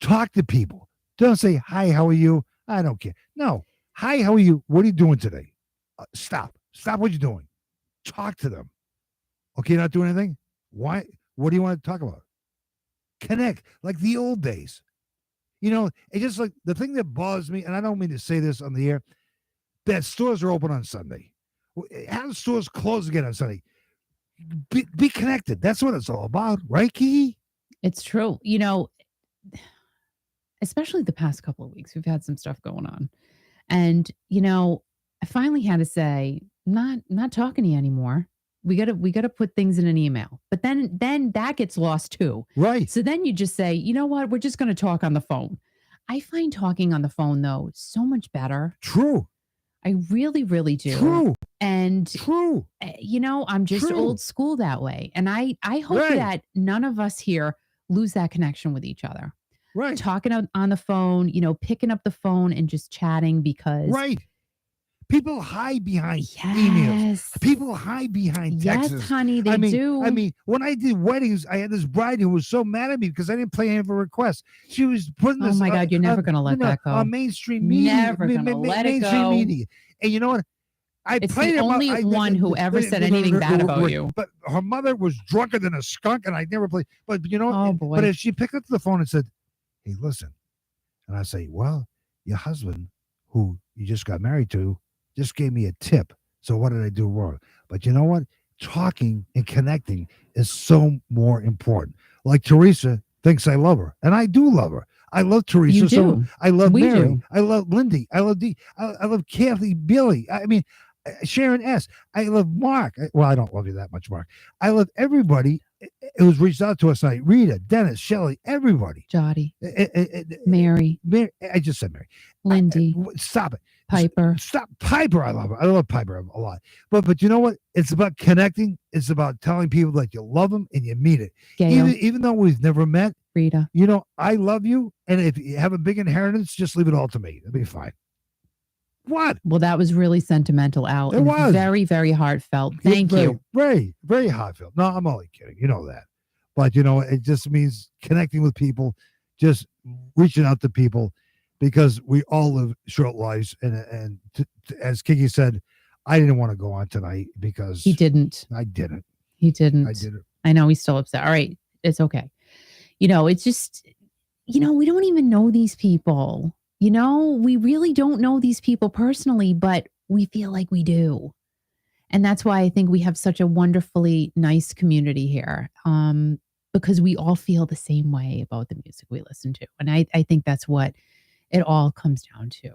Talk to people. Don't say, hi, how are you? I don't care. No. Hi, how are you? What are you doing today? Stop. Stop what you're doing. Talk to them. Okay, you're not doing anything? Why? What do you want to talk about? Connect like the old days. It's just like the thing that bothers me, and I don't mean to say this on the air, that stores are open on Sunday. Have stores close again on Sunday. Be connected. That's what it's all about, right, Kiki? It's true. Especially the past couple of weeks, we've had some stuff going on. And, I finally had to say, not talking to you anymore. We gotta put things in an email. But then that gets lost too. Right. So then you just say, you know what? We're just gonna talk on the phone. I find talking on the phone though so much better. True. I really, really do. True. And true. I'm just old school that way. And I hope that none of us here lose that connection with each other. Right. Talking on the phone, picking up the phone and just chatting because People hide behind emails. Yes. People hide behind Yes, texts. honey, they do. I mean, when I did weddings, I had this bride who was so mad at me because I didn't play any of her requests. She was putting this. Oh my God, you're never gonna let that go. On mainstream media. Never gonna let it go. Media. And you know what? It's the only one who ever said anything bad about you. But her mother was drunker than a skunk, and I never played. But you know, Oh, boy. but if she picked up the phone and said, "Hey, listen," and I say, "Well, your husband, who you just got married to, just gave me a tip. So what did I do wrong?" But you know what? Talking and connecting is so more important. Like Teresa thinks I love her, and I do love her. I love Teresa. You do. So I love We Mary. do. I love Lindy. I love Dee. I love Kathy, Billy. I mean, Sharon S. I love Mark. Well, I don't love you that much, Mark. I love everybody who's reached out to us tonight. Rita, Dennis, Shelley, everybody. Jotty, Mary, I just said Mary. Lindy, Stop it. Piper. Stop. Piper, I love her. I love Piper a lot. But you know what? It's about connecting. It's about telling people that you love them and you mean it. Gail, Even though we've never met, Rita. you know, I love you. And if you have a big inheritance, just leave it all to me. It'll be fine. What? Well, that was really sentimental, Al. It was. Very, very heartfelt. Thank you. Very, very heartfelt. No, I'm only kidding. You know that. But, you know, it just means connecting with people, just reaching out to people, because we all live short lives. And as Kiki said, I didn't want to go on tonight because He didn't. I didn't. He didn't. I didn't. I know he's still upset. All right. It's okay. You know, it's just, you know, we don't even know these people. You know, we really don't know these people personally, but we feel like we do. And that's why I think we have such a wonderfully nice community here, because we all feel the same way about the music we listen to. And I think that's what it all comes down to.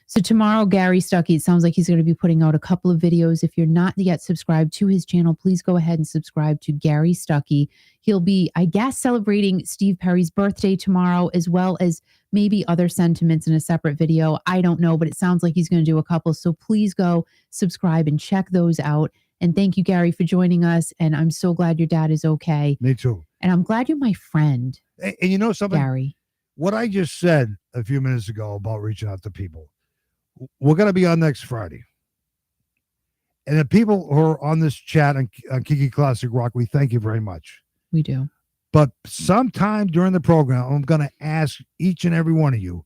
So tomorrow, Gary Stuckey, it sounds like he's going to be putting out a couple of videos. If you're not yet subscribed to his channel, please go ahead and subscribe to Gary Stuckey. He'll be, I guess, celebrating Steve Perry's birthday tomorrow, as well as maybe other sentiments in a separate video. I don't know, but it sounds like he's going to do a couple. So please go subscribe and check those out. And thank you, Gary, for joining us. And I'm so glad your dad is okay. Me too. And I'm glad you're my friend, And you know something? Gary. What I just said a few minutes ago about reaching out to people, we're going to be on next Friday. And the people who are on this chat on Kiki Classic Rock, we thank you very much. We do. But sometime during the program, I'm going to ask each and every one of you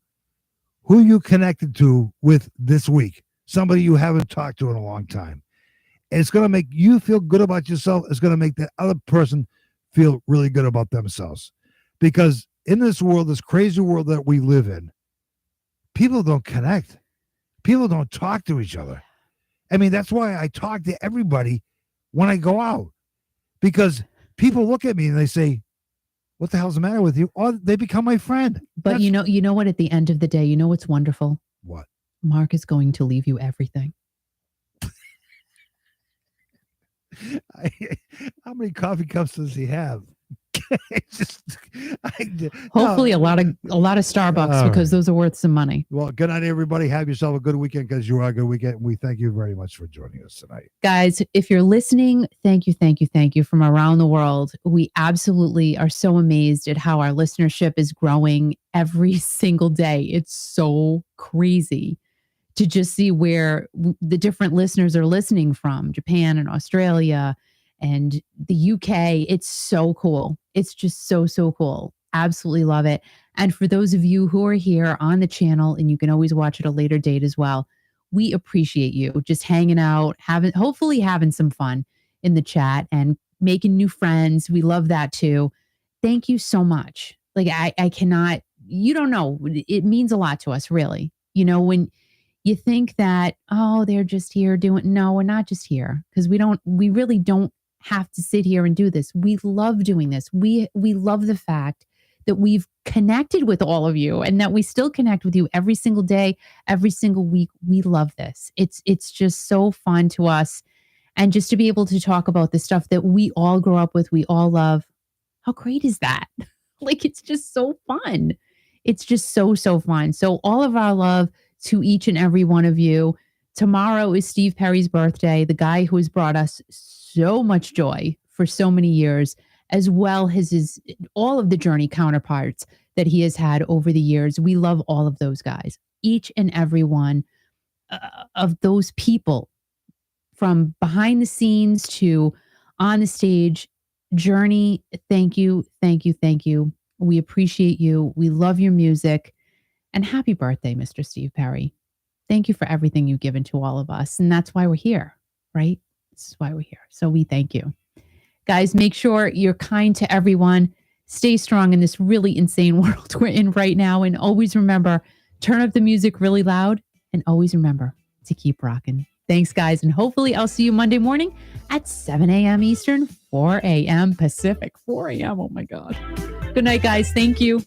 who you connected to with this week, somebody you haven't talked to in a long time. And it's going to make you feel good about yourself. It's going to make that other person feel really good about themselves. Because in this world, this crazy world that we live in, people don't connect. People don't talk to each other. I mean, that's why I talk to everybody when I go out, because people look at me and they say, "What the hell's the matter with you?" Or they become my friend. But you know what? At the end of the day, you know what's wonderful? What? Mark is going to leave you everything. How many coffee cups does he have? Hopefully a lot of Starbucks, because those are worth some money. Well, good night, everybody. Have yourself a good weekend, because you are a good weekend. We thank you very much for joining us tonight. Guys, if you're listening, thank you from around the world. We absolutely are so amazed at how our listenership is growing every single day. It's so crazy to just see where the different listeners are listening from, Japan and Australia and the UK. It's so cool. It's just so cool. Absolutely love it. And for those of you who are here on the channel, and you can always watch at a later date as well, we appreciate you just hanging out, hopefully having some fun in the chat and making new friends. We love that too. Thank you so much. Like I cannot, you don't know, it means a lot to us, really. You know, when you think that, oh, they're just here no, we're not just here, because we really don't have to sit here and do this. We love doing this. We love the fact that we've connected with all of you, and that we still connect with you every single day, every single week. We love this. It's just so fun to us. And just to be able to talk about the stuff that we all grew up with, we all love. How great is that? Like, it's just so fun. It's just so fun. So all of our love to each and every one of you. Tomorrow is Steve Perry's birthday, the guy who has brought us so much joy for so many years, as well as all of the Journey counterparts that he has had over the years. We love all of those guys, each and every one. of those people from behind the scenes to on the stage. Journey, thank you, thank you, thank you. We appreciate you. We love your music. And happy birthday, Mr. Steve Perry. Thank you for everything you've given to all of us. And that's why we're here, right? This is why we're here. So we thank you. Guys, make sure you're kind to everyone. Stay strong in this really insane world we're in right now. And always remember, turn up the music really loud. And always remember to keep rocking. Thanks, guys. And hopefully I'll see you Monday morning at 7 a.m. Eastern, 4 a.m. Pacific. 4 a.m. Oh, my God. Good night, guys. Thank you.